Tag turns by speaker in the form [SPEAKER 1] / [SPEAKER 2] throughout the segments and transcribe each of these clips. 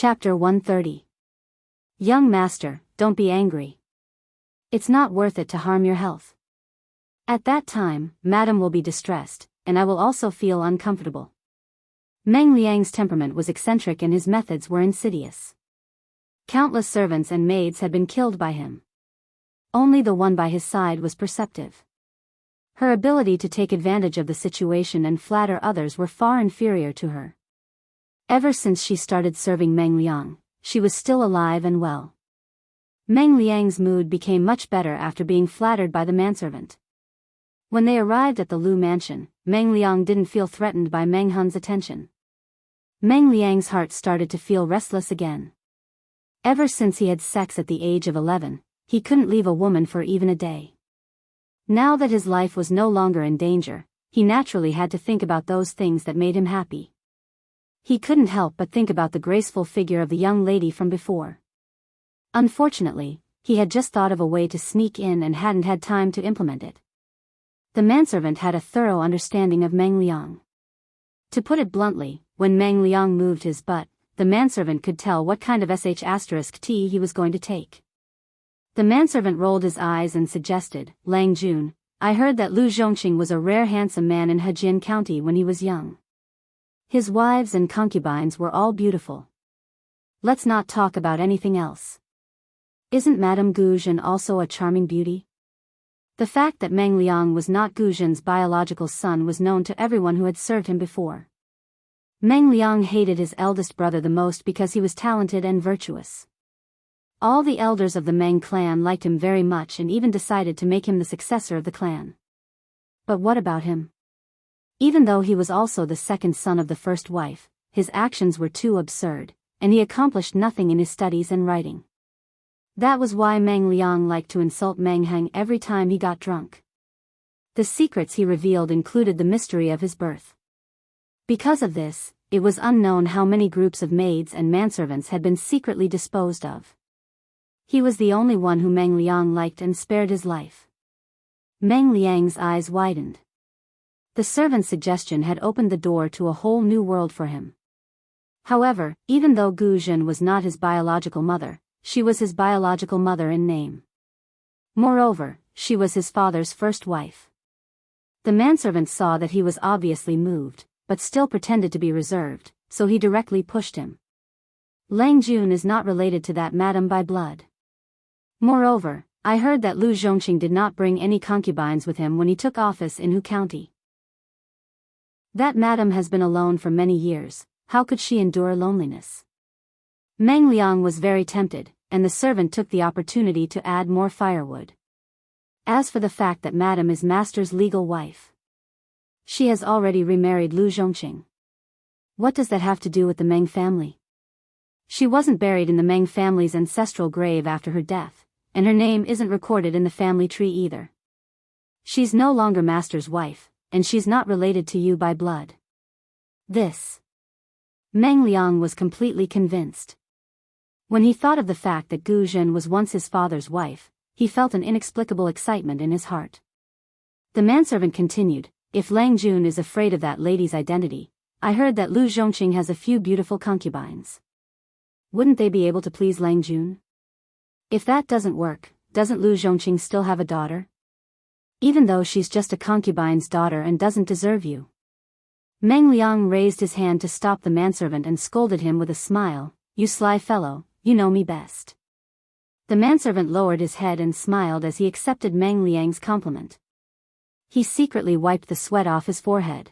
[SPEAKER 1] Chapter 130. Young master, don't be angry. It's not worth it to harm your health. At that time, madam will be distressed, and I will also feel uncomfortable. Meng Liang's temperament was eccentric and his methods were insidious. Countless servants and maids had been killed by him. Only the one by his side was perceptive. Her ability to take advantage of the situation and flatter others were far inferior to her. Ever since she started serving Meng Liang, she was still alive and well. Meng Liang's mood became much better after being flattered by the manservant. When they arrived at the Lu mansion, Meng Liang didn't feel threatened by Meng Hun's attention. Meng Liang's heart started to feel restless again. Ever since he had sex at the age of 11, he couldn't leave a woman for even a day. Now that his life was no longer in danger, he naturally had to think about those things that made him happy. He couldn't help but think about the graceful figure of the young lady from before. Unfortunately, he had just thought of a way to sneak in and hadn't had time to implement it. The manservant had a thorough understanding of Meng Liang. To put it bluntly, when Meng Liang moved his butt, the manservant could tell what kind of sh*t he was going to take. The manservant rolled his eyes and suggested, "Lang Jun, I heard that Lu Zhongqing was a rare handsome man in Hejian County when he was young. His wives and concubines were all beautiful. Let's not talk about anything else. Isn't Madame Gu Zhen also a charming beauty?" The fact that Meng Liang was not Gu Zhen's biological son was known to everyone who had served him before. Meng Liang hated his eldest brother the most because he was talented and virtuous. All the elders of the Meng clan liked him very much and even decided to make him the successor of the clan. But what about him? Even though he was also the second son of the first wife, his actions were too absurd, and he accomplished nothing in his studies and writing. That was why Meng Liang liked to insult Meng Heng every time he got drunk. The secrets he revealed included the mystery of his birth. Because of this, it was unknown how many groups of maids and manservants had been secretly disposed of. He was the only one who Meng Liang liked and spared his life. Meng Liang's eyes widened. The servant's suggestion had opened the door to a whole new world for him. However, even though Gu Zhen was not his biological mother, she was his biological mother in name. Moreover, she was his father's first wife. The manservant saw that he was obviously moved, but still pretended to be reserved, so he directly pushed him. Lang Jun is not related to that madam by blood. Moreover, I heard that Lu Zhongqing did not bring any concubines with him when he took office in Hu County. That madam has been alone for many years, how could she endure loneliness? Meng Liang was very tempted, and the servant took the opportunity to add more firewood. As for the fact that madam is master's legal wife, she has already remarried Lu Zhongqing. What does that have to do with the Meng family? She wasn't buried in the Meng family's ancestral grave after her death, and her name isn't recorded in the family tree either. She's no longer master's wife, and she's not related to you by blood. Meng Liang was completely convinced. When he thought of the fact that Gu Zhen was once his father's wife, he felt an inexplicable excitement in his heart. The manservant continued, "If Lang Jun is afraid of that lady's identity, I heard that Lu Zhongqing has a few beautiful concubines. Wouldn't they be able to please Lang Jun? If that doesn't work, doesn't Lu Zhongqing still have a daughter? Even though she's just a concubine's daughter and doesn't deserve you." Meng Liang raised his hand to stop the manservant and scolded him with a smile, "You sly fellow, you know me best." The manservant lowered his head and smiled as he accepted Meng Liang's compliment. He secretly wiped the sweat off his forehead.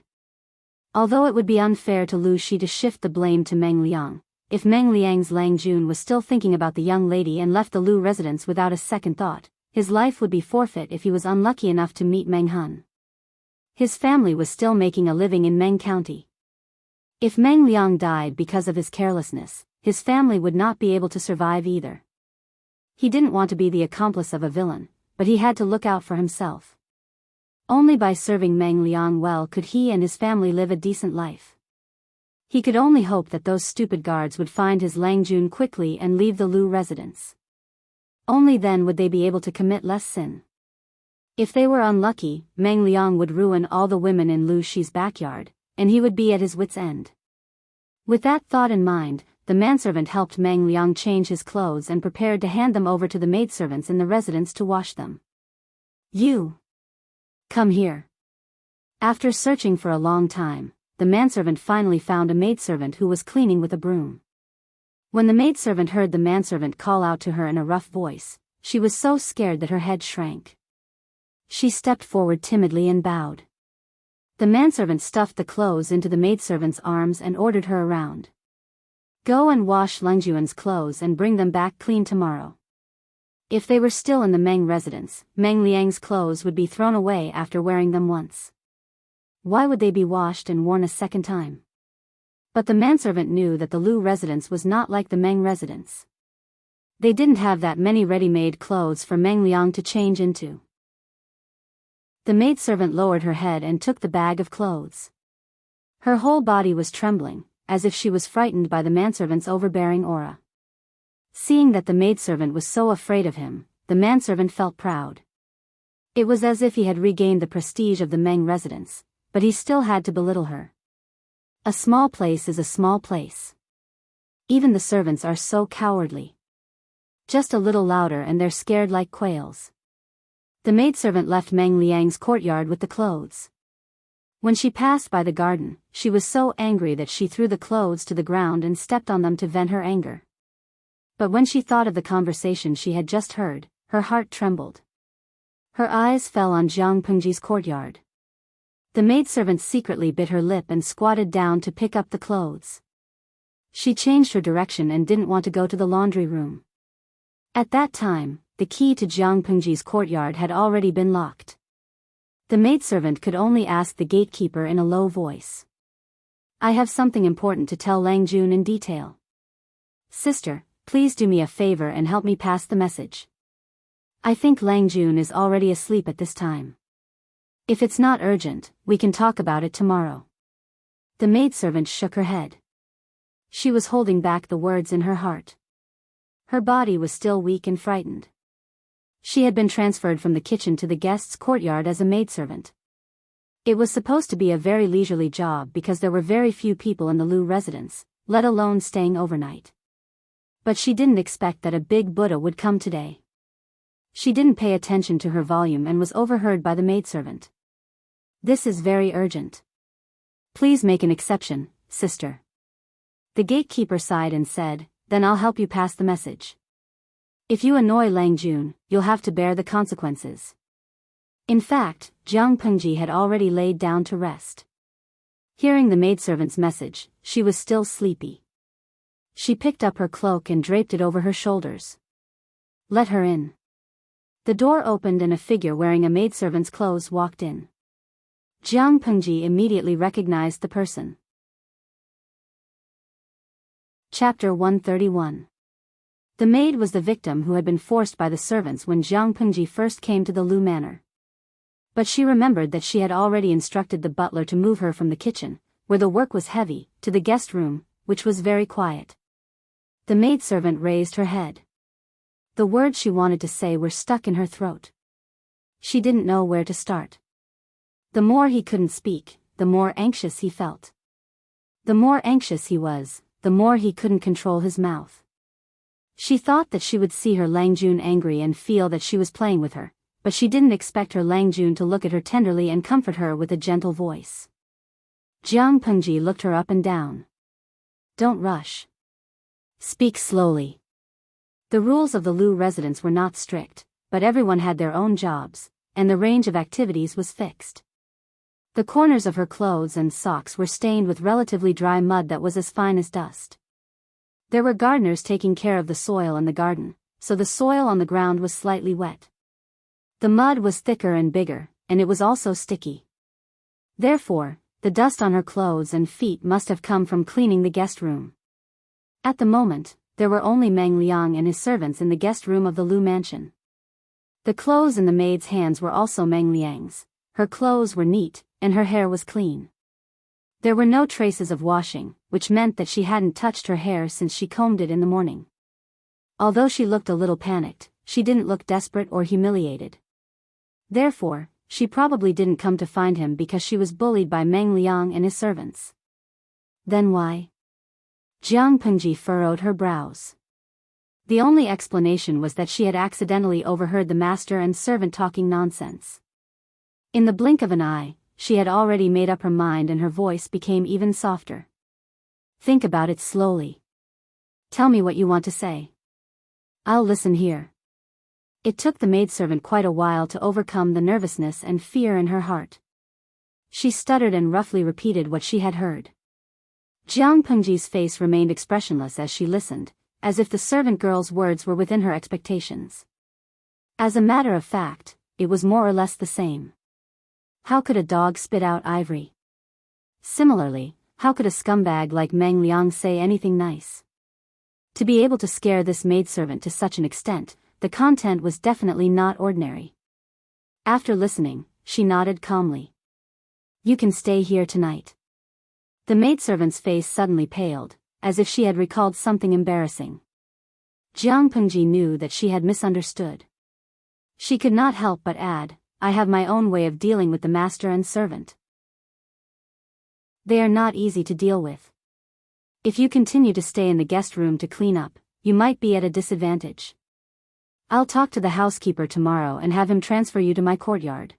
[SPEAKER 1] Although it would be unfair to Lu Shi to shift the blame to Meng Liang, if Meng Liang's Lang Jun was still thinking about the young lady and left the Lu residence without a second thought, his life would be forfeit if he was unlucky enough to meet Meng Hun. His family was still making a living in Meng County. If Meng Liang died because of his carelessness, his family would not be able to survive either. He didn't want to be the accomplice of a villain, but he had to look out for himself. Only by serving Meng Liang well could he and his family live a decent life. He could only hope that those stupid guards would find his Lang Jun quickly and leave the Lu residence. Only then would they be able to commit less sin. If they were unlucky, Meng Liang would ruin all the women in Lu Shi's backyard, and he would be at his wits' end. With that thought in mind, the manservant helped Meng Liang change his clothes and prepared to hand them over to the maidservants in the residence to wash them. You! Come here. After searching for a long time, the manservant finally found a maidservant who was cleaning with a broom. When the maidservant heard the manservant call out to her in a rough voice, she was so scared that her head shrank. She stepped forward timidly and bowed. The manservant stuffed the clothes into the maidservant's arms and ordered her around. Go and wash Lengjuan's clothes and bring them back clean tomorrow. If they were still in the Meng residence, Meng Liang's clothes would be thrown away after wearing them once. Why would they be washed and worn a second time? But the manservant knew that the Lu residence was not like the Meng residence. They didn't have that many ready-made clothes for Meng Liang to change into. The maidservant lowered her head and took the bag of clothes. Her whole body was trembling, as if she was frightened by the manservant's overbearing aura. Seeing that the maidservant was so afraid of him, the manservant felt proud. It was as if he had regained the prestige of the Meng residence, but he still had to belittle her. A small place is a small place. Even the servants are so cowardly. Just a little louder and they're scared like quails. The maidservant left Meng Liang's courtyard with the clothes. When she passed by the garden, she was so angry that she threw the clothes to the ground and stepped on them to vent her anger. But when she thought of the conversation she had just heard, her heart trembled. Her eyes fell on Jiang Pengji's courtyard. The maidservant secretly bit her lip and squatted down to pick up the clothes. She changed her direction and didn't want to go to the laundry room. At that time, the key to Jiang Pengji's courtyard had already been locked. The maidservant could only ask the gatekeeper in a low voice. I have something important to tell Lang Jun in detail. Sister, please do me a favor and help me pass the message. I think Lang Jun is already asleep at this time. If it's not urgent, we can talk about it tomorrow. The maidservant shook her head. She was holding back the words in her heart. Her body was still weak and frightened. She had been transferred from the kitchen to the guest's courtyard as a maidservant. It was supposed to be a very leisurely job because there were very few people in the Lu residence, let alone staying overnight. But she didn't expect that a big Buddha would come today. She didn't pay attention to her volume and was overheard by the maidservant. This is very urgent. Please make an exception, sister. The gatekeeper sighed and said, then I'll help you pass the message. If you annoy Lang Jun, you'll have to bear the consequences. In fact, Jiang Pengji had already laid down to rest. Hearing the maidservant's message, she was still sleepy. She picked up her cloak and draped it over her shoulders. Let her in. The door opened and a figure wearing a maidservant's clothes walked in. Jiang Pengji immediately recognized the person. Chapter 131. The maid was the victim who had been forced by the servants when Jiang Pengji first came to the Lu manor. But she remembered that she had already instructed the butler to move her from the kitchen, where the work was heavy, to the guest room, which was very quiet. The maidservant raised her head. The words she wanted to say were stuck in her throat. She didn't know where to start. The more he couldn't speak, the more anxious he felt. The more anxious he was, the more he couldn't control his mouth. She thought that she would see her Lang Jun angry and feel that she was playing with her, but she didn't expect her Lang Jun to look at her tenderly and comfort her with a gentle voice. Jiang Pengji looked her up and down. Don't rush. Speak slowly. The rules of the Lu residence were not strict, but everyone had their own jobs, and the range of activities was fixed. The corners of her clothes and socks were stained with relatively dry mud that was as fine as dust. There were gardeners taking care of the soil in the garden, so the soil on the ground was slightly wet. The mud was thicker and bigger, and it was also sticky. Therefore, the dust on her clothes and feet must have come from cleaning the guest room. At the moment, there were only Meng Liang and his servants in the guest room of the Lu mansion. The clothes in the maid's hands were also Meng Liang's. Her clothes were neat, and her hair was clean. There were no traces of washing, which meant that she hadn't touched her hair since she combed it in the morning. Although she looked a little panicked, she didn't look desperate or humiliated. Therefore, she probably didn't come to find him because she was bullied by Meng Liang and his servants. Then why? Jiang Pengji furrowed her brows. The only explanation was that she had accidentally overheard the master and servant talking nonsense. In the blink of an eye, she had already made up her mind and her voice became even softer. Think about it slowly. Tell me what you want to say. I'll listen here. It took the maidservant quite a while to overcome the nervousness and fear in her heart. She stuttered and roughly repeated what she had heard. Jiang Pengji's face remained expressionless as she listened, as if the servant girl's words were within her expectations. As a matter of fact, it was more or less the same. How could a dog spit out ivory? Similarly, how could a scumbag like Meng Liang say anything nice? To be able to scare this maidservant to such an extent, the content was definitely not ordinary. After listening, she nodded calmly. You can stay here tonight. The maidservant's face suddenly paled, as if she had recalled something embarrassing. Jiang Pengji knew that she had misunderstood. She could not help but add, I have my own way of dealing with the master and servant. They are not easy to deal with. If you continue to stay in the guest room to clean up, you might be at a disadvantage. I'll talk to the housekeeper tomorrow and have him transfer you to my courtyard.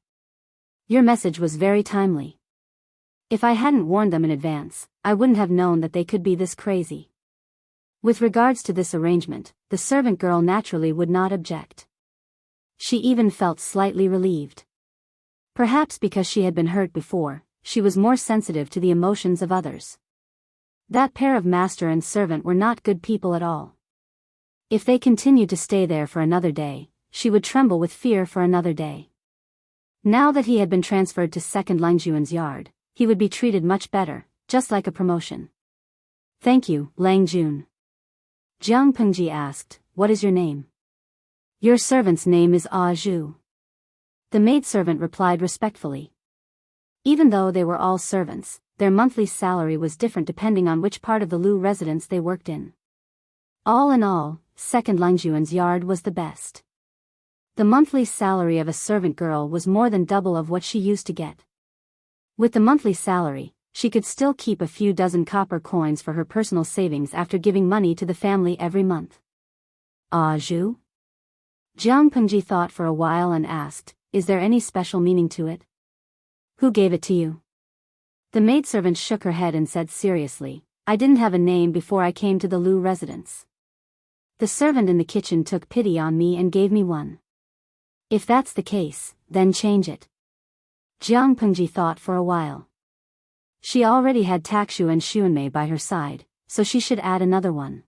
[SPEAKER 1] Your message was very timely. If I hadn't warned them in advance, I wouldn't have known that they could be this crazy. With regards to this arrangement, the servant girl naturally would not object. She even felt slightly relieved. Perhaps because she had been hurt before, she was more sensitive to the emotions of others. That pair of master and servant were not good people at all. If they continued to stay there for another day, she would tremble with fear for another day. Now that he had been transferred to second Langjuan's yard, he would be treated much better, just like a promotion. Thank you, Lang Jun. Jiang Pengji asked, what is your name? Your servant's name is Ah Zhu. The maidservant replied respectfully. Even though they were all servants, their monthly salary was different depending on which part of the Lu residence they worked in. All in all, second Langjuan's yard was the best. The monthly salary of a servant girl was more than double of what she used to get. With the monthly salary, she could still keep a few dozen copper coins for her personal savings after giving money to the family every month. Ah Zhu? Jiang Pengji thought for a while and asked, is there any special meaning to it? Who gave it to you? The maidservant shook her head and said seriously, I didn't have a name before I came to the Lu residence. The servant in the kitchen took pity on me and gave me one. If that's the case, then change it. Jiang Pengji thought for a while. She already had Takshu and Xuanmei by her side, so she should add another one.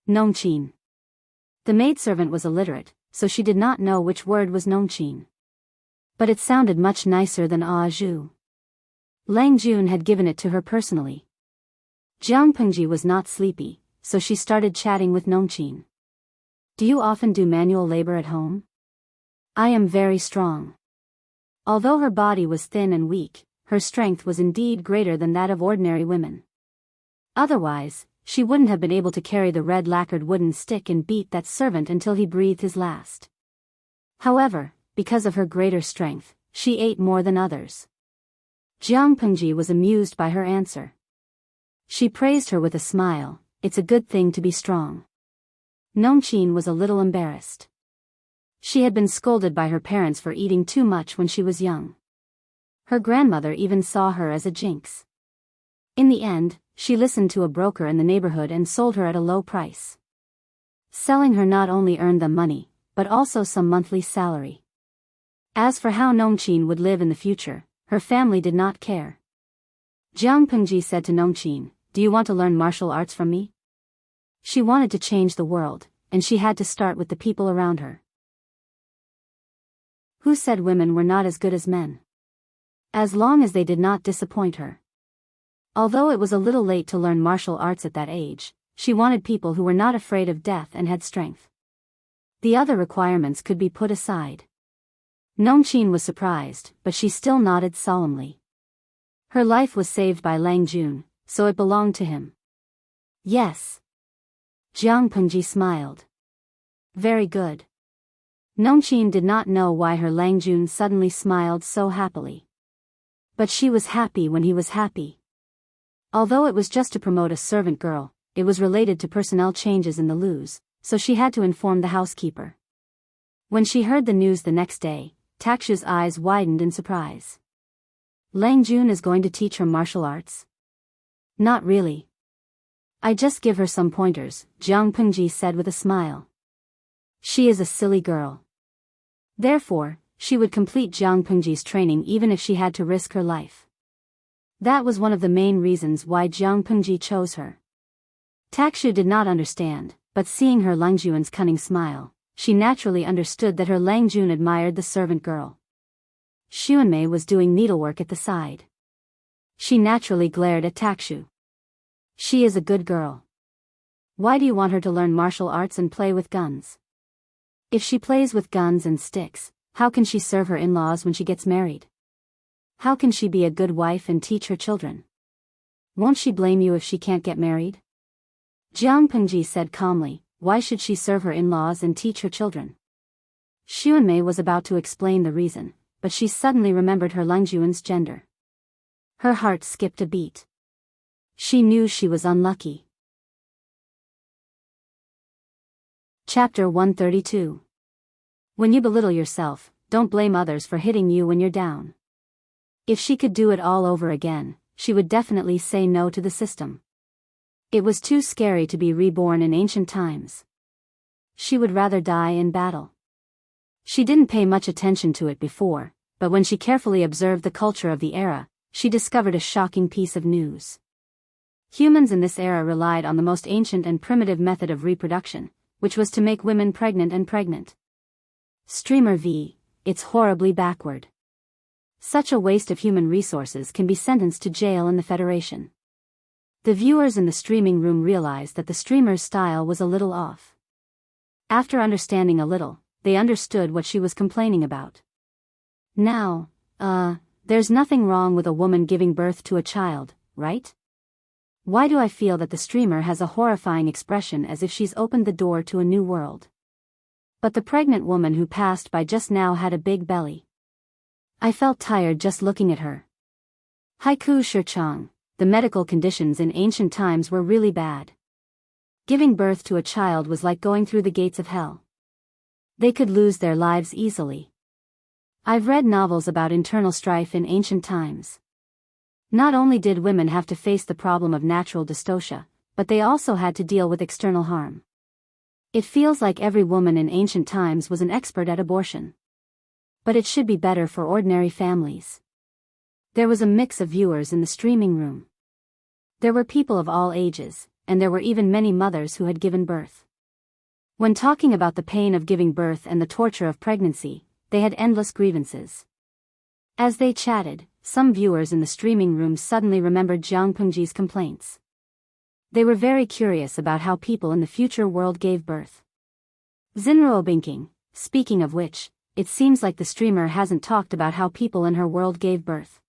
[SPEAKER 1] Nongqin. The maidservant was illiterate, so she did not know which word was Nongqin. But it sounded much nicer than Ah Zhu. Lang Jun had given it to her personally. Jiang Pengji was not sleepy, so she started chatting with Nongqin. Do you often do manual labor at home? I am very strong. Although her body was thin and weak, her strength was indeed greater than that of ordinary women. Otherwise, she wouldn't have been able to carry the red lacquered wooden stick and beat that servant until he breathed his last. However, because of her greater strength, she ate more than others. Jiang Pengji was amused by her answer. She praised her with a smile, it's a good thing to be strong. Nongqin was a little embarrassed. She had been scolded by her parents for eating too much when she was young. Her grandmother even saw her as a jinx. In the end, she listened to a broker in the neighborhood and sold her at a low price. Selling her not only earned them money, but also some monthly salary. As for how Nongqin would live in the future, her family did not care. Jiang Pengji said to Nongqin, do you want to learn martial arts from me? She wanted to change the world, and she had to start with the people around her. Who said women were not as good as men? As long as they did not disappoint her. Although it was a little late to learn martial arts at that age, she wanted people who were not afraid of death and had strength. The other requirements could be put aside. Nongqin was surprised, but she still nodded solemnly. Her life was saved by Lang Jun, so it belonged to him. Yes. Jiang Pengji smiled. Very good. Nongqin did not know why her Lang Jun suddenly smiled so happily. But she was happy when he was happy. Although it was just to promote a servant girl, it was related to personnel changes in the loos, so she had to inform the housekeeper. When she heard the news the next day, Takshu's eyes widened in surprise. Lang Jun is going to teach her martial arts? Not really. I just give her some pointers, Jiang Pengji said with a smile. She is a silly girl. Therefore, she would complete Jiang Pengji's training even if she had to risk her life. That was one of the main reasons why Jiang Pengji chose her. Takshu did not understand, but seeing her Lang Jun's cunning smile, she naturally understood that her Lang Jun admired the servant girl. Xuanmei was doing needlework at the side. She naturally glared at Takshu. She is a good girl. Why do you want her to learn martial arts and play with guns? If she plays with guns and sticks, how can she serve her in-laws when she gets married? How can she be a good wife and teach her children? Won't she blame you if she can't get married? Jiang Pengji said calmly, why should she serve her in-laws and teach her children? Xuanmei was about to explain the reason, but she suddenly remembered her Lang Jun's gender. Her heart skipped a beat. She knew she was unlucky. Chapter 132. When you belittle yourself, don't blame others for hitting you when you're down. If she could do it all over again, she would definitely say no to the system. It was too scary to be reborn in ancient times. She would rather die in battle. She didn't pay much attention to it before, but when she carefully observed the culture of the era, she discovered a shocking piece of news. Humans in this era relied on the most ancient and primitive method of reproduction, which was to make women pregnant. Streamer V, it's horribly backward. Such a waste of human resources can be sentenced to jail in the Federation. The viewers in the streaming room realized that the streamer's style was a little off. After understanding a little, they understood what she was complaining about. Now, there's nothing wrong with a woman giving birth to a child, right? Why do I feel that the streamer has a horrifying expression as if she's opened the door to a new world? But the pregnant woman who passed by just now had a big belly. I felt tired just looking at her. Haiku Shichang, the medical conditions in ancient times were really bad. Giving birth to a child was like going through the gates of hell. They could lose their lives easily. I've read novels about internal strife in ancient times. Not only did women have to face the problem of natural dystocia, but they also had to deal with external harm. It feels like every woman in ancient times was an expert at abortion. But it should be better for ordinary families. There was a mix of viewers in the streaming room. There were people of all ages, and there were even many mothers who had given birth. When talking about the pain of giving birth and the torture of pregnancy, they had endless grievances. As they chatted, some viewers in the streaming room suddenly remembered Jiang Pengji's complaints. They were very curious about how people in the future world gave birth. Zinruo Binking, speaking of which, it seems like the streamer hasn't talked about how people in her world gave birth.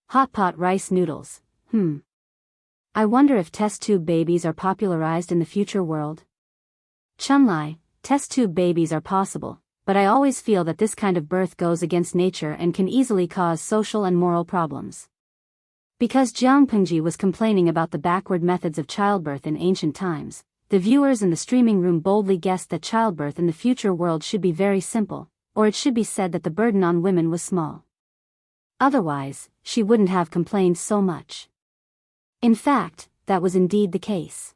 [SPEAKER 1] Hot pot rice noodles, I wonder if test tube babies are popularized in the future world. Chunlai, test tube babies are possible, but I always feel that this kind of birth goes against nature and can easily cause social and moral problems. Because Jiang Pengji was complaining about the backward methods of childbirth in ancient times, the viewers in the streaming room boldly guessed that childbirth in the future world should be very simple, or it should be said that the burden on women was small. Otherwise, she wouldn't have complained so much. In fact, that was indeed the case.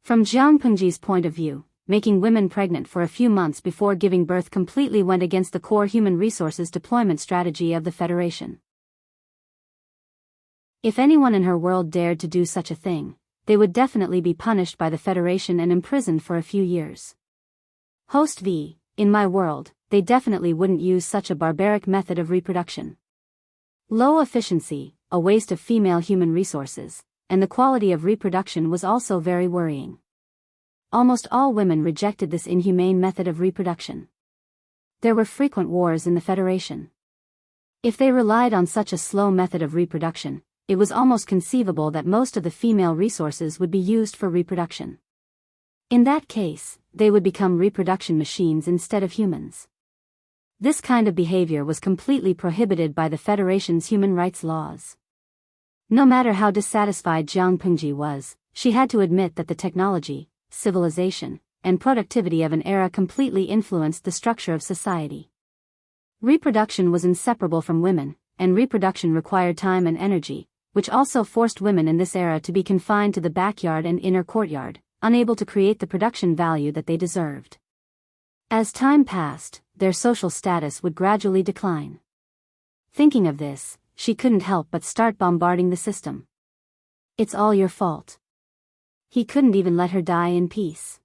[SPEAKER 1] From Jiang Pengji's point of view, making women pregnant for a few months before giving birth completely went against the core human resources deployment strategy of the Federation. If anyone in her world dared to do such a thing, they would definitely be punished by the Federation and imprisoned for a few years. Host V, in my world, they definitely wouldn't use such a barbaric method of reproduction. Low efficiency, a waste of female human resources, and the quality of reproduction was also very worrying. Almost all women rejected this inhumane method of reproduction. There were frequent wars in the Federation. If they relied on such a slow method of reproduction, it was almost conceivable that most of the female resources would be used for reproduction. In that case, they would become reproduction machines instead of humans. This kind of behavior was completely prohibited by the Federation's human rights laws. No matter how dissatisfied Jiang Pengji was, she had to admit that the technology, civilization, and productivity of an era completely influenced the structure of society. Reproduction was inseparable from women, and reproduction required time and energy, which also forced women in this era to be confined to the backyard and inner courtyard, unable to create the production value that they deserved. As time passed, their social status would gradually decline. Thinking of this, she couldn't help but start bombarding the system. It's all your fault. He couldn't even let her die in peace.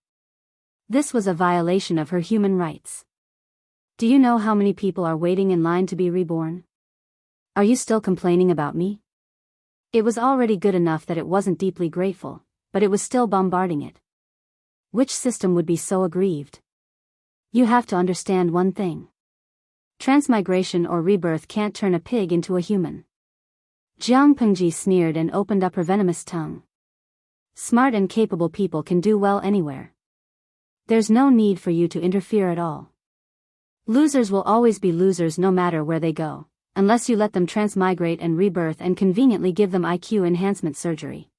[SPEAKER 1] This was a violation of her human rights. Do you know how many people are waiting in line to be reborn? Are you still complaining about me? It was already good enough that it wasn't deeply grateful, but it was still bombarding it. Which system would be so aggrieved? You have to understand one thing. Transmigration or rebirth can't turn a pig into a human. Jiang Pengji sneered and opened up her venomous tongue. Smart and capable people can do well anywhere. There's no need for you to interfere at all. Losers will always be losers no matter where they go, unless you let them transmigrate and rebirth and conveniently give them IQ enhancement surgery.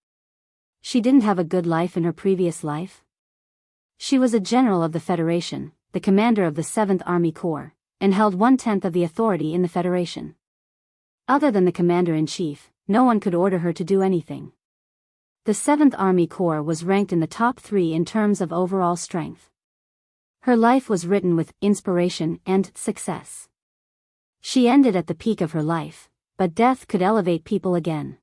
[SPEAKER 1] She didn't have a good life in her previous life. She was a general of the Federation, the commander of the 7th Army Corps, and held 1/10 of the authority in the Federation. Other than the commander-in-chief, no one could order her to do anything. The 7th Army Corps was ranked in the top 3 in terms of overall strength. Her life was written with inspiration and success. She ended at the peak of her life, but death could elevate people again.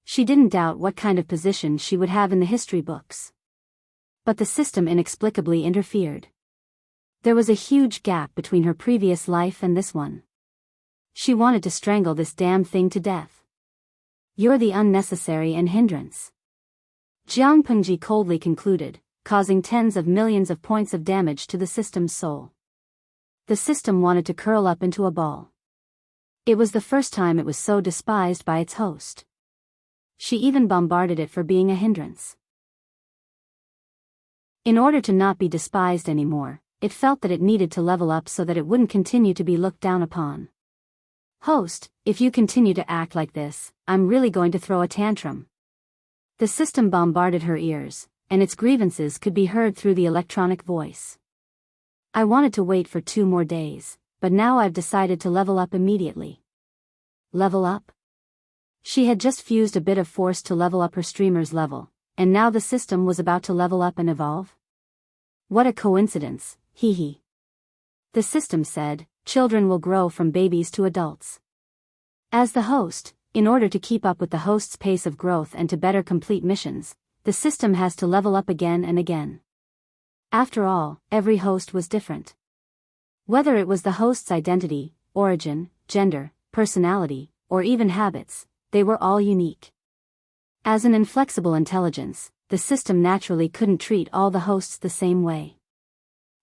[SPEAKER 1] She didn't doubt what kind of position she would have in the history books. But the system inexplicably interfered. There was a huge gap between her previous life and this one. She wanted to strangle this damn thing to death. You're the unnecessary and hindrance. Jiang Pengji coldly concluded, causing tens of millions of points of damage to the system's soul. The system wanted to curl up into a ball. It was the first time it was so despised by its host. She even bombarded it for being a hindrance. In order to not be despised anymore, it felt that it needed to level up so that it wouldn't continue to be looked down upon. Host, if you continue to act like this, I'm really going to throw a tantrum. The system bombarded her ears, and its grievances could be heard through the electronic voice. I wanted to wait for 2 more days, but now I've decided to level up immediately. Level up? She had just fused a bit of force to level up her streamer's level, and now the system was about to level up and evolve? What a coincidence, hee hee. The system said, children will grow from babies to adults. As the host, in order to keep up with the host's pace of growth and to better complete missions, the system has to level up again and again. After all, every host was different. Whether it was the host's identity, origin, gender, personality, or even habits, they were all unique. As an inflexible intelligence, the system naturally couldn't treat all the hosts the same way.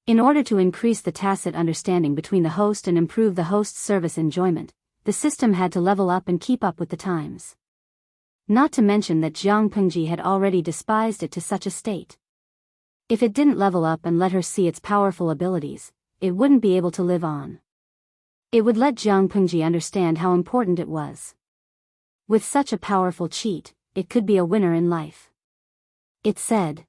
[SPEAKER 1] In order to increase the tacit understanding between the host and improve the host's service enjoyment, the system had to level up and keep up with the times. Not to mention that Jiang Pengji had already despised it to such a state. If it didn't level up and let her see its powerful abilities, it wouldn't be able to live on. It would let Jiang Pengji understand how important it was. With such a powerful cheat, it could be a winner in life. It said.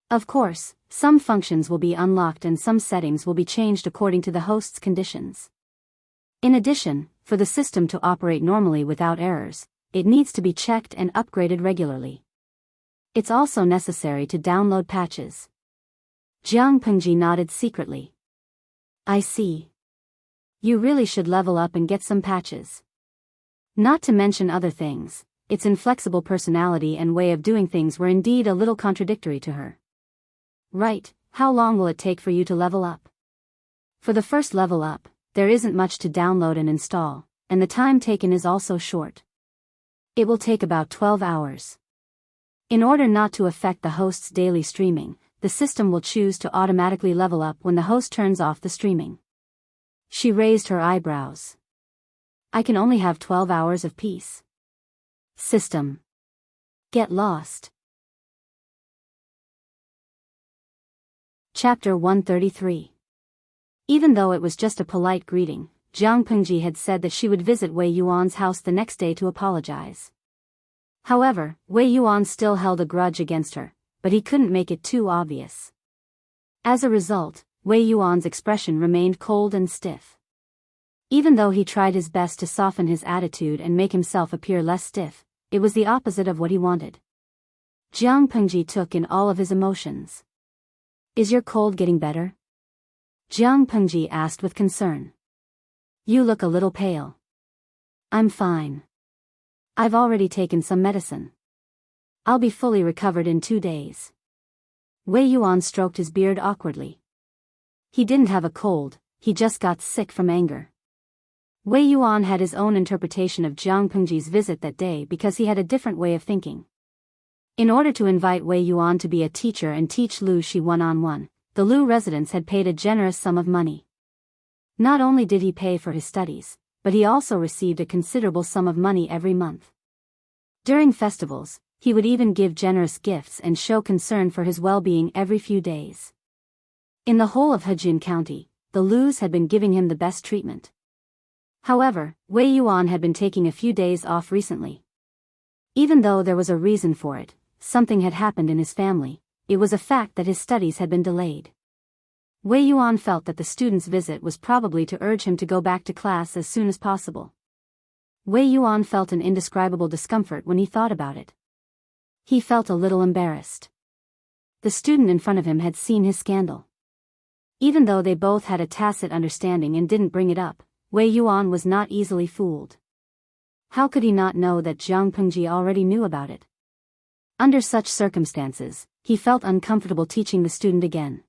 [SPEAKER 1] Of course, some functions will be unlocked and some settings will be changed according to the host's conditions. In addition, for the system to operate normally without errors, it needs to be checked and upgraded regularly. It's also necessary to download patches. Jiang Pengji nodded secretly. I see. You really should level up and get some patches. Not to mention other things, its inflexible personality and way of doing things were indeed a little contradictory to her. Right, how long will it take for you to level up? For the first level up, there isn't much to download and install, and the time taken is also short. It will take about 12 hours. In order not to affect the host's daily streaming, the system will choose to automatically level up when the host turns off the streaming. She raised her eyebrows. I can only have 12 hours of peace. System. Get lost. Chapter 133. Even though it was just a polite greeting, Jiang Pengji had said that she would visit Wei Yuan's house the next day to apologize. Wei Yuan still held a grudge against her, but he couldn't make it too obvious. As a result, Wei Yuan's expression remained cold and stiff. Even though he tried his best to soften his attitude and make himself appear less stiff, it was the opposite of what he wanted. Jiang Pengji took in all of his emotions. "Is your cold getting better?" Jiang Pengji asked with concern. "You look a little pale." "I'm fine. I've already taken some medicine. I'll be fully recovered in 2 days." Wei Yuan stroked his beard awkwardly. He didn't have a cold, he just got sick from anger. Wei Yuan had his own interpretation of Jiang Pengji's visit that day because he had a different way of thinking. In order to invite Wei Yuan to be a teacher and teach Lu Shi one-on-one, the Lu residents had paid a generous sum of money. Not only did he pay for his studies, but he also received a considerable sum of money every month. During festivals, he would even give generous gifts and show concern for his well-being every few days. In the whole of Hejun County, the Lus had been giving him the best treatment. However, Wei Yuan had been taking a few days off recently. Even though there was a reason for it, something had happened in his family, it was a fact that his studies had been delayed. Wei Yuan felt that the student's visit was probably to urge him to go back to class as soon as possible. Wei Yuan felt an indescribable discomfort when he thought about it. He felt a little embarrassed. The student in front of him had seen his scandal. Even though they both had a tacit understanding and didn't bring it up, Wei Yuan was not easily fooled. How could he not know that Jiang Pengji already knew about it? Under such circumstances, he felt uncomfortable teaching the student again.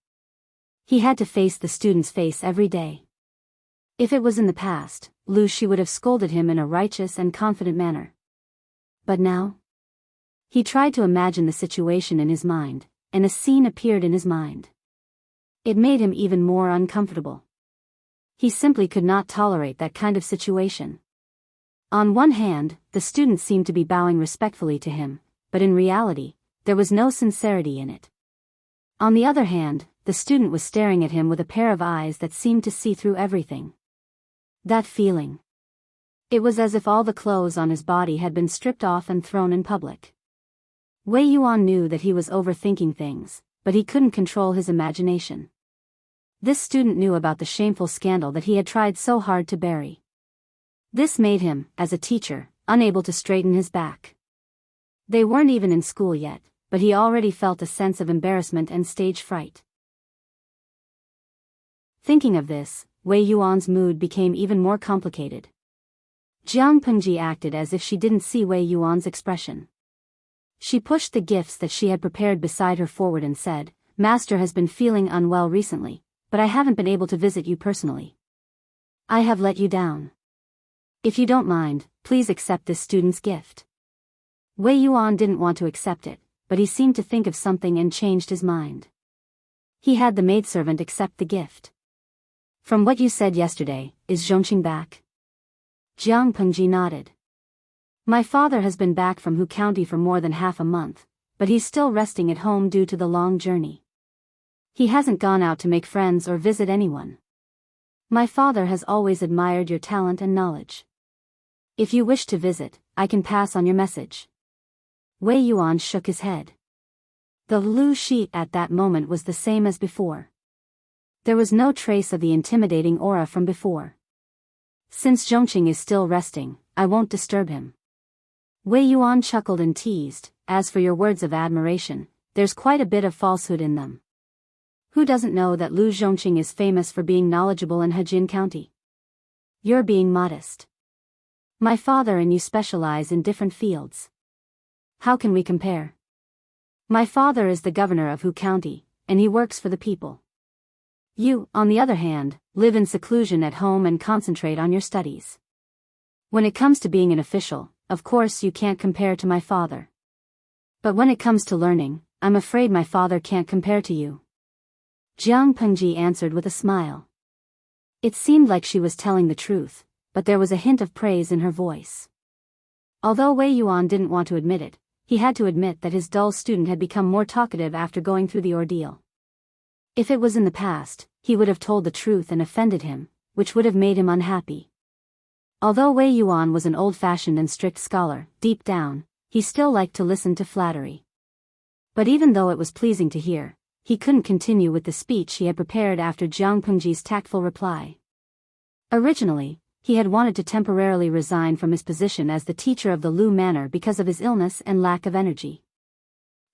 [SPEAKER 1] He had to face the student's face every day. If it was in the past, Lu Shi would have scolded him in a righteous and confident manner. But now? He tried to imagine the situation in his mind, and a scene appeared in his mind. It made him even more uncomfortable. He simply could not tolerate that kind of situation. On one hand, the student seemed to be bowing respectfully to him, but in reality, there was no sincerity in it. On the other hand, the student was staring at him with a pair of eyes that seemed to see through everything. That feeling. It was as if all the clothes on his body had been stripped off and thrown in public. Wei Yuan knew that he was overthinking things, but he couldn't control his imagination. This student knew about the shameful scandal that he had tried so hard to bury. This made him, as a teacher, unable to straighten his back. They weren't even in school yet, but he already felt a sense of embarrassment and stage fright. Thinking of this, Wei Yuan's mood became even more complicated. Jiang Pengji acted as if she didn't see Wei Yuan's expression. She pushed the gifts that she had prepared beside her forward and said, "Master has been feeling unwell recently, but I haven't been able to visit you personally. I have let you down. If you don't mind, please accept this student's gift." Wei Yuan didn't want to accept it, but he seemed to think of something and changed his mind. He had the maidservant accept the gift. "From what you said yesterday, is Zhongqing back?" Jiang Pengji nodded. "My father has been back from Hu County for more than half a month, but he's still resting at home due to the long journey. He hasn't gone out to make friends or visit anyone. My father has always admired your talent and knowledge. If you wish to visit, I can pass on your message." Wei Yuan shook his head. The Lu Shi at that moment was the same as before. There was no trace of the intimidating aura from before. "Since Zhongqing is still resting, I won't disturb him." Wei Yuan chuckled and teased, "As for your words of admiration, there's quite a bit of falsehood in them. Who doesn't know that Lu Zhongqing is famous for being knowledgeable in Hejin County? You're being modest. My father and you specialize in different fields. How can we compare? My father is the governor of Hu County, and he works for the people. You, on the other hand, live in seclusion at home and concentrate on your studies. When it comes to being an official, of course you can't compare to my father. But when it comes to learning, I'm afraid my father can't compare to you." Jiang Pengji answered with a smile. It seemed like she was telling the truth, but there was a hint of praise in her voice. Although Wei Yuan didn't want to admit it, he had to admit that his dull student had become more talkative after going through the ordeal. If it was in the past, he would have told the truth and offended him, which would have made him unhappy. Although Wei Yuan was an old-fashioned and strict scholar, deep down, he still liked to listen to flattery. But even though it was pleasing to hear, he couldn't continue with the speech he had prepared after Jiang Pengji's tactful reply. Originally, he had wanted to temporarily resign from his position as the teacher of the Lu Manor because of his illness and lack of energy.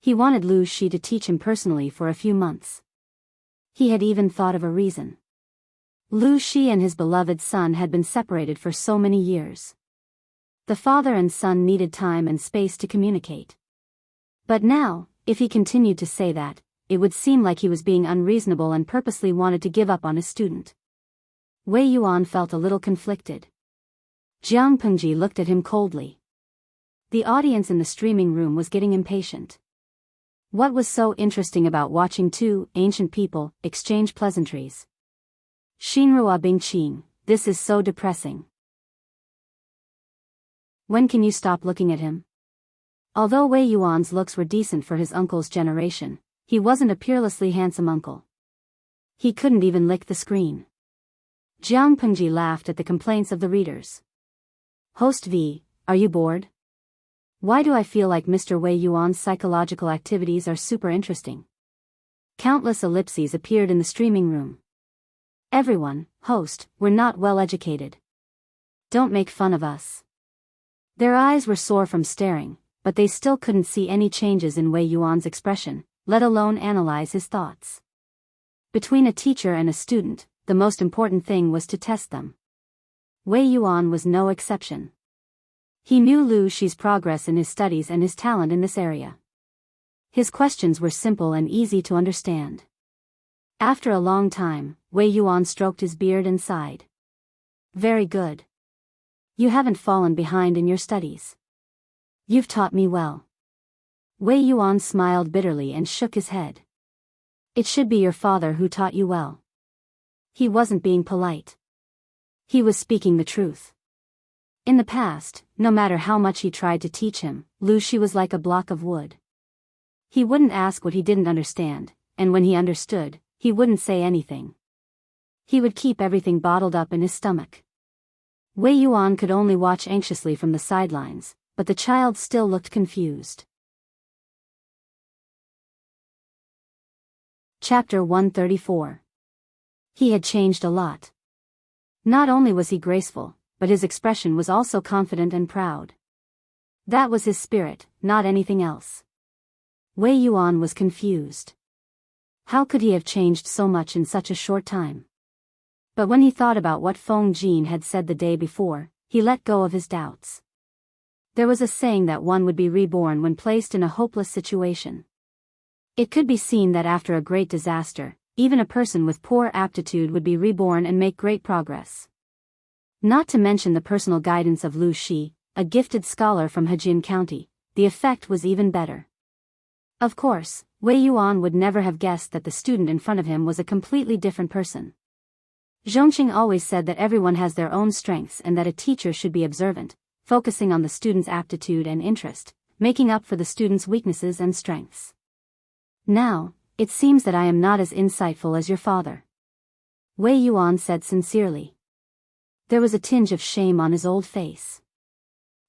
[SPEAKER 1] He wanted Lu Shi to teach him personally for a few months. He had even thought of a reason. Lu Shi and his beloved son had been separated for so many years. The father and son needed time and space to communicate. But now, if he continued to say that, it would seem like he was being unreasonable and purposely wanted to give up on his student. Wei Yuan felt a little conflicted. Jiang Pengji looked at him coldly. The audience in the streaming room was getting impatient. What was so interesting about watching two ancient people exchange pleasantries? Xinrua Bingqing, this is so depressing. When can you stop looking at him? Although Wei Yuan's looks were decent for his uncle's generation, he wasn't a peerlessly handsome uncle. He couldn't even lick the screen. Jiang Pengji laughed at the complaints of the readers. Host V, are you bored? Why do I feel like Mr. Wei Yuan's psychological activities are super interesting? Countless ellipses appeared in the streaming room. Everyone, host, we're not well educated. Don't make fun of us. Their eyes were sore from staring, but they still couldn't see any changes in Wei Yuan's expression, let alone analyze his thoughts. Between a teacher and a student, the most important thing was to test them. Wei Yuan was no exception. He knew Lu Shi's progress in his studies and his talent in this area. His questions were simple and easy to understand. After a long time, Wei Yuan stroked his beard and sighed. Very good. You haven't fallen behind in your studies. You've taught me well. Wei Yuan smiled bitterly and shook his head. It should be your father who taught you well. He wasn't being polite. He was speaking the truth. In the past, no matter how much he tried to teach him, Lu Shi was like a block of wood. He wouldn't ask what he didn't understand, and when he understood, he wouldn't say anything. He would keep everything bottled up in his stomach. Wei Yuan could only watch anxiously from the sidelines, but the child still looked confused. Chapter 134. He had changed a lot. Not only was he graceful, but his expression was also confident and proud. That was his spirit, not anything else. Wei Yuan was confused. How could he have changed so much in such a short time? But when he thought about what Feng Jin had said the day before, he let go of his doubts. There was a saying that one would be reborn when placed in a hopeless situation. It could be seen that after a great disaster, even a person with poor aptitude would be reborn and make great progress. Not to mention the personal guidance of Lu Shi, a gifted scholar from Hejin County, the effect was even better. Of course, Wei Yuan would never have guessed that the student in front of him was a completely different person. Zhongqing always said that everyone has their own strengths and that a teacher should be observant, focusing on the student's aptitude and interest, making up for the student's weaknesses and strengths. Now, it seems that I am not as insightful as your father. Wei Yuan said sincerely. There was a tinge of shame on his old face.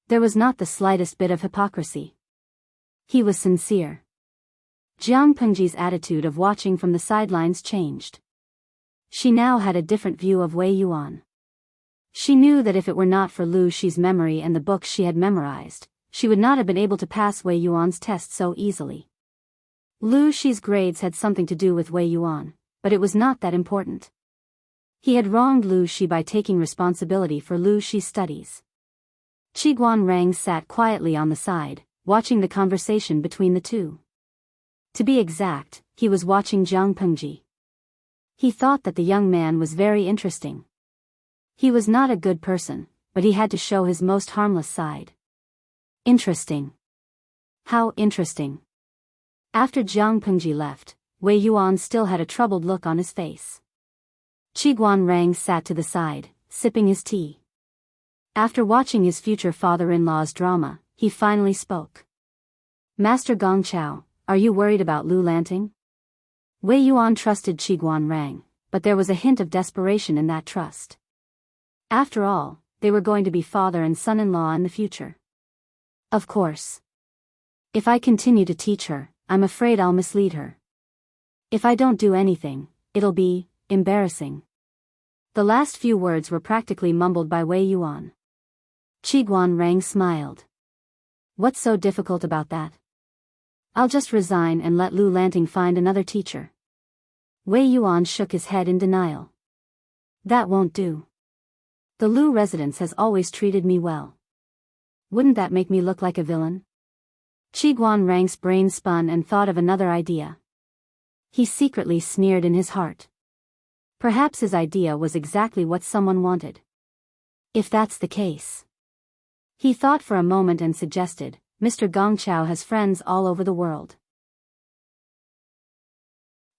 [SPEAKER 1] There was not the slightest bit of hypocrisy. He was sincere. Jiang Pengji's attitude of watching from the sidelines changed. She now had a different view of Wei Yuan. She knew that if it were not for Lu Shi's memory and the books she had memorized, she would not have been able to pass Wei Yuan's test so easily. Lu Shi's grades had something to do with Wei Yuan, but it was not that important. He had wronged Lu Shi by taking responsibility for Lu Shi's studies. Qiguan Rang sat quietly on the side, watching the conversation between the two. To be exact, he was watching Jiang Pengji. He thought that the young man was very interesting. He was not a good person, but he had to show his most harmless side. Interesting. How interesting. After Jiang Pengji left, Wei Yuan still had a troubled look on his face. Qiguan Rang sat to the side, sipping his tea. After watching his future father-in-law's drama, he finally spoke. Master Gong Chao, are you worried about Lu Lanting? Wei Yuan trusted Qiguan Rang, but there was a hint of desperation in that trust. After all, they were going to be father and son-in-law in the future. Of course. If I continue to teach her, I'm afraid I'll mislead her. If I don't do anything, it'll be embarrassing. The last few words were practically mumbled by Wei Yuan. Qi Guanrang smiled. What's so difficult about that? I'll just resign and let Lu Lanting find another teacher. Wei Yuan shook his head in denial. That won't do. The Lu residence has always treated me well. Wouldn't that make me look like a villain? Qi Guanrang's brain spun and thought of another idea. He secretly sneered in his heart. Perhaps his idea was exactly what someone wanted. If that's the case. He thought for a moment and suggested, Mr. Gongqiao has friends all over the world.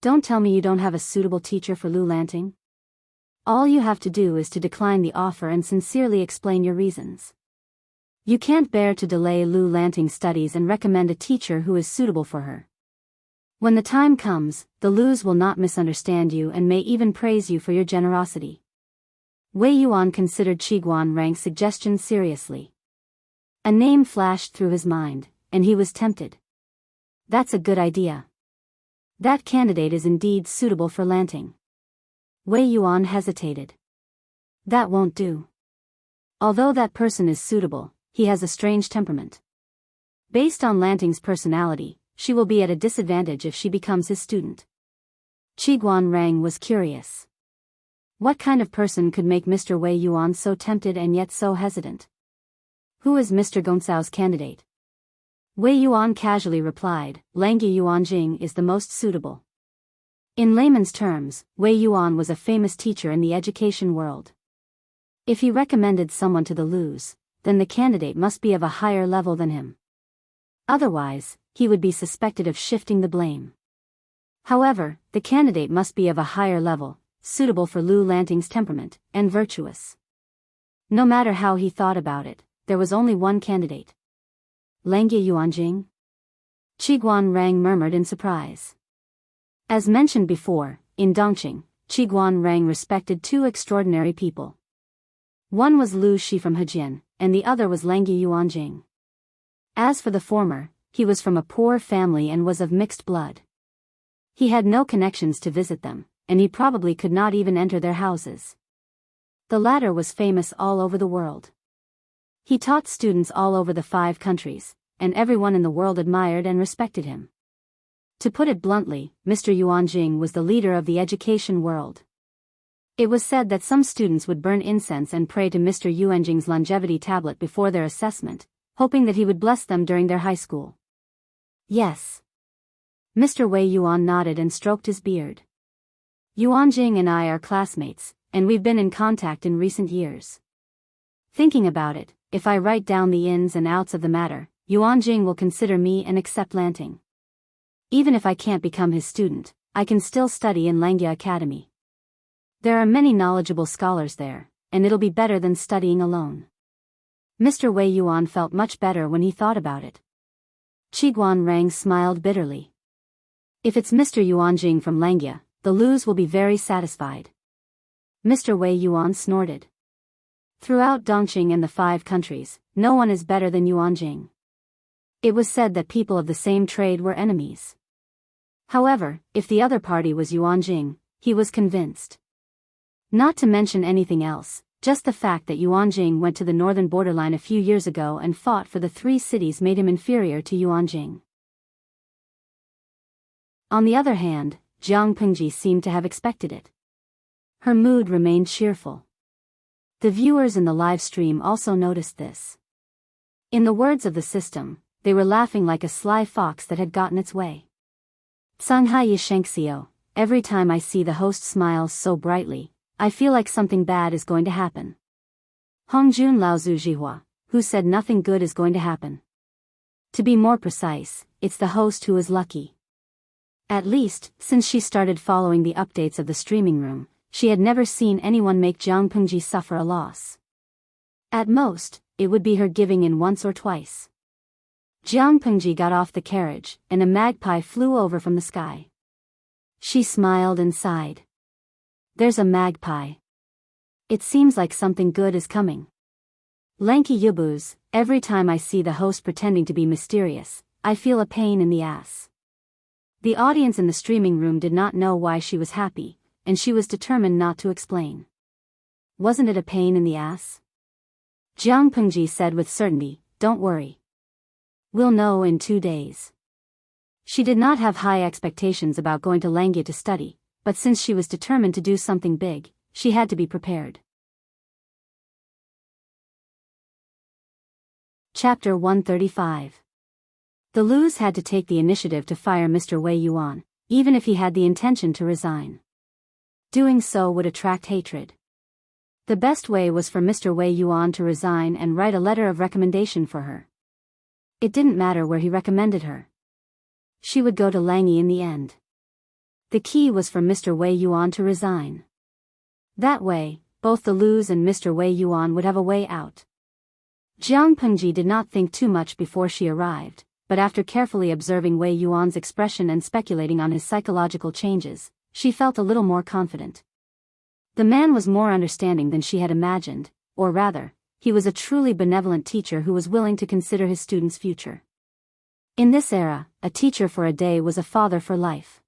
[SPEAKER 1] Don't tell me you don't have a suitable teacher for Lu Lanting. All you have to do is to decline the offer and sincerely explain your reasons. You can't bear to delay Lu Lanting's studies and recommend a teacher who is suitable for her. When the time comes, the Lus will not misunderstand you and may even praise you for your generosity. Wei Yuan considered Qi Guanrang's suggestion seriously. A name flashed through his mind, and he was tempted. That's a good idea. That candidate is indeed suitable for Lanting. Wei Yuan hesitated. That won't do. Although that person is suitable, he has a strange temperament. Based on Lanting's personality, she will be at a disadvantage if she becomes his student. Qi Guanrang was curious. What kind of person could make Mr. Wei Yuan so tempted and yet so hesitant? Who is Mr. Gongcao's candidate? Wei Yuan casually replied, Langya Yuanjing is the most suitable. In layman's terms, Wei Yuan was a famous teacher in the education world. If he recommended someone to the Lus, then the candidate must be of a higher level than him. Otherwise, he would be suspected of shifting the blame. However, the candidate must be of a higher level, suitable for Lu Lanting's temperament, and virtuous. No matter how he thought about it, there was only one candidate. Langya Yuanjing? Qi Guanrang murmured in surprise. As mentioned before, in Dongqing, Qi Guanrang respected two extraordinary people. One was Lu Shi from Hejian, and the other was Langya Yuanjing. As for the former, he was from a poor family and was of mixed blood. He had no connections to visit them, and he probably could not even enter their houses. The latter was famous all over the world. He taught students all over the 5 countries, and everyone in the world admired and respected him. To put it bluntly, Mr. Yuanjing was the leader of the education world. It was said that some students would burn incense and pray to Mr. Yuanjing's longevity tablet before their assessment, hoping that he would bless them during their high school. Yes. Mr. Wei Yuan nodded and stroked his beard. Yuanjing and I are classmates, and we've been in contact in recent years. Thinking about it, if I write down the ins and outs of the matter, Yuanjing will consider me and accept Lanting. Even if I can't become his student, I can still study in Langya Academy. There are many knowledgeable scholars there, and it'll be better than studying alone. Mr. Wei Yuan felt much better when he thought about it. Qi Guanrang smiled bitterly. If it's Mr. Yuanjing from Langya, the Lus will be very satisfied. Mr. Wei Yuan snorted. Throughout Dongqing and the 5 countries, no one is better than Yuanjing. It was said that people of the same trade were enemies. However, if the other party was Yuanjing, he was convinced. Not to mention anything else, just the fact that Yuanjing went to the northern borderline a few years ago and fought for the 3 cities made him inferior to Yuanjing. On the other hand, Jiang Pengji seemed to have expected it. Her mood remained cheerful. The viewers in the live stream also noticed this. In the words of the system, they were laughing like a sly fox that had gotten its way. Sanghai Yishengxiao, every time I see the host smiles so brightly, I feel like something bad is going to happen. Hongjun Laozu Jihua, who said nothing good is going to happen. To be more precise, it's the host who is lucky. At least, since she started following the updates of the streaming room, she had never seen anyone make Jiang Pengji suffer a loss. At most, it would be her giving in once or twice. Jiang Pengji got off the carriage, and a magpie flew over from the sky. She smiled and sighed. There's a magpie. It seems like something good is coming. Lanky Yubuz, every time I see the host pretending to be mysterious, I feel a pain in the ass. The audience in the streaming room did not know why she was happy, and she was determined not to explain. Wasn't it a pain in the ass? Jiang Pengji said with certainty, don't worry. We'll know in 2 days. She did not have high expectations about going to Langya to study, but since she was determined to do something big, she had to be prepared. Chapter 135. The Lus had to take the initiative to fire Mr. Wei Yuan, even if he had the intention to resign. Doing so would attract hatred. The best way was for Mr. Wei Yuan to resign and write a letter of recommendation for her. It didn't matter where he recommended her. She would go to Langyi in the end. The key was for Mr. Wei Yuan to resign. That way, both the Lus and Mr. Wei Yuan would have a way out. Jiang Pengji did not think too much before she arrived, but after carefully observing Wei Yuan's expression and speculating on his psychological changes, she felt a little more confident. The man was more understanding than she had imagined, or rather, he was a truly benevolent teacher who was willing to consider his students' future. In this era, a teacher for a day was a father for life.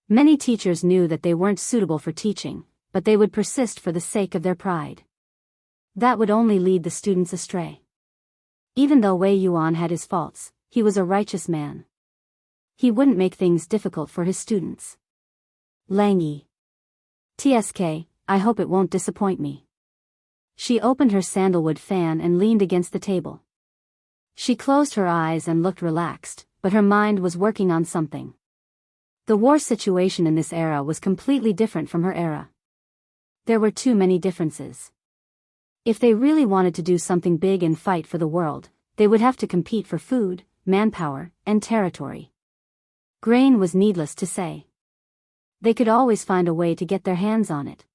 [SPEAKER 1] Many teachers knew that they weren't suitable for teaching, but they would persist for the sake of their pride. That would only lead the students astray. Even though Wei Yuan had his faults, he was a righteous man. He wouldn't make things difficult for his students. Langyi. TSK, I hope it won't disappoint me. She opened her sandalwood fan and leaned against the table. She closed her eyes and looked relaxed, but her mind was working on something. The war situation in this era was completely different from her era. There were too many differences. If they really wanted to do something big and fight for the world, they would have to compete for food, manpower, and territory. Grain was needless to say. They could always find a way to get their hands on it.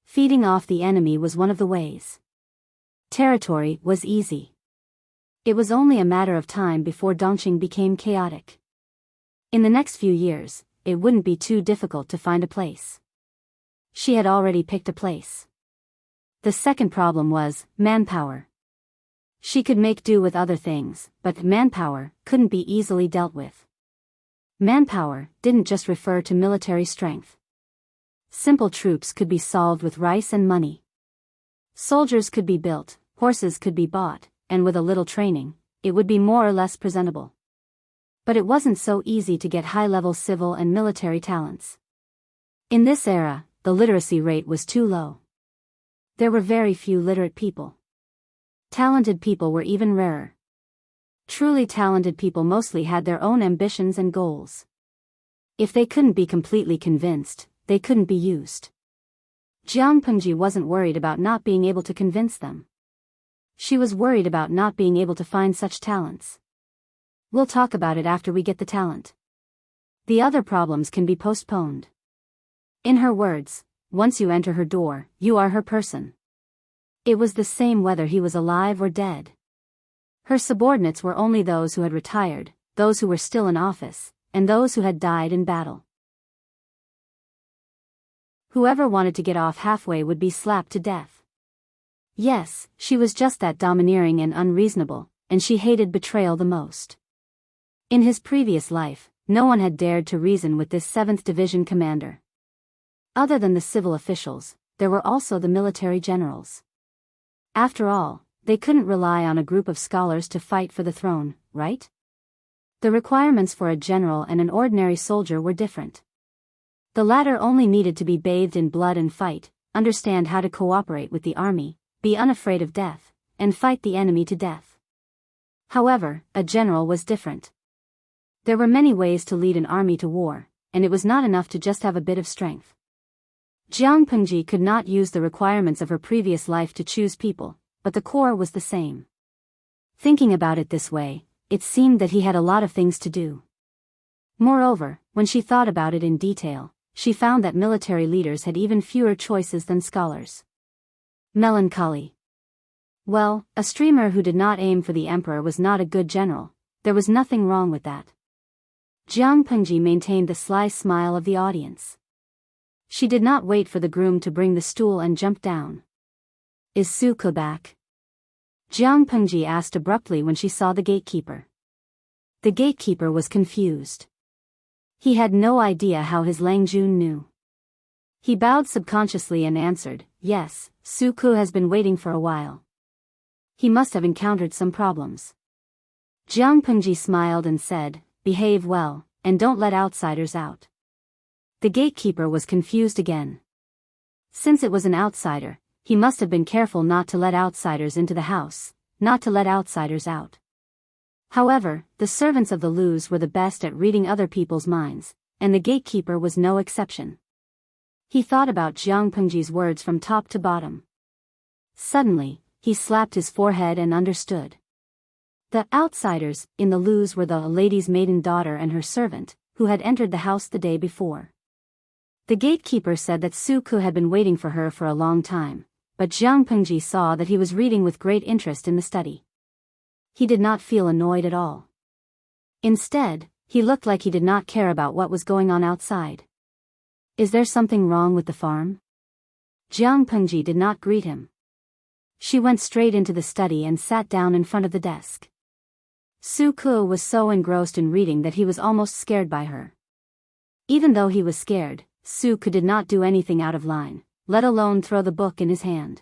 [SPEAKER 1] Feeding off the enemy was one of the ways. Territory was easy. It was only a matter of time before Dongqing became chaotic. In the next few years, it wouldn't be too difficult to find a place. She had already picked a place. The second problem was manpower. She could make do with other things, but manpower couldn't be easily dealt with. Manpower didn't just refer to military strength. Simple troops could be solved with rice and money. Soldiers could be built, horses could be bought, and with a little training, it would be more or less presentable. But it wasn't so easy to get high-level civil and military talents. In this era, the literacy rate was too low. There were very few literate people. Talented people were even rarer. Truly talented people mostly had their own ambitions and goals. If they couldn't be completely convinced, they couldn't be used. Jiang Pengji wasn't worried about not being able to convince them. She was worried about not being able to find such talents. We'll talk about it after we get the talent. The other problems can be postponed. In her words, once you enter her door, you are her person. It was the same whether he was alive or dead. Her subordinates were only those who had retired, those who were still in office, and those who had died in battle. Whoever wanted to get off halfway would be slapped to death. Yes, she was just that domineering and unreasonable, and she hated betrayal the most. In his previous life, no one had dared to reason with this 7th Division commander. Other than the civil officials, there were also the military generals. After all, they couldn't rely on a group of scholars to fight for the throne, right? The requirements for a general and an ordinary soldier were different. The latter only needed to be bathed in blood and fight, understand how to cooperate with the army, be unafraid of death, and fight the enemy to death. However, a general was different. There were many ways to lead an army to war, and it was not enough to just have a bit of strength. Jiang Pengji could not use the requirements of her previous life to choose people, but the core was the same. Thinking about it this way, it seemed that he had a lot of things to do. Moreover, when she thought about it in detail, she found that military leaders had even fewer choices than scholars. Melancholy. Well, a streamer who did not aim for the emperor was not a good general. There was nothing wrong with that. Jiang Pengji maintained the sly smile of the audience. She did not wait for the groom to bring the stool and jumped down. Is Suko back? Jiang Pengji asked abruptly when she saw the gatekeeper. The gatekeeper was confused. He had no idea how his Lang Jun knew. He bowed subconsciously and answered, "Yes, Su Ku has been waiting for a while. He must have encountered some problems." Jiang Pengji smiled and said, "Behave well, and don't let outsiders out." The gatekeeper was confused again. Since it was an outsider, he must have been careful not to let outsiders into the house, not to let outsiders out. However, the servants of the Lus were the best at reading other people's minds, and the gatekeeper was no exception. He thought about Jiang Pengji's words from top to bottom. Suddenly, he slapped his forehead and understood. The outsiders in the Lus were the lady's maiden daughter and her servant, who had entered the house the day before. The gatekeeper said that Su Ku had been waiting for her for a long time, but Jiang Pengji saw that he was reading with great interest in the study. He did not feel annoyed at all. Instead, he looked like he did not care about what was going on outside. "Is there something wrong with the farm?" Jiang Pengji did not greet him. She went straight into the study and sat down in front of the desk. Su Ku was so engrossed in reading that he was almost scared by her. Even though he was scared, Su Ku did not do anything out of line, let alone throw the book in his hand.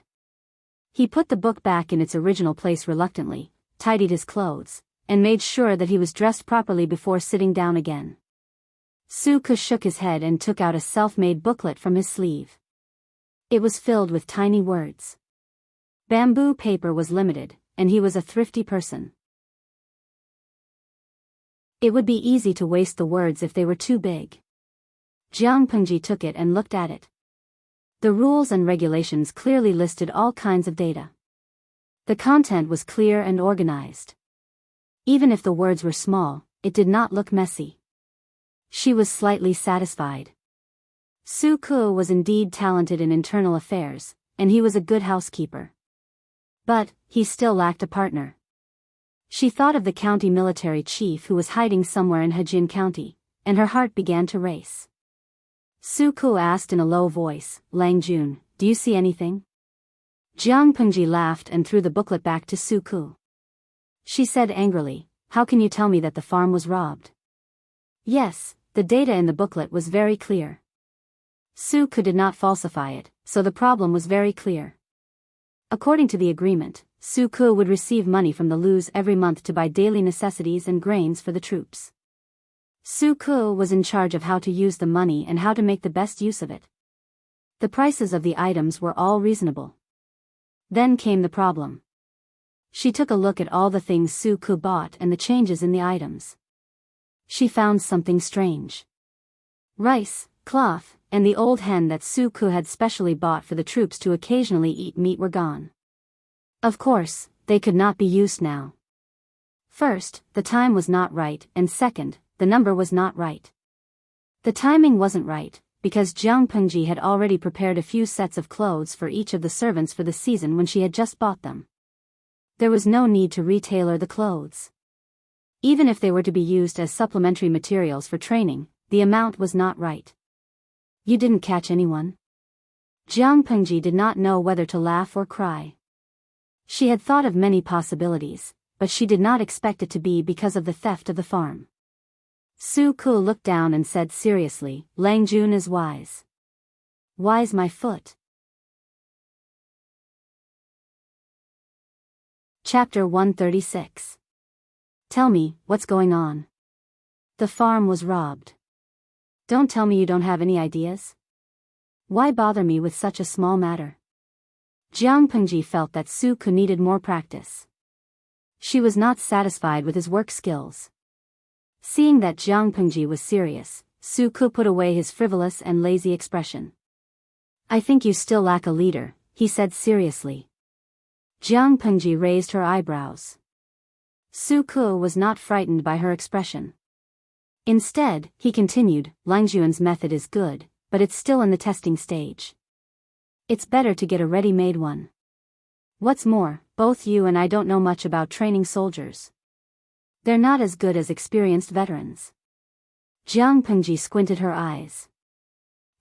[SPEAKER 1] He put the book back in its original place reluctantly, tidied his clothes, and made sure that he was dressed properly before sitting down again. Su Ku shook his head and took out a self-made booklet from his sleeve. It was filled with tiny words. Bamboo paper was limited, and he was a thrifty person. It would be easy to waste the words if they were too big. Jiang Pengji took it and looked at it. The rules and regulations clearly listed all kinds of data. The content was clear and organized. Even if the words were small, it did not look messy. She was slightly satisfied. Su Ku was indeed talented in internal affairs, and he was a good housekeeper. But, he still lacked a partner. She thought of the county military chief who was hiding somewhere in Hejin County, and her heart began to race. Su Ku asked in a low voice, "Lang Jun, do you see anything?" Jiang Pengji laughed and threw the booklet back to Su Ku. She said angrily, "How can you tell me that the farm was robbed?" Yes, the data in the booklet was very clear. Su Ku did not falsify it, so the problem was very clear. According to the agreement, Su Ku would receive money from the Lus every month to buy daily necessities and grains for the troops. Su Ku was in charge of how to use the money and how to make the best use of it. The prices of the items were all reasonable. Then came the problem. She took a look at all the things Su Ku bought and the changes in the items. She found something strange. Rice, cloth, and the old hen that Su Ku had specially bought for the troops to occasionally eat meat were gone. Of course, they could not be used now. First, the time was not right, and second, the number was not right. The timing wasn't right, because Jiang Pengji had already prepared a few sets of clothes for each of the servants for the season when she had just bought them. There was no need to retailor the clothes. Even if they were to be used as supplementary materials for training, the amount was not right. "You didn't catch anyone?" Jiang Pengji did not know whether to laugh or cry. She had thought of many possibilities, but she did not expect it to be because of the theft of the farm. Su Ku looked down and said seriously, "Lang Jun is wise." "Wise my foot." Chapter 136. Tell me, what's going on? The farm was robbed. Don't tell me you don't have any ideas. Why bother me with such a small matter? Jiang Pengji felt that Su Ku needed more practice. She was not satisfied with his work skills. Seeing that Jiang Pengji was serious, Su Ku put away his frivolous and lazy expression. "I think you still lack a leader," he said seriously. Jiang Pengji raised her eyebrows. Su Ku was not frightened by her expression. Instead, he continued, "Lang Jun's method is good, but it's still in the testing stage. It's better to get a ready-made one. What's more, both you and I don't know much about training soldiers. They're not as good as experienced veterans." Jiang Pengji squinted her eyes.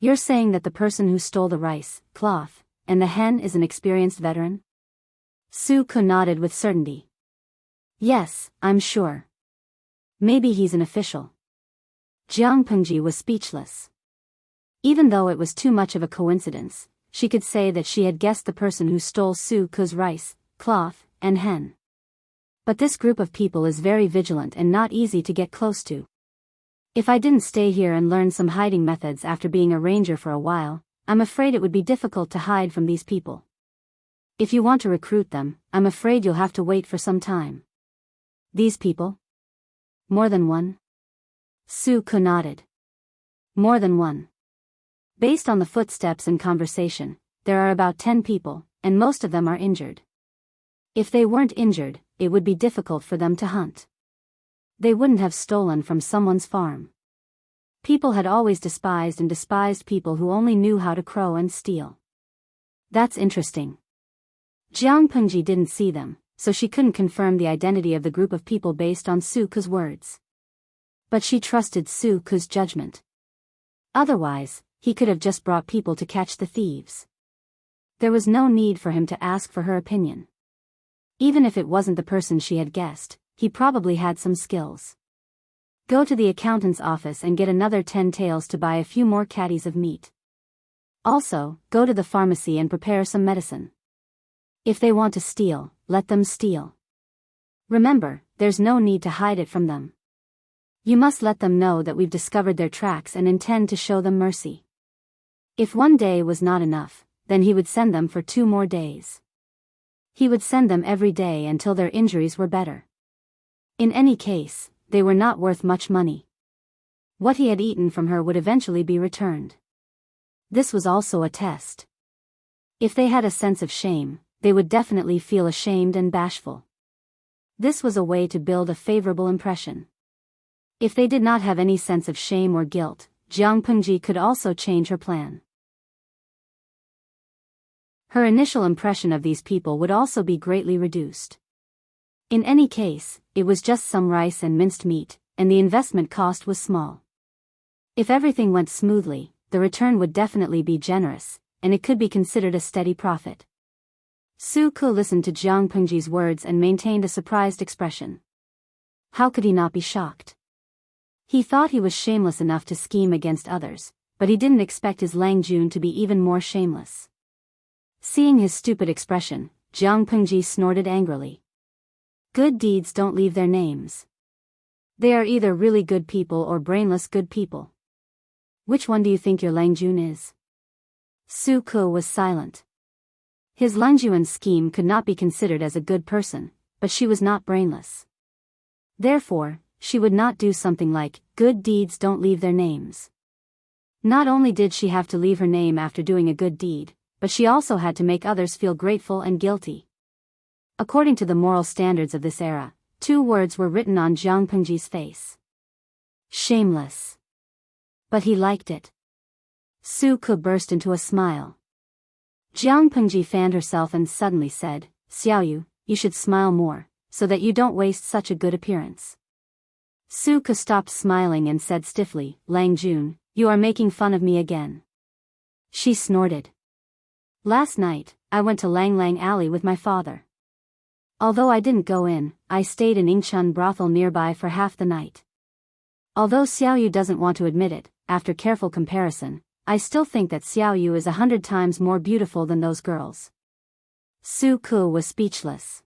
[SPEAKER 1] "You're saying that the person who stole the rice, cloth, and the hen is an experienced veteran?" Su Ku nodded with certainty. "Yes, I'm sure. Maybe he's an official. Jiang Pengji was speechless. Even though it was too much of a coincidence, she could say that she had guessed the person who stole Su Ke's rice, cloth, and hen. But this group of people is very vigilant and not easy to get close to. If I didn't stay here and learn some hiding methods after being a ranger for a while, I'm afraid it would be difficult to hide from these people. If you want to recruit them, I'm afraid you'll have to wait for some time. These people? More than one? Su Ke nodded. More than one. Based on the footsteps and conversation, there are about 10 people, and most of them are injured. If they weren't injured, it would be difficult for them to hunt. They wouldn't have stolen from someone's farm. People had always despised people who only knew how to crow and steal. That's interesting. Jiang Pengji didn't see them, so she couldn't confirm the identity of the group of people based on Su Ke's words. But she trusted Su Ke's judgment. Otherwise, he could have just brought people to catch the thieves. There was no need for him to ask for her opinion. Even if it wasn't the person she had guessed, he probably had some skills. Go to the accountant's office and get another 10 taels to buy a few more caddies of meat. Also, go to the pharmacy and prepare some medicine. If they want to steal, let them steal. Remember, there's no need to hide it from them. You must let them know that we've discovered their tracks and intend to show them mercy. If one day was not enough, then he would send them for 2 more days. He would send them every day until their injuries were better. In any case, they were not worth much money. What he had eaten from her would eventually be returned. This was also a test. If they had a sense of shame, they would definitely feel ashamed and bashful. This was a way to build a favorable impression. If they did not have any sense of shame or guilt, Jiang Pengji could also change her plan. Her initial impression of these people would also be greatly reduced. In any case, it was just some rice and minced meat, and the investment cost was small. If everything went smoothly, the return would definitely be generous, and it could be considered a steady profit. Su Ke listened to Jiang Pengji's words and maintained a surprised expression. How could he not be shocked? He thought he was shameless enough to scheme against others, but he didn't expect his Lang Jun to be even more shameless. Seeing his stupid expression, Jiang Pengji snorted angrily. Good deeds don't leave their names. They are either really good people or brainless good people. Which one do you think your Lang Jun is? Su Ke was silent. His Lang Jun scheme could not be considered as a good person, but she was not brainless. Therefore, she would not do something like, good deeds don't leave their names. Not only did she have to leave her name after doing a good deed, but she also had to make others feel grateful and guilty. According to the moral standards of this era, 2 words were written on Jiang Pengji's face. Shameless. But he liked it. Su Ke burst into a smile. Jiang Pengji fanned herself and suddenly said, Xiaoyu, you should smile more, so that you don't waste such a good appearance. Su Ke stopped smiling and said stiffly, Lang Jun, you are making fun of me again. She snorted. Last night, I went to Lang Lang Alley with my father. Although I didn't go in, I stayed in Yingchun brothel nearby for half the night. Although Xiaoyu doesn't want to admit it, after careful comparison, I still think that Xiaoyu is 100 times more beautiful than those girls. Su Ke was speechless.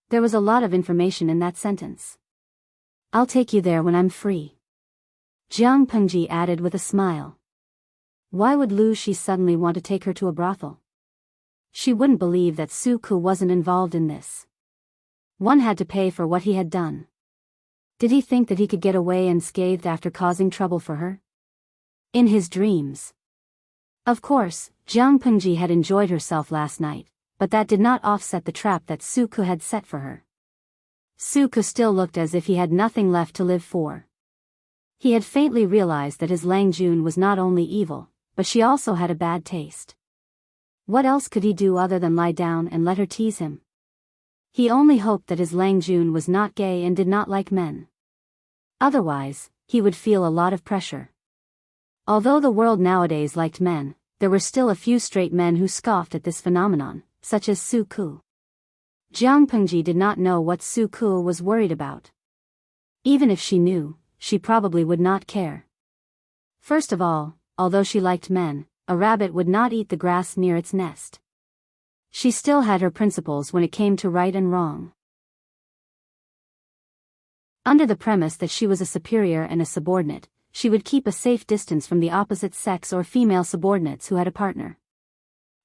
[SPEAKER 1] There was a lot of information in that sentence. I'll take you there when I'm free. Jiang Pengji added with a smile. Why would Lu Shi suddenly want to take her to a brothel? She wouldn't believe that Su Ke wasn't involved in this. One had to pay for what he had done. Did he think that he could get away unscathed after causing trouble for her? In his dreams. Of course, Jiang Pengji had enjoyed herself last night, but that did not offset the trap that Su Ke had set for her. Su Ke still looked as if he had nothing left to live for. He had faintly realized that his Lang Jun was not only evil, but she also had a bad taste. What else could he do other than lie down and let her tease him? He only hoped that his Lang Jun was not gay and did not like men. Otherwise, he would feel a lot of pressure. Although the world nowadays liked men, there were still a few straight men who scoffed at this phenomenon, such as Su Ke. Jiang Pengji did not know what Su Ke was worried about. Even if she knew, she probably would not care. First of all, although she liked men, a rabbit would not eat the grass near its nest. She still had her principles when it came to right and wrong. Under the premise that she was a superior and a subordinate, she would keep a safe distance from the opposite sex or female subordinates who had a partner.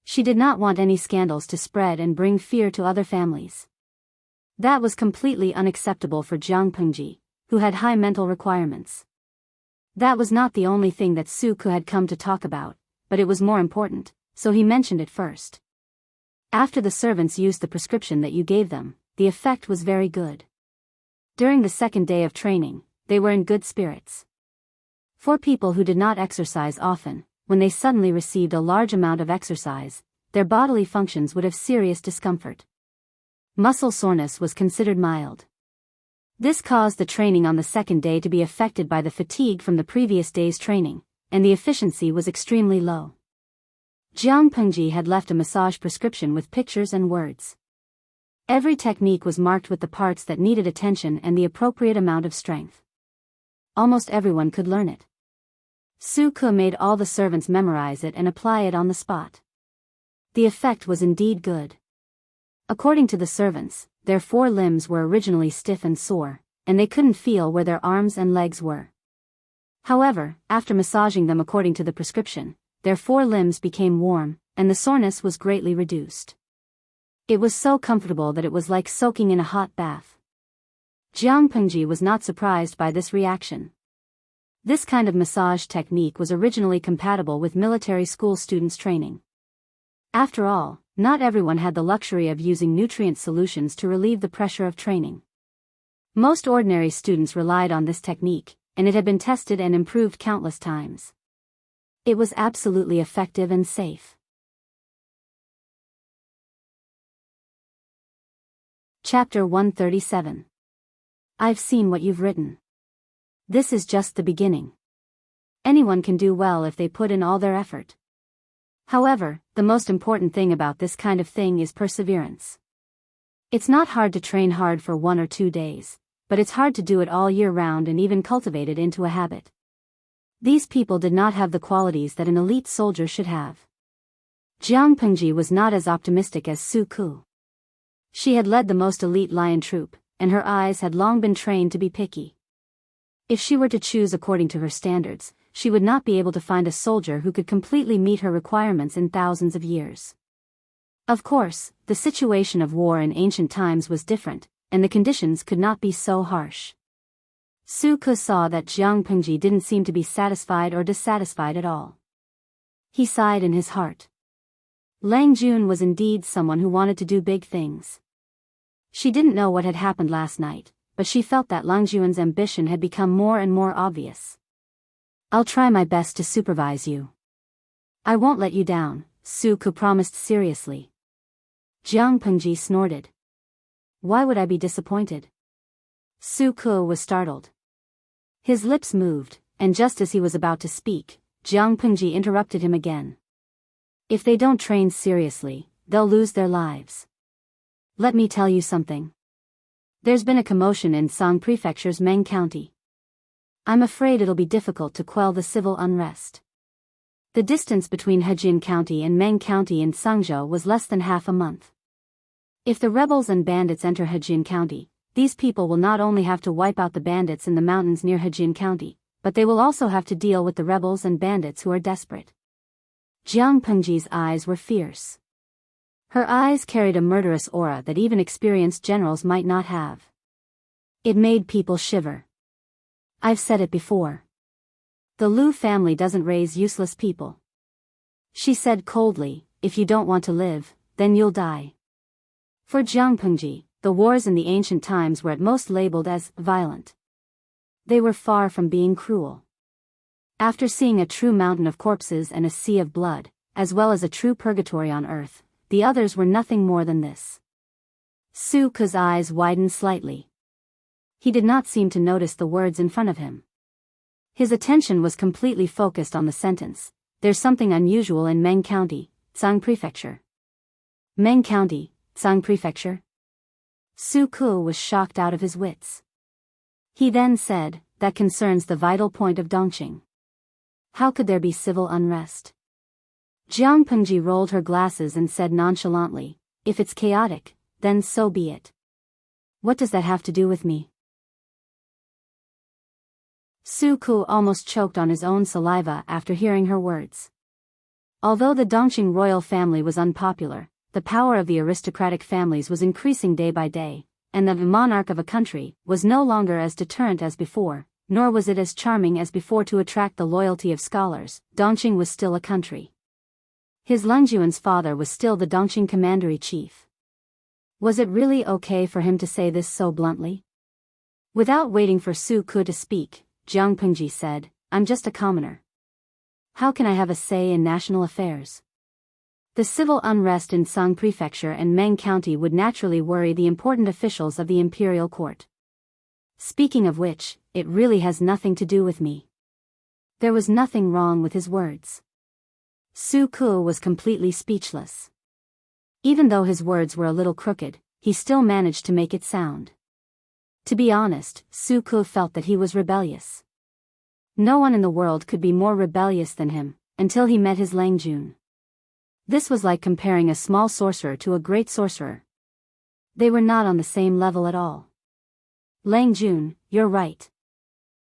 [SPEAKER 1] She did not want any scandals to spread and bring fear to other families. That was completely unacceptable for Jianghu, who had high mental requirements. That was not the only thing that Suku had come to talk about, but it was more important, so he mentioned it first. After the servants used the prescription that you gave them, the effect was very good. During the second day of training, they were in good spirits. For people who did not exercise often, when they suddenly received a large amount of exercise, their bodily functions would have serious discomfort. Muscle soreness was considered mild. This caused the training on the second day to be affected by the fatigue from the previous day's training, and the efficiency was extremely low. Jiang Pengji had left a massage prescription with pictures and words. Every technique was marked with the parts that needed attention and the appropriate amount of strength. Almost everyone could learn it. Su Ke made all the servants memorize it and apply it on the spot. The effect was indeed good. According to the servants, their 4 limbs were originally stiff and sore, and they couldn't feel where their arms and legs were. However, after massaging them according to the prescription, their 4 limbs became warm, and the soreness was greatly reduced. It was so comfortable that it was like soaking in a hot bath. Jiang Pengji was not surprised by this reaction. This kind of massage technique was originally compatible with military school students' training. After all, not everyone had the luxury of using nutrient solutions to relieve the pressure of training. Most ordinary students relied on this technique, and it had been tested and improved countless times. It was absolutely effective and safe. Chapter 137. I've seen what you've written. This is just the beginning. Anyone can do well if they put in all their effort. However, the most important thing about this kind of thing is perseverance. It's not hard to train hard for 1 or 2 days, but it's hard to do it all year round and even cultivate it into a habit. These people did not have the qualities that an elite soldier should have. Jiang Pengji was not as optimistic as Su Ku. She had led the most elite lion troop, and her eyes had long been trained to be picky. If she were to choose according to her standards, she would not be able to find a soldier who could completely meet her requirements in thousands of years. Of course, the situation of war in ancient times was different, and the conditions could not be so harsh. Su Ke saw that Jiang Pengji didn't seem to be satisfied or dissatisfied at all. He sighed in his heart. Lang Jun was indeed someone who wanted to do big things. She didn't know what had happened last night, but she felt that Lang Jun's ambition had become more and more obvious. I'll try my best to supervise you. I won't let you down, Su Ke promised seriously. Jiang Pengji snorted. Why would I be disappointed? Su Ke was startled. His lips moved, and just as he was about to speak, Jiang Pengji interrupted him again. If they don't train seriously, they'll lose their lives. Let me tell you something. There's been a commotion in Sang Prefecture's Meng County. I'm afraid it'll be difficult to quell the civil unrest. The distance between Hejin County and Meng County in Sangzhou was less than half a month. If the rebels and bandits enter Hejin County, these people will not only have to wipe out the bandits in the mountains near Hejin County, but they will also have to deal with the rebels and bandits who are desperate. Jiang Pengji's eyes were fierce. Her eyes carried a murderous aura that even experienced generals might not have. It made people shiver. I've said it before. The Liu family doesn't raise useless people. She said coldly, if you don't want to live, then you'll die. For Jiang Pengji, the wars in the ancient times were at most labeled as violent. They were far from being cruel. After seeing a true mountain of corpses and a sea of blood, as well as a true purgatory on earth, the others were nothing more than this. Su Ke's eyes widened slightly. He did not seem to notice the words in front of him. His attention was completely focused on the sentence, there's something unusual in Meng County, Tsang Prefecture. Meng County, Tsang Prefecture? Su Ke was shocked out of his wits. He then said, that concerns the vital point of Dongqing. How could there be civil unrest? Jiang Pengji rolled her glasses and said nonchalantly, if it's chaotic, then so be it. What does that have to do with me? Su Ku almost choked on his own saliva after hearing her words. Although the Dongqing royal family was unpopular, the power of the aristocratic families was increasing day by day, and the monarch of a country was no longer as deterrent as before, nor was it as charming as before to attract the loyalty of scholars. Dongqing was still a country. His Lengjuan's father was still the Dongqing commander-in-chief. Was it really okay for him to say this so bluntly? Without waiting for Su Ku to speak, Jiang Pengji said, I'm just a commoner. How can I have a say in national affairs? The civil unrest in Song Prefecture and Meng County would naturally worry the important officials of the imperial court. Speaking of which, it really has nothing to do with me. There was nothing wrong with his words. Su Ku was completely speechless. Even though his words were a little crooked, he still managed to make it sound. To be honest, Su Ku felt that he was rebellious. No one in the world could be more rebellious than him, until he met his Langjun. This was like comparing a small sorcerer to a great sorcerer. They were not on the same level at all. Langjun, you're right.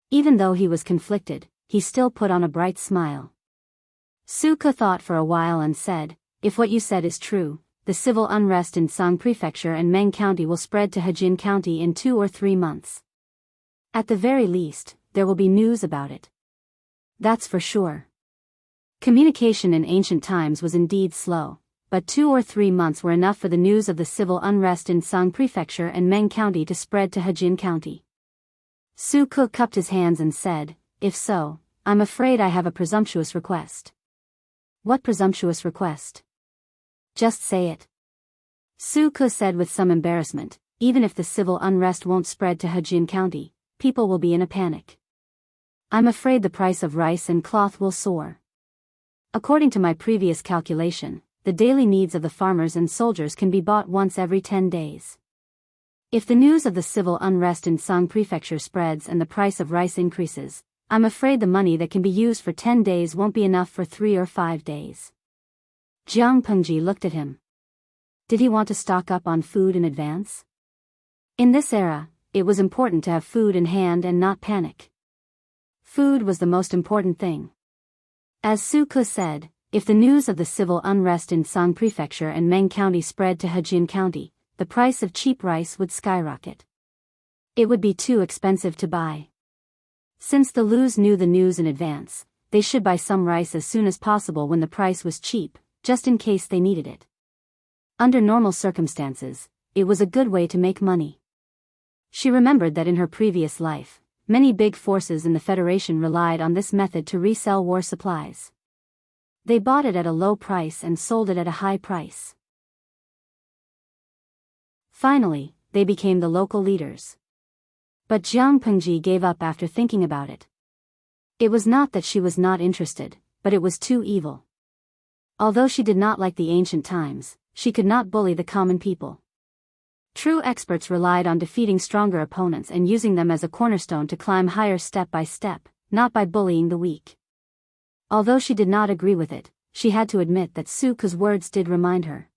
[SPEAKER 1] Even though he was conflicted, he still put on a bright smile. Su Ku thought for a while and said, if what you said is true, the civil unrest in Song Prefecture and Meng County will spread to Hejin County in 2 or 3 months. At the very least, there will be news about it. That's for sure. Communication in ancient times was indeed slow, but 2 or 3 months were enough for the news of the civil unrest in Song Prefecture and Meng County to spread to Hejin County. Su Ku cupped his hands and said, if so, I'm afraid I have a presumptuous request. What presumptuous request? Just say it. Su Ku said with some embarrassment, even if the civil unrest won't spread to Hejin County, people will be in a panic. I'm afraid the price of rice and cloth will soar. According to my previous calculation, the daily needs of the farmers and soldiers can be bought once every 10 days. If the news of the civil unrest in Song Prefecture spreads and the price of rice increases, I'm afraid the money that can be used for 10 days won't be enough for 3 or 5 days. Jiang Pengji looked at him. Did he want to stock up on food in advance? In this era, it was important to have food in hand and not panic. Food was the most important thing. As Su Ku said, if the news of the civil unrest in Song Prefecture and Meng County spread to Hejin County, the price of cheap rice would skyrocket. It would be too expensive to buy. Since the Lus knew the news in advance, they should buy some rice as soon as possible when the price was cheap, just in case they needed it. Under normal circumstances, it was a good way to make money. She remembered that in her previous life, many big forces in the Federation relied on this method to resell war supplies. They bought it at a low price and sold it at a high price. Finally, they became the local leaders. But Jiang Pengji gave up after thinking about it. It was not that she was not interested, but it was too evil. Although she did not like the ancient times, she could not bully the common people. True experts relied on defeating stronger opponents and using them as a cornerstone to climb higher step by step, not by bullying the weak. Although she did not agree with it, she had to admit that Su Ku's words did remind her.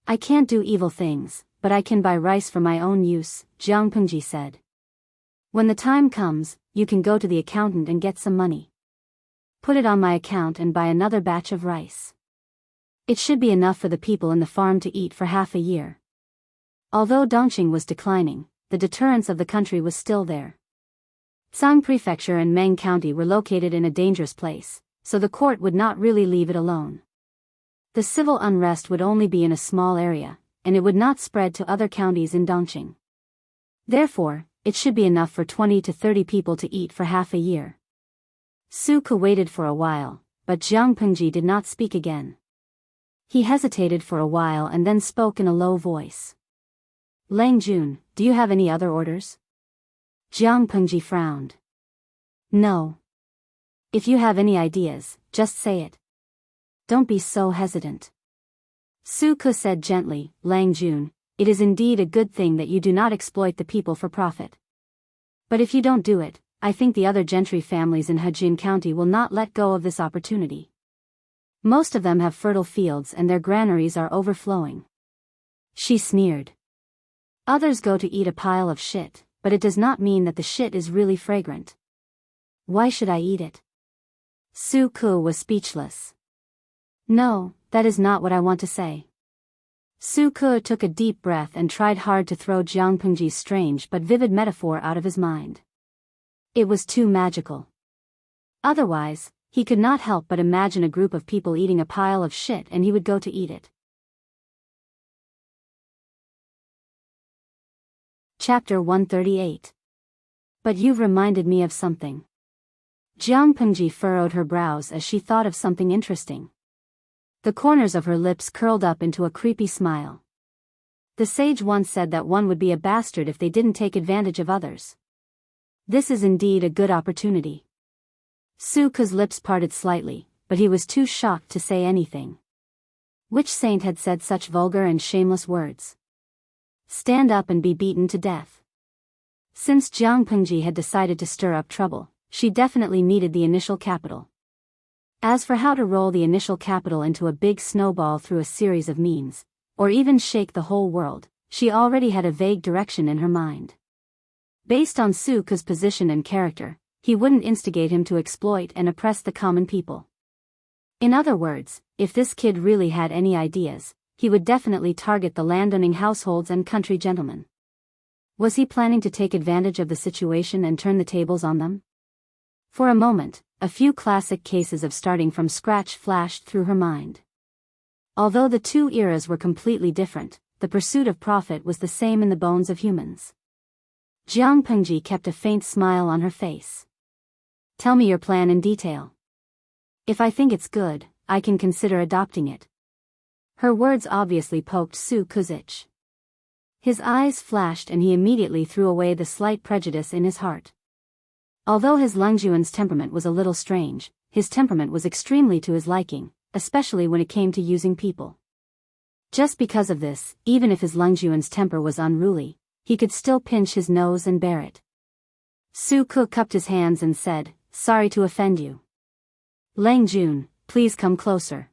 [SPEAKER 1] I can't do evil things, but I can buy rice for my own use, Jiang Pengji said. When the time comes, you can go to the accountant and get some money. Put it on my account and buy another batch of rice. It should be enough for the people in the farm to eat for half a year. Although Dongqing was declining, the deterrence of the country was still there. Song Prefecture and Meng County were located in a dangerous place, so the court would not really leave it alone. The civil unrest would only be in a small area, and it would not spread to other counties in Dongqing. Therefore, it should be enough for 20 to 30 people to eat for half a year. Su Ku waited for a while, but Jiang Pengji did not speak again. He hesitated for a while and then spoke in a low voice. Lang Jun, do you have any other orders? Jiang Pengji frowned. No. If you have any ideas, just say it. Don't be so hesitant. Su Ku said gently, Lang Jun, it is indeed a good thing that you do not exploit the people for profit. But if you don't do it, I think the other gentry families in Hejian County will not let go of this opportunity. Most of them have fertile fields and their granaries are overflowing. She sneered. Others go to eat a pile of shit, but it does not mean that the shit is really fragrant. Why should I eat it? Su Ku was speechless. No, that is not what I want to say. Su Ku took a deep breath and tried hard to throw Jiang Pengji's strange but vivid metaphor out of his mind. It was too magical. Otherwise, he could not help but imagine a group of people eating a pile of shit and he would go to eat it. Chapter 138. But you've reminded me of something. Jiang Pengji furrowed her brows as she thought of something interesting. The corners of her lips curled up into a creepy smile. The sage once said that one would be a bastard if they didn't take advantage of others. This is indeed a good opportunity. Su Ku's lips parted slightly, but he was too shocked to say anything. Which saint had said such vulgar and shameless words? Stand up and be beaten to death. Since Jiang Pengji had decided to stir up trouble, she definitely needed the initial capital. As for how to roll the initial capital into a big snowball through a series of means, or even shake the whole world, she already had a vague direction in her mind. Based on Su Ku's position and character, he wouldn't instigate him to exploit and oppress the common people. In other words, if this kid really had any ideas, he would definitely target the landowning households and country gentlemen. Was he planning to take advantage of the situation and turn the tables on them? For a moment, a few classic cases of starting from scratch flashed through her mind. Although the two eras were completely different, the pursuit of profit was the same in the bones of humans. Jiang Pengji kept a faint smile on her face. Tell me your plan in detail. If I think it's good, I can consider adopting it. Her words obviously poked Su Ku's itch. His eyes flashed and he immediately threw away the slight prejudice in his heart. Although his Lungjuan's temperament was a little strange, his temperament was extremely to his liking, especially when it came to using people. Just because of this, even if his Lungjuan's temper was unruly, he could still pinch his nose and bear it. Su Ku cupped his hands and said, "Sorry to offend you. Lang Jun, please come closer."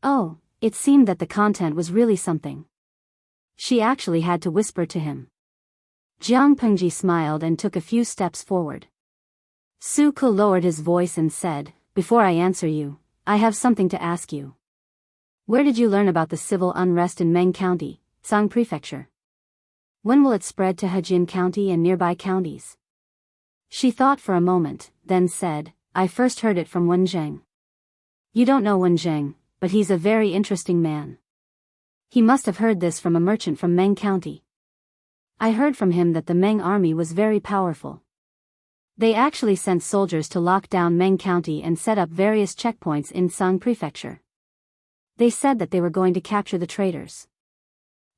[SPEAKER 1] Oh, it seemed that the content was really something. She actually had to whisper to him. Jiang Pengji smiled and took a few steps forward. Su Ku lowered his voice and said, "Before I answer you, I have something to ask you. Where did you learn about the civil unrest in Meng County, Sang Prefecture? When will it spread to Hejian County and nearby counties?" She thought for a moment, then said, "I first heard it from Wen Zheng." You don't know Wen Zheng, but he's a very interesting man. He must have heard this from a merchant from Meng County. I heard from him that the Meng army was very powerful. They actually sent soldiers to lock down Meng County and set up various checkpoints in Sang Prefecture. They said that they were going to capture the traitors.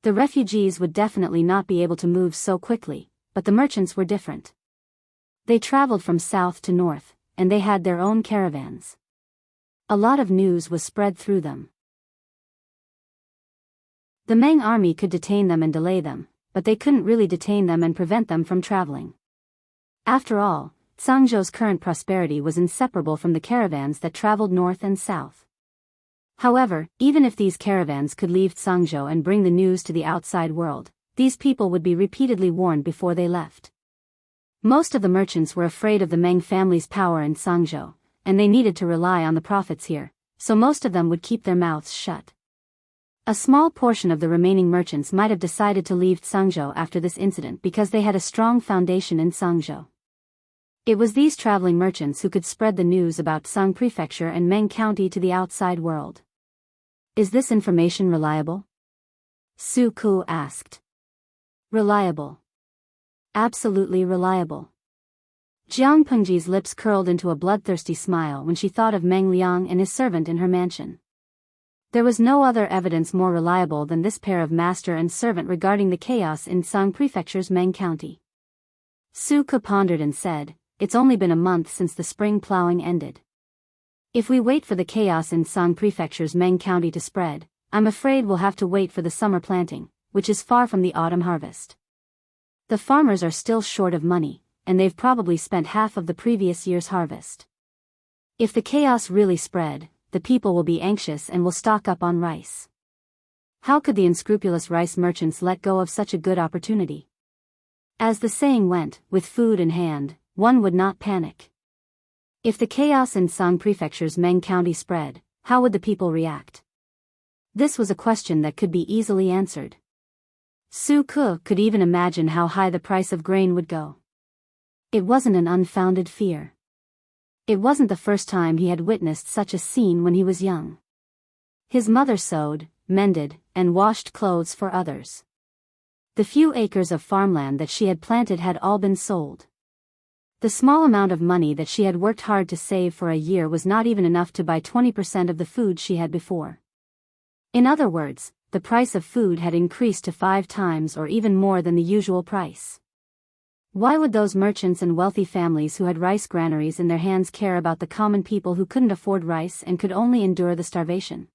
[SPEAKER 1] The refugees would definitely not be able to move so quickly, but the merchants were different. They traveled from south to north, and they had their own caravans. A lot of news was spread through them. The Meng army could detain them and delay them, but they couldn't really detain them and prevent them from traveling. After all, Zhangzhou's current prosperity was inseparable from the caravans that traveled north and south. However, even if these caravans could leave Zhangzhou and bring the news to the outside world, these people would be repeatedly warned before they left. Most of the merchants were afraid of the Meng family's power in Zhangzhou, and they needed to rely on the profits here, so most of them would keep their mouths shut. A small portion of the remaining merchants might have decided to leave Zhangzhou after this incident because they had a strong foundation in Zhangzhou. It was these traveling merchants who could spread the news about Sang Prefecture and Meng County to the outside world. Is this information reliable? Su Ku asked. Reliable. Absolutely reliable. Jiang Pengji's lips curled into a bloodthirsty smile when she thought of Meng Liang and his servant in her mansion. There was no other evidence more reliable than this pair of master and servant regarding the chaos in Sang Prefecture's Meng County. Su Ku pondered and said, "It's only been a month since the spring plowing ended. If we wait for the chaos in Sang Prefecture's Meng County to spread, I'm afraid we'll have to wait for the summer planting, which is far from the autumn harvest. The farmers are still short of money, and they've probably spent half of the previous year's harvest. If the chaos really spread, the people will be anxious and will stock up on rice. How could the unscrupulous rice merchants let go of such a good opportunity? As the saying went, with food in hand, one would not panic. If the chaos in Sang Prefecture's Meng County spread, how would the people react? This was a question that could be easily answered. Su Ke could even imagine how high the price of grain would go. It wasn't an unfounded fear. It wasn't the first time he had witnessed such a scene when he was young. His mother sewed, mended, and washed clothes for others. The few acres of farmland that she had planted had all been sold. The small amount of money that she had worked hard to save for a year was not even enough to buy 20% of the food she had before. In other words, the price of food had increased to 5 times or even more than the usual price. Why would those merchants and wealthy families who had rice granaries in their hands care about the common people who couldn't afford rice and could only endure the starvation?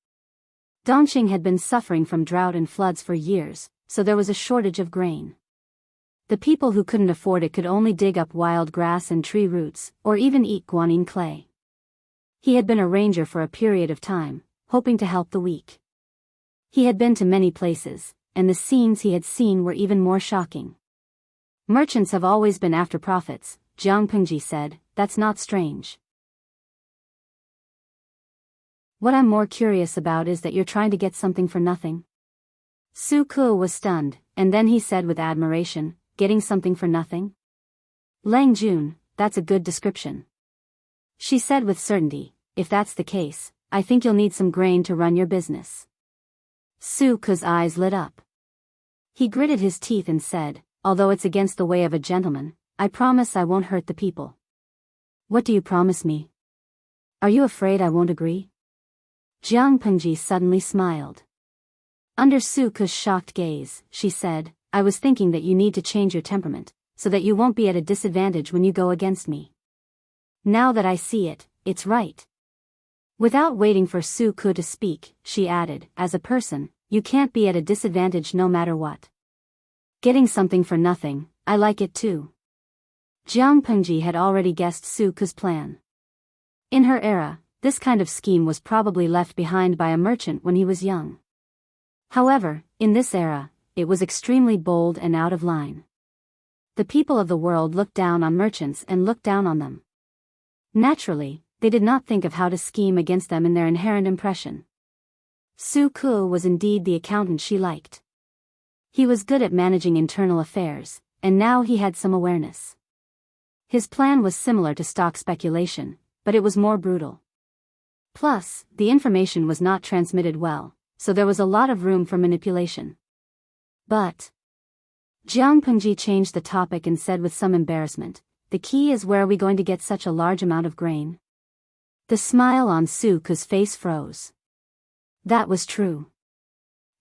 [SPEAKER 1] Dongqing had been suffering from drought and floods for years, so there was a shortage of grain. The people who couldn't afford it could only dig up wild grass and tree roots, or even eat guanyin clay. He had been a ranger for a period of time, hoping to help the weak. He had been to many places, and the scenes he had seen were even more shocking. Merchants have always been after profits, Jiang Pengji said. That's not strange. What I'm more curious about is that you're trying to get something for nothing. Su Ke was stunned, and then he said with admiration, getting something for nothing? Lang Jun, that's a good description. She said with certainty, if that's the case, I think you'll need some grain to run your business. Su Ke's eyes lit up. He gritted his teeth and said, although it's against the way of a gentleman, I promise I won't hurt the people. What do you promise me? Are you afraid I won't agree? Jiang Pengji suddenly smiled. Under Su Ke's shocked gaze, she said, I was thinking that you need to change your temperament, so that you won't be at a disadvantage when you go against me. Now that I see it, it's right. Without waiting for Su Ke to speak, she added, as a person, you can't be at a disadvantage no matter what. Getting something for nothing, I like it too. Jiang Pengji had already guessed Su Ke's plan. In her era, this kind of scheme was probably left behind by a merchant when he was young. However, in this era, it was extremely bold and out of line. The people of the world looked down on merchants and looked down on them. Naturally, they did not think of how to scheme against them in their inherent impression. Su Ke was indeed the accountant she liked. He was good at managing internal affairs, and now he had some awareness. His plan was similar to stock speculation, but it was more brutal. Plus, the information was not transmitted well, so there was a lot of room for manipulation. But Jiang Pengji changed the topic and said with some embarrassment, the key is where are we going to get such a large amount of grain? The smile on Su Ke's face froze. That was true.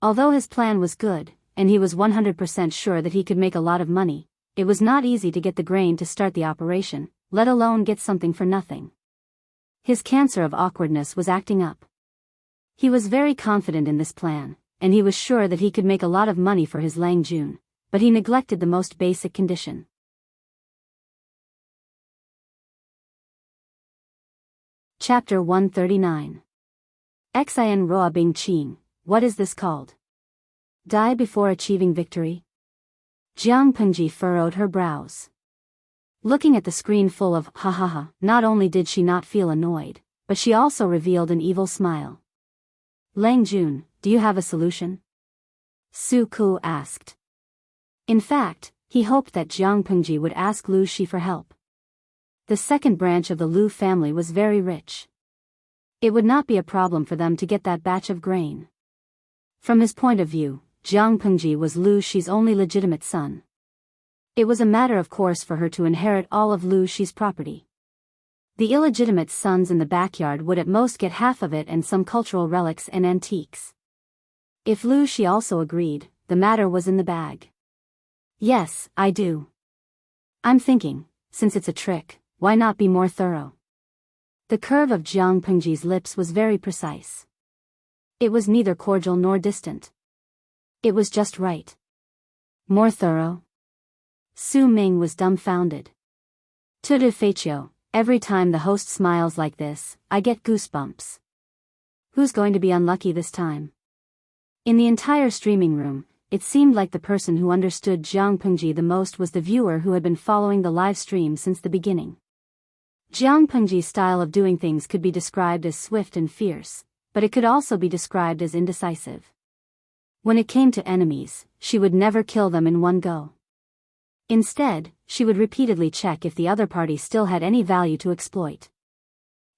[SPEAKER 1] Although his plan was good, and he was 100% sure that he could make a lot of money, it was not easy to get the grain to start the operation, let alone get something for nothing. His cancer of awkwardness was acting up. He was very confident in this plan, and he was sure that he could make a lot of money for his Lang Jun, but he neglected the most basic condition. Chapter 139. Xin Roa Bing Qing, what is this called? Die before achieving victory? Jiang Pengji furrowed her brows. Looking at the screen full of ha ha ha, not only did she not feel annoyed, but she also revealed an evil smile. Lang Jun, do you have a solution? Su Ke asked. In fact, he hoped that Jiang Pengji would ask Lu Shi for help. The second branch of the Lu family was very rich. It would not be a problem for them to get that batch of grain. From his point of view, Jiang Pengji was Lu Shi's only legitimate son. It was a matter of course for her to inherit all of Lu Shi's property. The illegitimate sons in the backyard would at most get half of it and some cultural relics and antiques. If Lu Shi also agreed, the matter was in the bag. Yes, I do. I'm thinking, since it's a trick, why not be more thorough? The curve of Jiang Pengji's lips was very precise. It was neither cordial nor distant. It was just right. More thorough? Su Ming was dumbfounded. Tudu Faccio, every time the host smiles like this, I get goosebumps. Who's going to be unlucky this time? In the entire streaming room, it seemed like the person who understood Jiang Pengji the most was the viewer who had been following the live stream since the beginning. Jiang Pengji's style of doing things could be described as swift and fierce, but it could also be described as indecisive. When it came to enemies, she would never kill them in one go. Instead, she would repeatedly check if the other party still had any value to exploit.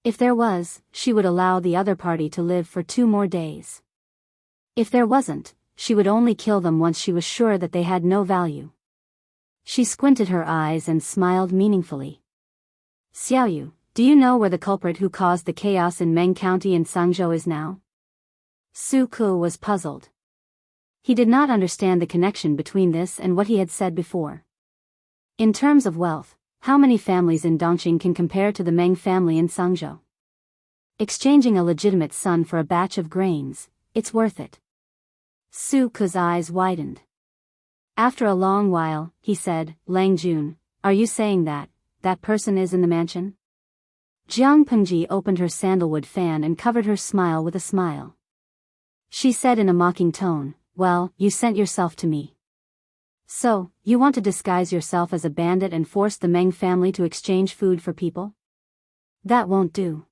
[SPEAKER 1] If there was, she would allow the other party to live for 2 more days. If there wasn't, she would only kill them once she was sure that they had no value. She squinted her eyes and smiled meaningfully. Xiaoyu, do you know where the culprit who caused the chaos in Meng County in Sangzhou is now? Su Ku was puzzled. He did not understand the connection between this and what he had said before. In terms of wealth, how many families in Dongqing can compare to the Meng family in Sangzhou? Exchanging a legitimate son for a batch of grains, it's worth it. Su Ku's eyes widened. After a long while, he said, Lang Jun, are you saying that person is in the mansion? Jiang Pengji opened her sandalwood fan and covered her smile with a smile. She said in a mocking tone, well, you sent yourself to me. So, you want to disguise yourself as a bandit and force the Meng family to exchange food for people? That won't do.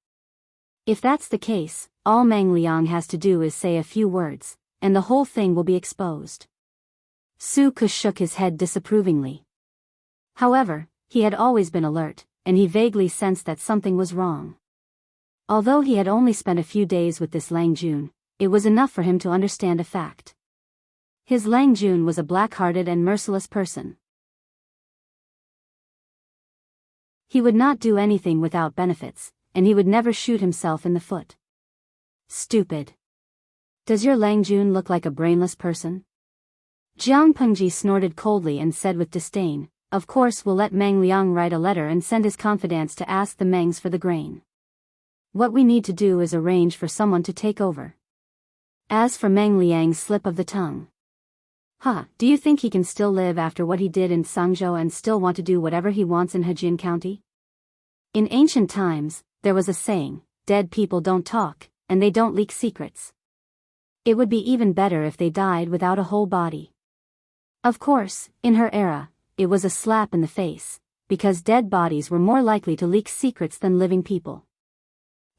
[SPEAKER 1] If that's the case, all Meng Liang has to do is say a few words, and the whole thing will be exposed. Su Ku shook his head disapprovingly. However, he had always been alert, and he vaguely sensed that something was wrong. Although he had only spent a few days with this Lang Jun, it was enough for him to understand a fact. His Lang Jun was a black-hearted and merciless person. He would not do anything without benefits, and he would never shoot himself in the foot. Stupid. Does your Lang Jun look like a brainless person? Jiang Pengji snorted coldly and said with disdain, of course we'll let Meng Liang write a letter and send his confidants to ask the Mengs for the grain. What we need to do is arrange for someone to take over. As for Meng Liang's slip of the tongue. Do you think he can still live after what he did in Sangzhou and still want to do whatever he wants in Hejian County? In ancient times, there was a saying, dead people don't talk, and they don't leak secrets. It would be even better if they died without a whole body. Of course, in her era, it was a slap in the face, because dead bodies were more likely to leak secrets than living people.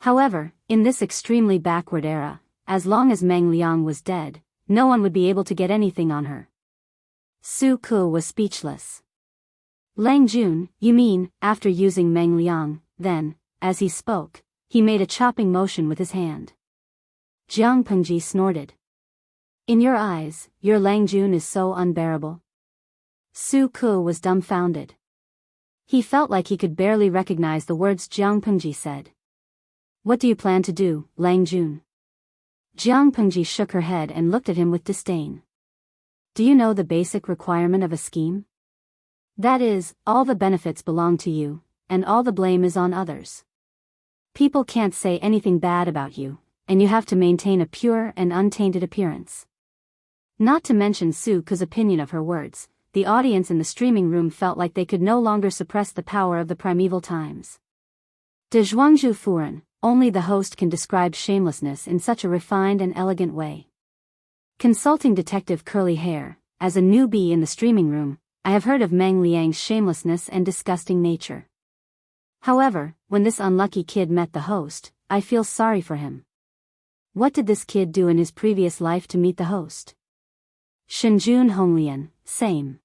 [SPEAKER 1] However, in this extremely backward era, as long as Meng Liang was dead, no one would be able to get anything on her. Su Ku was speechless. Lang Jun, you mean, after using Meng Liang, then, as he spoke, he made a chopping motion with his hand. Jiang Pengji snorted. In your eyes, your Lang Jun is so unbearable? Su Ku was dumbfounded. He felt like he could barely recognize the words Jiang Pengji said. What do you plan to do, Lang Jun? Jiang Pengji shook her head and looked at him with disdain. Do you know the basic requirement of a scheme? That is, all the benefits belong to you, and all the blame is on others. People can't say anything bad about you, and you have to maintain a pure and untainted appearance. Not to mention Su Ku's opinion of her words, the audience in the streaming room felt like they could no longer suppress the power of the primeval times. De Zhuangzhu Furen, only the host can describe shamelessness in such a refined and elegant way. Consulting Detective Curly Hair, as a newbie in the streaming room, I have heard of Meng Liang's shamelessness and disgusting nature. However, when this unlucky kid met the host, I feel sorry for him. What did this kid do in his previous life to meet the host? Shenjun Honglian, same.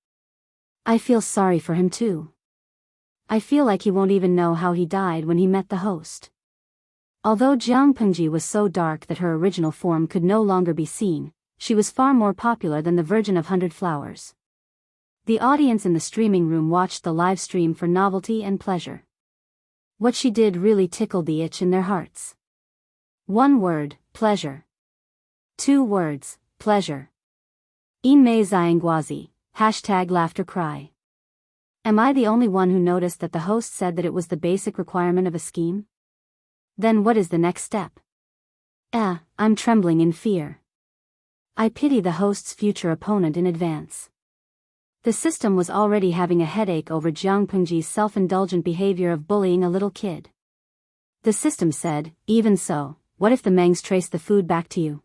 [SPEAKER 1] I feel sorry for him too. I feel like he won't even know how he died when he met the host. Although Jiang Pengji was so dark that her original form could no longer be seen, she was far more popular than the Virgin of 100 Flowers. The audience in the streaming room watched the live stream for novelty and pleasure. What she did really tickled the itch in their hearts. 1 word, pleasure. 2 words, pleasure. Inmei Zhangguazi, #laughter cry. Am I the only one who noticed that the host said that it was the basic requirement of a scheme? Then what is the next step? I'm trembling in fear. I pity the host's future opponent in advance. The system was already having a headache over Jiang Pengji's self-indulgent behavior of bullying a little kid. The system said, "Even so, what if the Mangs trace the food back to you?"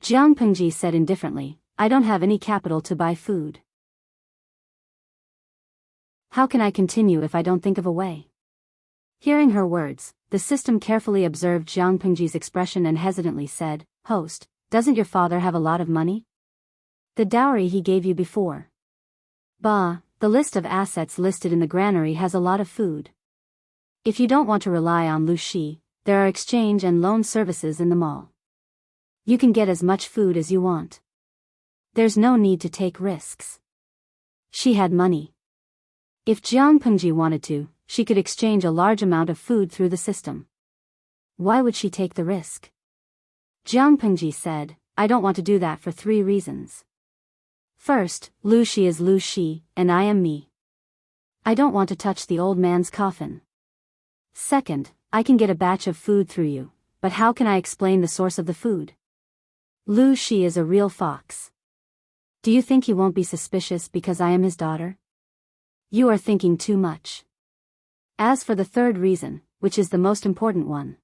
[SPEAKER 1] Jiang Pengji said indifferently, "I don't have any capital to buy food. How can I continue if I don't think of a way?" Hearing her words, the system carefully observed Jiang Pengji's expression and hesitantly said, "Host, doesn't your father have a lot of money? The dowry he gave you before. Bah, the list of assets listed in the granary has a lot of food. If you don't want to rely on Lu Shi, there are exchange and loan services in the mall. You can get as much food as you want. There's no need to take risks." She had money. If Jiang Pengji wanted to, she could exchange a large amount of food through the system. Why would she take the risk? Jiang Pengji said, "I don't want to do that for 3 reasons. First, Lu Shi is Lu Shi, and I am me. I don't want to touch the old man's coffin. Second, I can get a batch of food through you, but how can I explain the source of the food? Lu Shi is a real fox. Do you think he won't be suspicious because I am his daughter? You are thinking too much. As for the third reason, which is the most important one.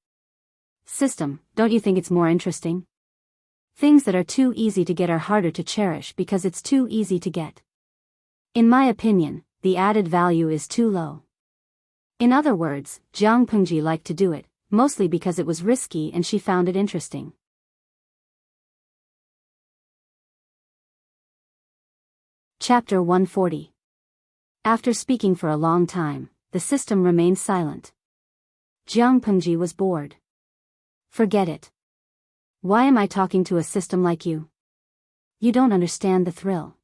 [SPEAKER 1] System, don't you think it's more interesting? Things that are too easy to get are harder to cherish because it's too easy to get. In my opinion, the added value is too low." In other words, Jiang Pengji liked to do it, mostly because it was risky and she found it interesting. Chapter 140. After speaking for a long time, the system remained silent. Jiang Pengji was bored. "Forget it. Why am I talking to a system like you? You don't understand the thrill.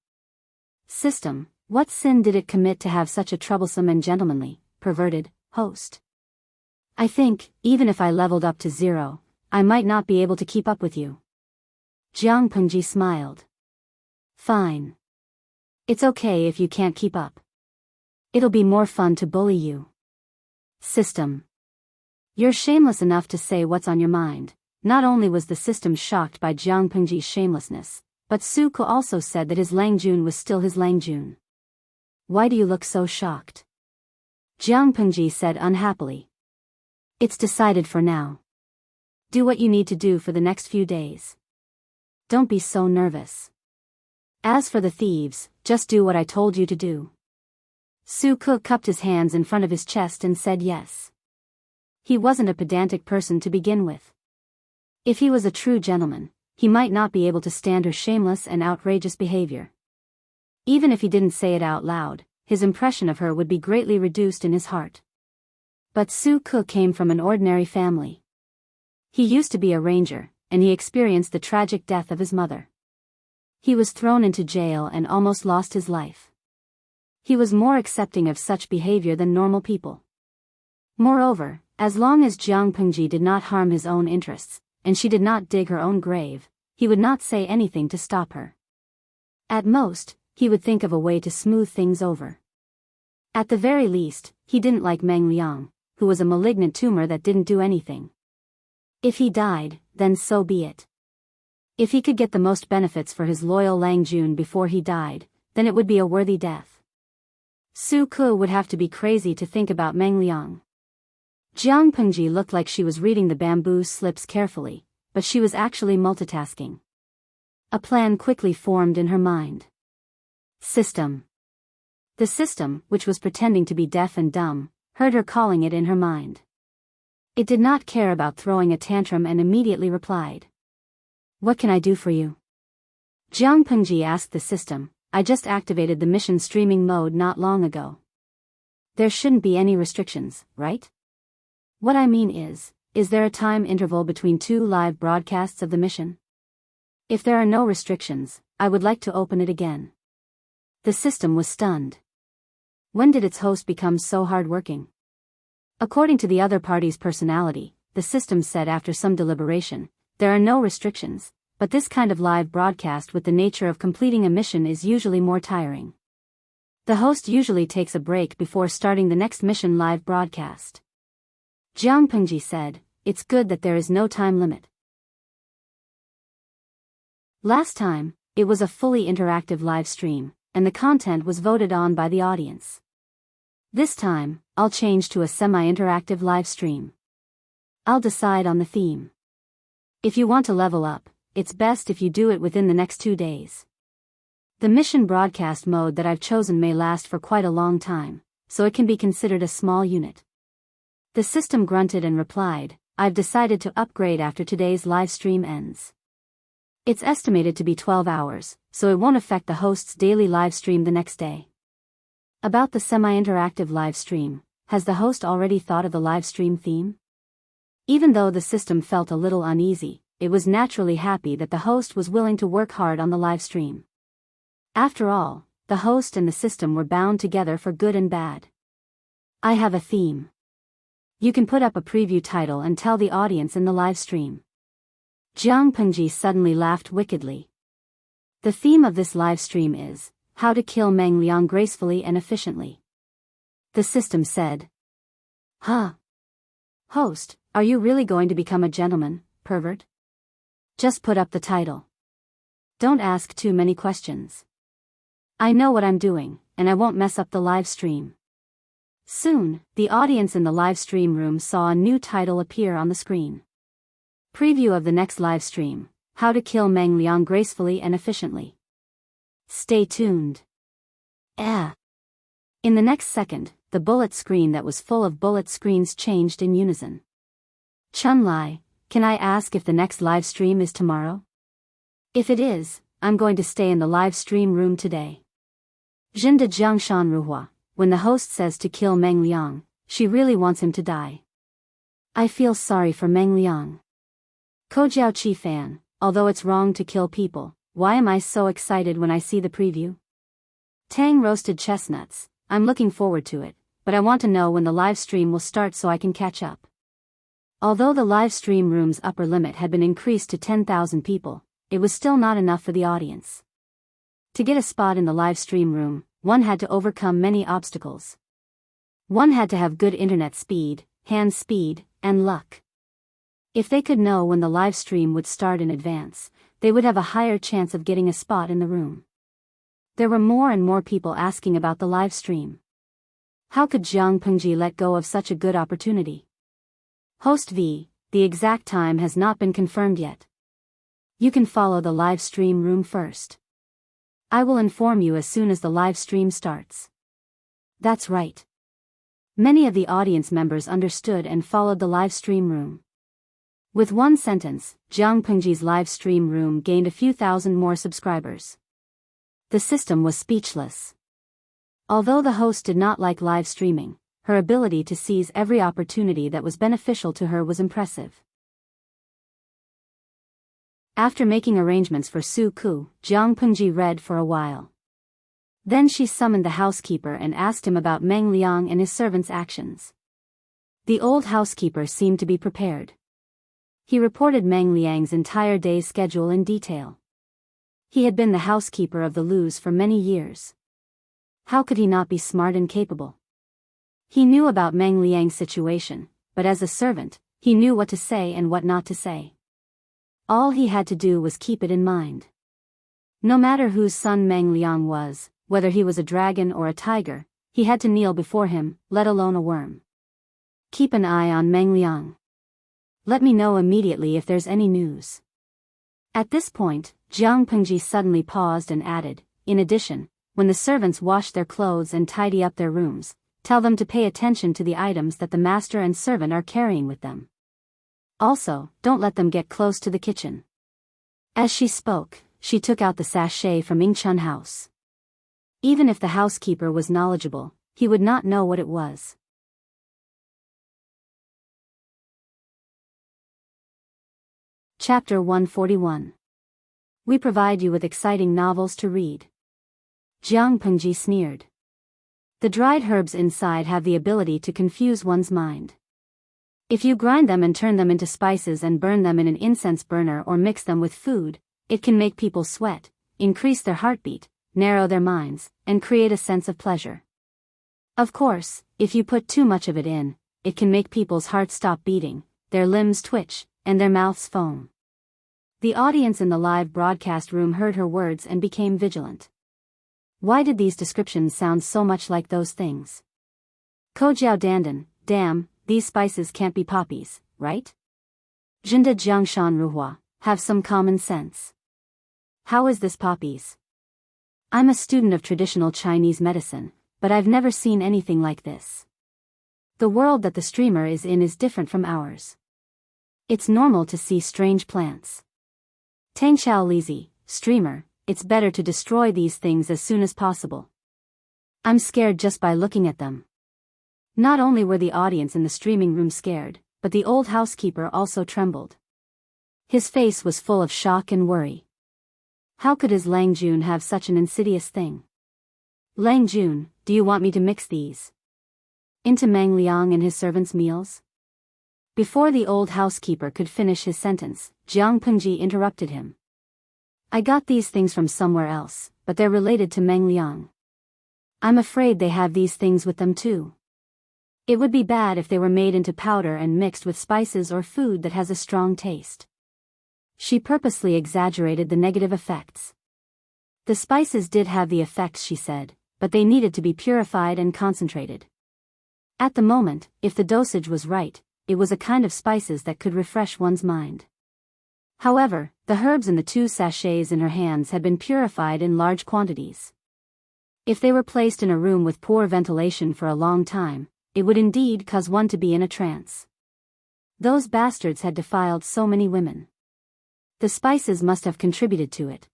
[SPEAKER 1] System, what sin did it commit to have such a troublesome and gentlemanly, perverted, host? I think, even if I leveled up to 0, I might not be able to keep up with you." Jiang Pengji smiled. "Fine. It's okay if you can't keep up. It'll be more fun to bully you. System. You're shameless enough to say what's on your mind." Not only was the system shocked by Jiang Pengji's shamelessness, but Su Ke also said that his Langjun was still his Langjun. "Why do you look so shocked?" Jiang Pengji said unhappily. "It's decided for now. Do what you need to do for the next few days. Don't be so nervous. As for the thieves, just do what I told you to do." Su Ke cupped his hands in front of his chest and said yes. He wasn't a pedantic person to begin with. If he was a true gentleman, he might not be able to stand her shameless and outrageous behavior. Even if he didn't say it out loud, his impression of her would be greatly reduced in his heart. But Su Ke came from an ordinary family. He used to be a ranger, and he experienced the tragic death of his mother. He was thrown into jail and almost lost his life. He was more accepting of such behavior than normal people. Moreover, as long as Jiang Pengji did not harm his own interests, and she did not dig her own grave, he would not say anything to stop her. At most, he would think of a way to smooth things over. At the very least, he didn't like Meng Liang, who was a malignant tumor that didn't do anything. If he died, then so be it. If he could get the most benefits for his loyal Langjun before he died, then it would be a worthy death. Su Ke would have to be crazy to think about Meng Liang. Jiang Pengji looked like she was reading the bamboo slips carefully, but she was actually multitasking. A plan quickly formed in her mind. System. The system, which was pretending to be deaf and dumb, heard her calling it in her mind. It did not care about throwing a tantrum and immediately replied. "What can I do for you?" Jiang Pengji asked the system. "I just activated the mission streaming mode not long ago. There shouldn't be any restrictions, right? What I mean is there a time interval between 2 live broadcasts of the mission? If there are no restrictions, I would like to open it again." The system was stunned. When did its host become so hard-working? According to the other party's personality, the system said after some deliberation, there are no restrictions, but this kind of live broadcast with the nature of completing a mission is usually more tiring. The host usually takes a break before starting the next mission live broadcast. Jiang Pengji said, "It's good that there is no time limit." Last time, it was a fully interactive live stream, and the content was voted on by the audience. This time, I'll change to a semi-interactive live stream. I'll decide on the theme. If you want to level up, it's best if you do it within the next 2 days. The mission broadcast mode that I've chosen may last for quite a long time, so it can be considered a small unit. The system grunted and replied, I've decided to upgrade after today's live stream ends. It's estimated to be 12 hours, so it won't affect the host's daily live stream the next day. About the semi-interactive live stream, has the host already thought of the live stream theme? Even though the system felt a little uneasy, it was naturally happy that the host was willing to work hard on the live stream. After all, the host and the system were bound together for good and bad. I have a theme. You can put up a preview title and tell the audience in the live stream. Jiang Pengji suddenly laughed wickedly. The theme of this live stream is, How to Kill Meng Liang Gracefully and Efficiently. The system said. Huh? Host, are you really going to become a gentleman, pervert? Just put up the title. Don't ask too many questions. I know what I'm doing, and I won't mess up the live stream. Soon, the audience in the live stream room saw a new title appear on the screen. Preview of the next live stream, How to Kill Meng Liang Gracefully and Efficiently. Stay tuned. In the next second, the bullet screen that was full of bullet screens changed in unison. Chun-Li, can I ask if the next live stream is tomorrow? If it is, I'm going to stay in the live stream room today. Jin de Jiangshan Ruhua, when the host says to kill Meng Liang, she really wants him to die. I feel sorry for Meng Liang. Kojiao Chi fan, although it's wrong to kill people, why am I so excited when I see the preview? Tang roasted chestnuts, I'm looking forward to it, but I want to know when the live stream will start so I can catch up. Although the live stream room's upper limit had been increased to 10,000 people, it was still not enough for the audience. To get a spot in the live stream room, one had to overcome many obstacles. One had to have good internet speed, hand speed, and luck. If they could know when the live stream would start in advance, they would have a higher chance of getting a spot in the room. There were more and more people asking about the live stream. How could Jiang Pengji let go of such a good opportunity? Host V, the exact time has not been confirmed yet. You can follow the live stream room first. I will inform you as soon as the live stream starts. That's right. Many of the audience members understood and followed the live stream room. With one sentence, Jiang Pengji's live stream room gained a few thousand more subscribers. The system was speechless. Although the host did not like live streaming, her ability to seize every opportunity that was beneficial to her was impressive. After making arrangements for Su Ku, Jiang Pengji read for a while. Then she summoned the housekeeper and asked him about Meng Liang and his servants' actions. The old housekeeper seemed to be prepared. He reported Meng Liang's entire day's schedule in detail. He had been the housekeeper of the Lus for many years. How could he not be smart and capable? He knew about Meng Liang's situation, but as a servant, he knew what to say and what not to say. All he had to do was keep it in mind. No matter whose son Meng Liang was, whether he was a dragon or a tiger, he had to kneel before him, let alone a worm. Keep an eye on Meng Liang. Let me know immediately if there's any news. At this point, Jiang Pengji suddenly paused and added, in addition, when the servants wash their clothes and tidy up their rooms, tell them to pay attention to the items that the master and servant are carrying with them. Also, don't let them get close to the kitchen. As she spoke, she took out the sachet from Yingchun house. Even if the housekeeper was knowledgeable, he would not know what it was. Chapter 141. We provide you with exciting novels to read. Jiang Pengji sneered. The dried herbs inside have the ability to confuse one's mind. If you grind them and turn them into spices and burn them in an incense burner or mix them with food, it can make people sweat, increase their heartbeat, narrow their minds, and create a sense of pleasure. Of course, if you put too much of it in, it can make people's hearts stop beating, their limbs twitch, and their mouths foam. The audience in the live broadcast room heard her words and became vigilant. Why did these descriptions sound so much like those things? Kojiao Dandan, damn, these spices can't be poppies, right? Jinda Jiangshan Ruhua, have some common sense. How is this poppies? I'm a student of traditional Chinese medicine, but I've never seen anything like this. The world that the streamer is in is different from ours. It's normal to see strange plants. Tangxiao Lizi, streamer, it's better to destroy these things as soon as possible. I'm scared just by looking at them. Not only were the audience in the streaming room scared, but the old housekeeper also trembled. His face was full of shock and worry. How could his Lang Jun have such an insidious thing? Lang Jun, do you want me to mix these into Mang Liang and his servants' meals? Before the old housekeeper could finish his sentence, Jiang Pengji interrupted him. I got these things from somewhere else, but they're related to Meng Liang. I'm afraid they have these things with them too. It would be bad if they were made into powder and mixed with spices or food that has a strong taste. She purposely exaggerated the negative effects. The spices did have the effects, she said, but they needed to be purified and concentrated. At the moment, if the dosage was right, it was a kind of spices that could refresh one's mind. However, the herbs in the 2 sachets in her hands had been purified in large quantities. If they were placed in a room with poor ventilation for a long time, it would indeed cause one to be in a trance. Those bastards had defiled so many women. The spices must have contributed to it.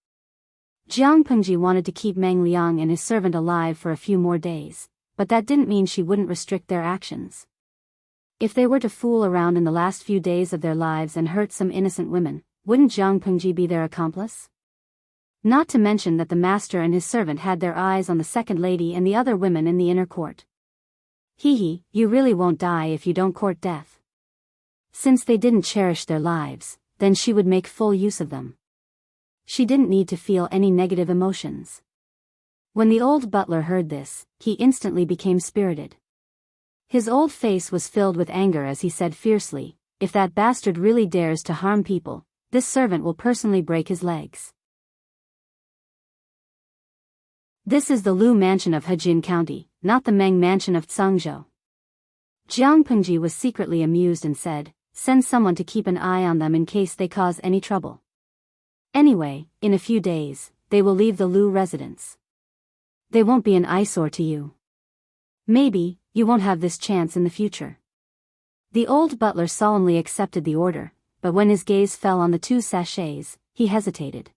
[SPEAKER 1] Jiang Pengji wanted to keep Meng Liang and his servant alive for a few more days, but that didn't mean she wouldn't restrict their actions. If they were to fool around in the last few days of their lives and hurt some innocent women, wouldn't Jiang Pengji be their accomplice? Not to mention that the master and his servant had their eyes on the second lady and the other women in the inner court. Hee, you really won't die if you don't court death. Since they didn't cherish their lives, then she would make full use of them. She didn't need to feel any negative emotions. When the old butler heard this, he instantly became spirited. His old face was filled with anger as he said fiercely, if that bastard really dares to harm people, this servant will personally break his legs. This is the Lu mansion of Hejin County, not the Meng mansion of Tsangzhou. Jiang Pengji was secretly amused and said, send someone to keep an eye on them in case they cause any trouble. Anyway, in a few days, they will leave the Lu residence. They won't be an eyesore to you. Maybe, you won't have this chance in the future. The old butler solemnly accepted the order, but when his gaze fell on the 2 sachets, he hesitated.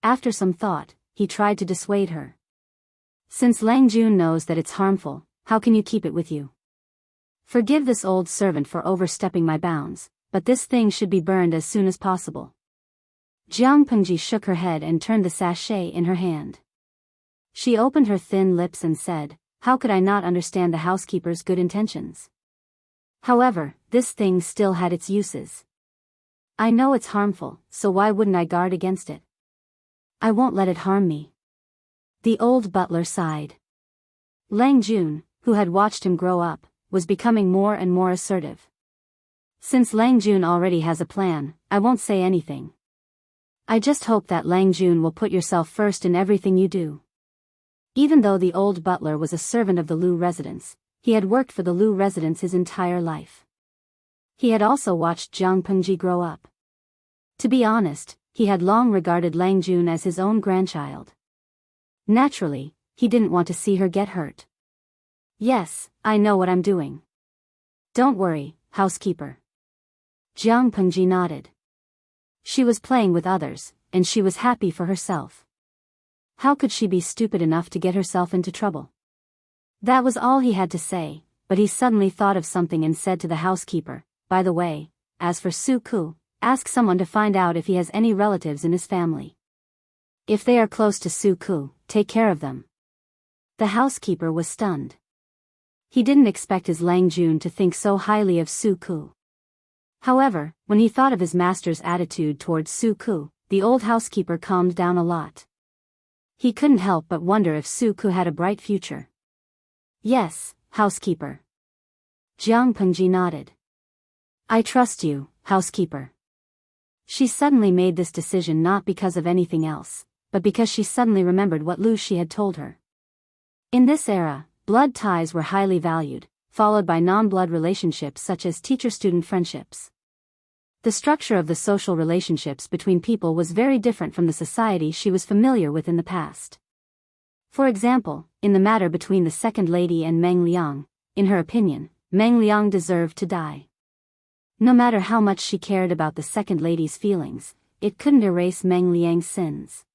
[SPEAKER 1] After some thought, he tried to dissuade her. Since Lang Jun knows that it's harmful, how can you keep it with you? Forgive this old servant for overstepping my bounds, but this thing should be burned as soon as possible. Jiang Pengji shook her head and turned the sachet in her hand. She opened her thin lips and said, how could I not understand the housekeeper's good intentions? However, this thing still had its uses. I know it's harmful, so why wouldn't I guard against it? I won't let it harm me. The old butler sighed. Lang Jun, who had watched him grow up, was becoming more and more assertive. Since Lang Jun already has a plan, I won't say anything. I just hope that Lang Jun will put yourself first in everything you do. Even though the old butler was a servant of the Lu residence, he had worked for the Lu residence his entire life. He had also watched Jiang Pengji grow up. To be honest, he had long regarded Lang Jun as his own grandchild. Naturally, he didn't want to see her get hurt. Yes, I know what I'm doing. Don't worry, housekeeper. Jiang Pengji nodded. She was playing with others, and she was happy for herself. How could she be stupid enough to get herself into trouble? That was all he had to say, but he suddenly thought of something and said to the housekeeper, by the way, as for Su Ku, ask someone to find out if he has any relatives in his family. If they are close to Su Ku, take care of them. The housekeeper was stunned. He didn't expect his Lang Jun to think so highly of Su Ku. However, when he thought of his master's attitude towards Su Ku, the old housekeeper calmed down a lot. He couldn't help but wonder if Su Ku had a bright future. Yes, housekeeper. Jiang Pengji nodded. I trust you, housekeeper. She suddenly made this decision not because of anything else, but because she suddenly remembered what Lu Shi had told her. In this era, blood ties were highly valued, followed by non-blood relationships such as teacher-student friendships. The structure of the social relationships between people was very different from the society she was familiar with in the past. For example, in the matter between the second lady and Meng Liang, in her opinion, Meng Liang deserved to die. No matter how much she cared about the second lady's feelings, it couldn't erase Meng Liang's sins.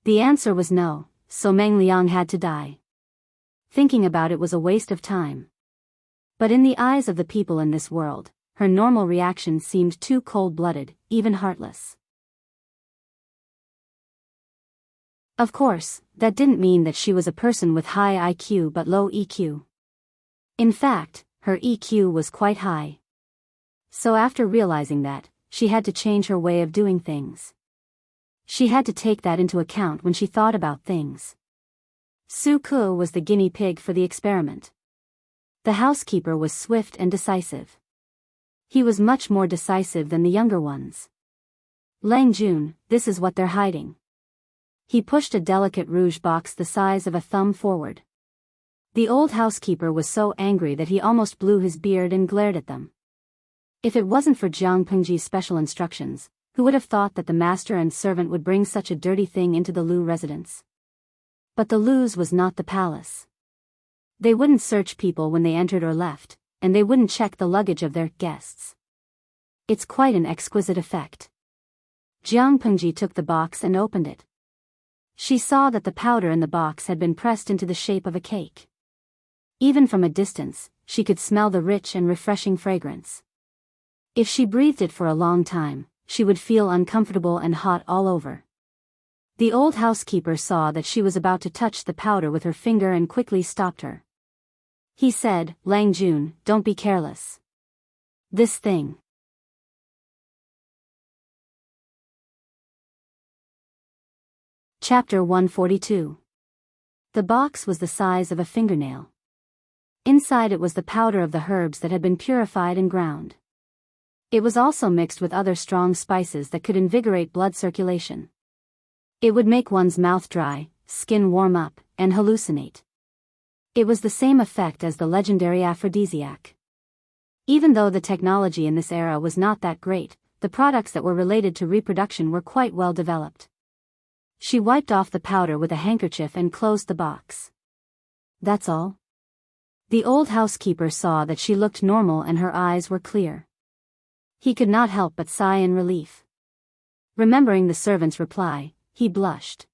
[SPEAKER 1] The answer was no, so Meng Liang had to die. Thinking about it was a waste of time. But in the eyes of the people in this world, her normal reaction seemed too cold-blooded, even heartless. Of course, that didn't mean that she was a person with high IQ but low EQ. In fact, her EQ was quite high. So after realizing that, she had to change her way of doing things. She had to take that into account when she thought about things. Su Ke was the guinea pig for the experiment. The housekeeper was swift and decisive. He was much more decisive than the younger ones. Lang Jun, this is what they're hiding. He pushed a delicate rouge box the size of a thumb forward. The old housekeeper was so angry that he almost blew his beard and glared at them. If it wasn't for Jiang Pengji's special instructions, who would have thought that the master and servant would bring such a dirty thing into the Lu residence? But the Lu's was not the palace. They wouldn't search people when they entered or left, and they wouldn't check the luggage of their guests. It's quite an exquisite effect. Jiang Pengji took the box and opened it. She saw that the powder in the box had been pressed into the shape of a cake. Even from a distance, she could smell the rich and refreshing fragrance. If she breathed it for a long time, she would feel uncomfortable and hot all over. The old housekeeper saw that she was about to touch the powder with her finger and quickly stopped her. He said, Lang Jun, don't be careless. This thing. Chapter 142. The box was the size of a fingernail. Inside it was the powder of the herbs that had been purified and ground. It was also mixed with other strong spices that could invigorate blood circulation. It would make one's mouth dry, skin warm up, and hallucinate. It was the same effect as the legendary aphrodisiac. Even though the technology in this era was not that great, the products that were related to reproduction were quite well developed. She wiped off the powder with a handkerchief and closed the box. That's all? The old housekeeper saw that she looked normal and her eyes were clear. He could not help but sigh in relief. Remembering the servant's reply, he blushed.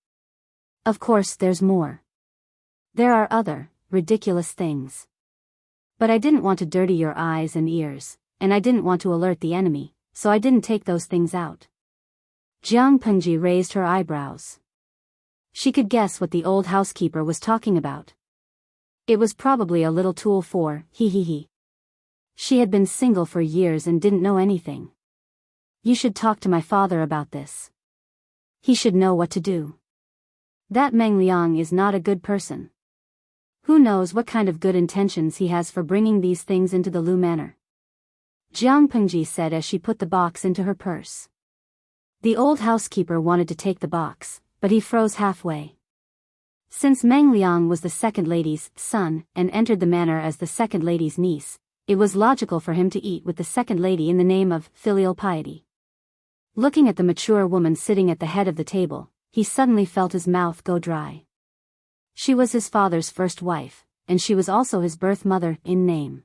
[SPEAKER 1] Of course there's more. There are other, ridiculous things. But I didn't want to dirty your eyes and ears, and I didn't want to alert the enemy, so I didn't take those things out. Jiang Pengji raised her eyebrows. She could guess what the old housekeeper was talking about. It was probably a little tool for, he. She had been single for years and didn't know anything. You should talk to my father about this. He should know what to do. That Meng Liang is not a good person. Who knows what kind of good intentions he has for bringing these things into the Lu manor? Jiang Pengji said as she put the box into her purse. The old housekeeper wanted to take the box, but he froze halfway. Since Meng Liang was the second lady's son and entered the manor as the second lady's niece, it was logical for him to eat with the second lady in the name of filial piety. Looking at the mature woman sitting at the head of the table, he suddenly felt his mouth go dry. She was his father's first wife, and she was also his birth mother in name.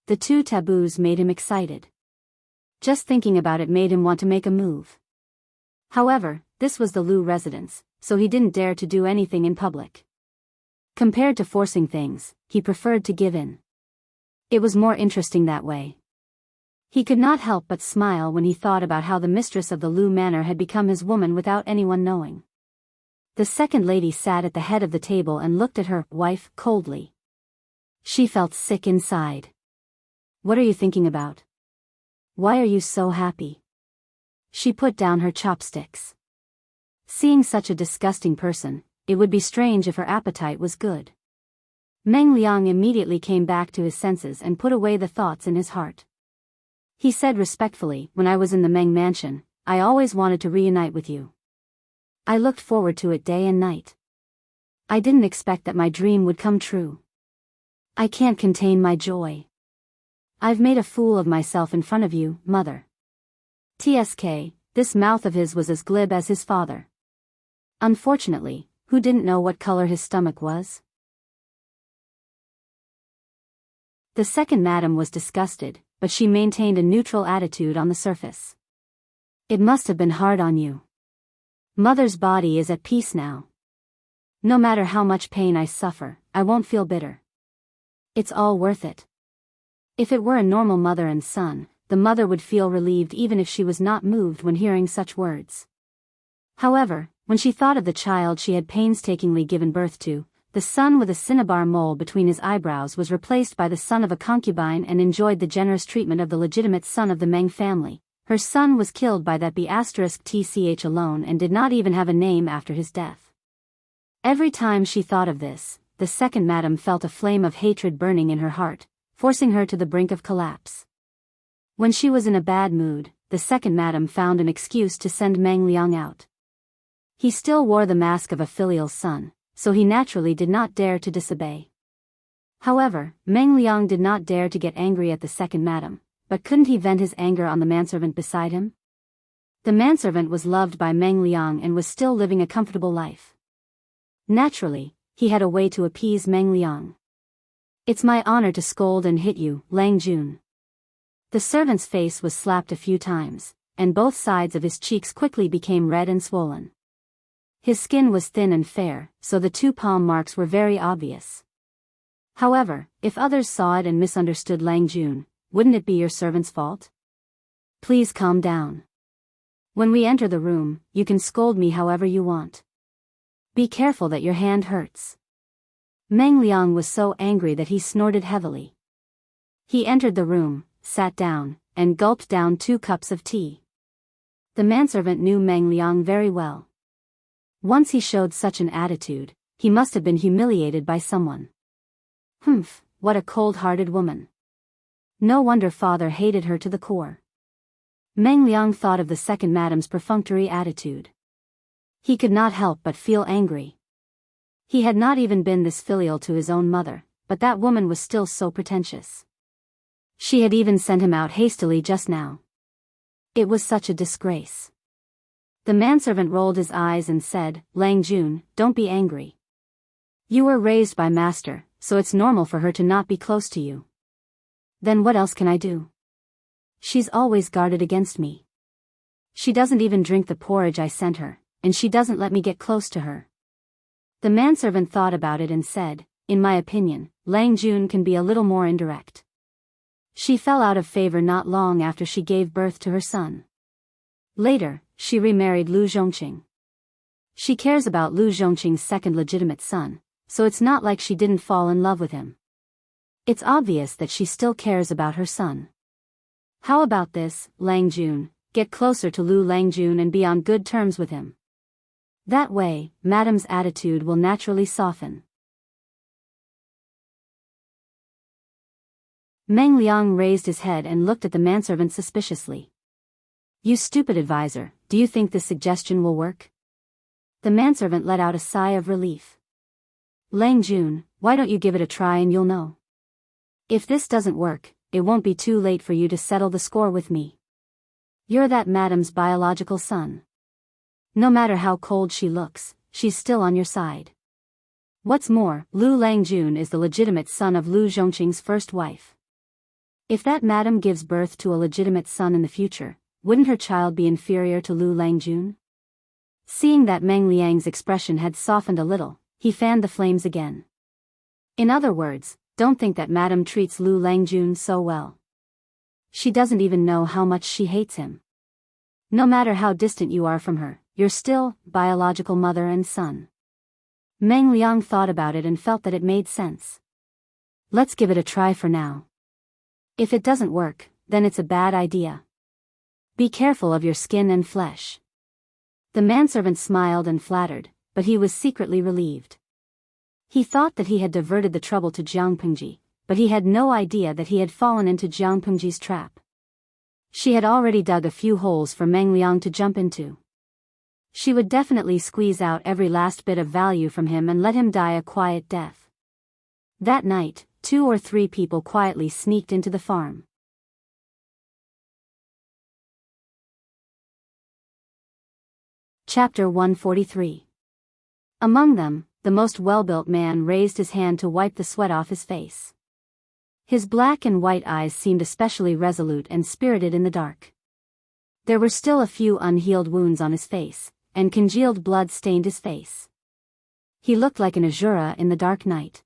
[SPEAKER 1] The two taboos made him excited. Just thinking about it made him want to make a move. However, this was the Lu residence, so he didn't dare to do anything in public. Compared to forcing things, he preferred to give in. It was more interesting that way. He could not help but smile when he thought about how the mistress of the Lu manor had become his woman without anyone knowing. The second lady sat at the head of the table and looked at her wife coldly. She felt sick inside. What are you thinking about? Why are you so happy? She put down her chopsticks. Seeing such a disgusting person, it would be strange if her appetite was good. Meng Liang immediately came back to his senses and put away the thoughts in his heart. He said respectfully, when I was in the Meng mansion, I always wanted to reunite with you. I looked forward to it day and night. I didn't expect that my dream would come true. I can't contain my joy. I've made a fool of myself in front of you, mother. TSK, this mouth of his was as glib as his father. Unfortunately, who didn't know what color his stomach was? The second madam was disgusted, but she maintained a neutral attitude on the surface. It must have been hard on you. Mother's body is at peace now. No matter how much pain I suffer, I won't feel bitter. It's all worth it. If it were a normal mother and son, the mother would feel relieved even if she was not moved when hearing such words. However, when she thought of the child she had painstakingly given birth to, the son with a cinnabar mole between his eyebrows was replaced by the son of a concubine and enjoyed the generous treatment of the legitimate son of the Meng family. Her son was killed by that B***tch alone and did not even have a name after his death. Every time she thought of this, the second madam felt a flame of hatred burning in her heart, forcing her to the brink of collapse. When she was in a bad mood, the second madam found an excuse to send Meng Liang out. He still wore the mask of a filial son, so he naturally did not dare to disobey. However, Meng Liang did not dare to get angry at the second madam, but couldn't he vent his anger on the manservant beside him? The manservant was loved by Meng Liang and was still living a comfortable life. Naturally, he had a way to appease Meng Liang. It's my honor to scold and hit you, Lang Jun. The servant's face was slapped a few times, and both sides of his cheeks quickly became red and swollen. His skin was thin and fair, so the 2 palm marks were very obvious. However, if others saw it and misunderstood Lang Jun, wouldn't it be your servant's fault? Please calm down. When we enter the room, you can scold me however you want. Be careful that your hand hurts. Meng Liang was so angry that he snorted heavily. He entered the room, sat down, and gulped down 2 cups of tea. The manservant knew Meng Liang very well. Once he showed such an attitude, he must have been humiliated by someone. Humph, what a cold-hearted woman. No wonder father hated her to the core. Meng Liang thought of the second madam's perfunctory attitude. He could not help but feel angry. He had not even been this filial to his own mother, but that woman was still so pretentious. She had even sent him out hastily just now. It was such a disgrace. The manservant rolled his eyes and said, Lang Jun, don't be angry. You were raised by master, so it's normal for her to not be close to you. Then what else can I do? She's always guarded against me. She doesn't even drink the porridge I sent her, and she doesn't let me get close to her. The manservant thought about it and said, in my opinion, Lang Jun can be a little more indirect. She fell out of favor not long after she gave birth to her son. Later, she remarried Lu Zhongqing. She cares about Lu Zhongqing's second legitimate son, so it's not like she didn't fall in love with him. It's obvious that she still cares about her son. How about this, Lang Jun, get closer to Lu Lang Jun and be on good terms with him. That way, Madam's attitude will naturally soften. Meng Liang raised his head and looked at the manservant suspiciously. You stupid advisor, do you think this suggestion will work? The manservant let out a sigh of relief. Lang Jun, why don't you give it a try and you'll know. If this doesn't work, it won't be too late for you to settle the score with me. You're that madam's biological son. No matter how cold she looks, she's still on your side. What's more, Lu Lang Jun is the legitimate son of Lu Zhongqing's first wife. If that madam gives birth to a legitimate son in the future, wouldn't her child be inferior to Lu Lang Jun? Seeing that Meng Liang's expression had softened a little, he fanned the flames again. In other words, don't think that madam treats Lu Lang Jun so well. She doesn't even know how much she hates him. No matter how distant you are from her, you're still biological mother and son. Meng Liang thought about it and felt that it made sense. Let's give it a try for now. If it doesn't work, then it's a bad idea. Be careful of your skin and flesh. The manservant smiled and flattered, but he was secretly relieved. He thought that he had diverted the trouble to Jiang Pengji, but he had no idea that he had fallen into Jiang Pengji's trap. She had already dug a few holes for Meng Liang to jump into. She would definitely squeeze out every last bit of value from him and let him die a quiet death. That night, 2 or 3 people quietly sneaked into the farm. Chapter 143. Among them, the most well-built man raised his hand to wipe the sweat off his face. His black and white eyes seemed especially resolute and spirited in the dark. There were still a few unhealed wounds on his face, and congealed blood stained his face. He looked like an Azura in the dark night.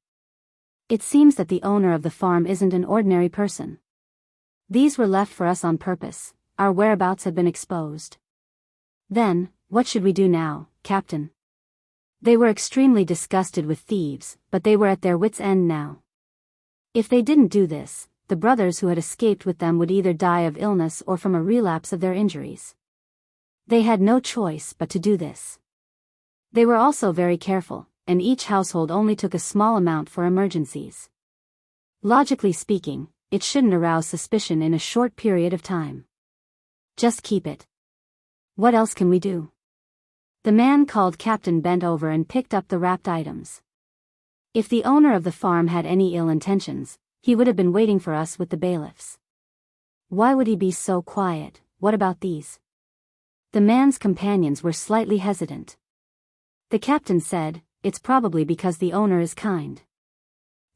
[SPEAKER 1] It seems that the owner of the farm isn't an ordinary person. These were left for us on purpose, our whereabouts had been exposed. Then, what should we do now, Captain? They were extremely disgusted with thieves, but they were at their wits' end now. If they didn't do this, the brothers who had escaped with them would either die of illness or from a relapse of their injuries. They had no choice but to do this. They were also very careful, and each household only took a small amount for emergencies. Logically speaking, it shouldn't arouse suspicion in a short period of time. Just keep it. What else can we do? The man called Captain bent over and picked up the wrapped items. If the owner of the farm had any ill intentions, he would have been waiting for us with the bailiffs. Why would he be so quiet? What about these? The man's companions were slightly hesitant. The captain said, "It's probably because the owner is kind.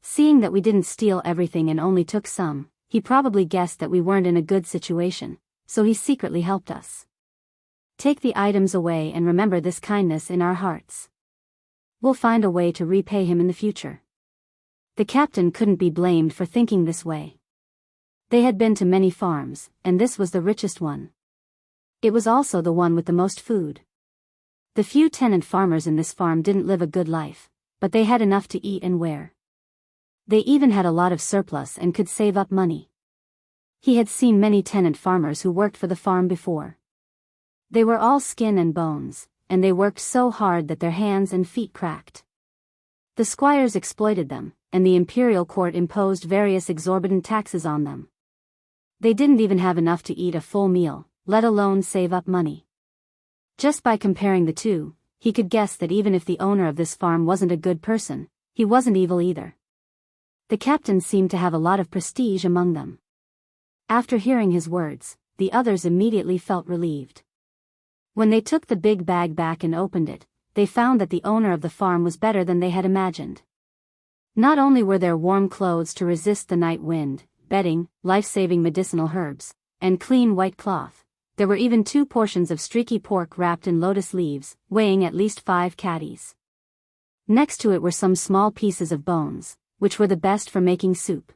[SPEAKER 1] Seeing that we didn't steal everything and only took some, he probably guessed that we weren't in a good situation, so he secretly helped us. Take the items away and remember this kindness in our hearts. We'll find a way to repay him in the future." The captain couldn't be blamed for thinking this way. They had been to many farms, and this was the richest one. It was also the one with the most food. The few tenant farmers in this farm didn't live a good life, but they had enough to eat and wear. They even had a lot of surplus and could save up money. He had seen many tenant farmers who worked for the farm before. They were all skin and bones, and they worked so hard that their hands and feet cracked. The squires exploited them, and the imperial court imposed various exorbitant taxes on them. They didn't even have enough to eat a full meal, let alone save up money. Just by comparing the two, he could guess that even if the owner of this farm wasn't a good person, he wasn't evil either. The captain seemed to have a lot of prestige among them. After hearing his words, the others immediately felt relieved. When they took the big bag back and opened it, they found that the owner of the farm was better than they had imagined. Not only were there warm clothes to resist the night wind, bedding, life-saving medicinal herbs, and clean white cloth, there were even 2 portions of streaky pork wrapped in lotus leaves, weighing at least 5 catties. Next to it were some small pieces of bones, which were the best for making soup.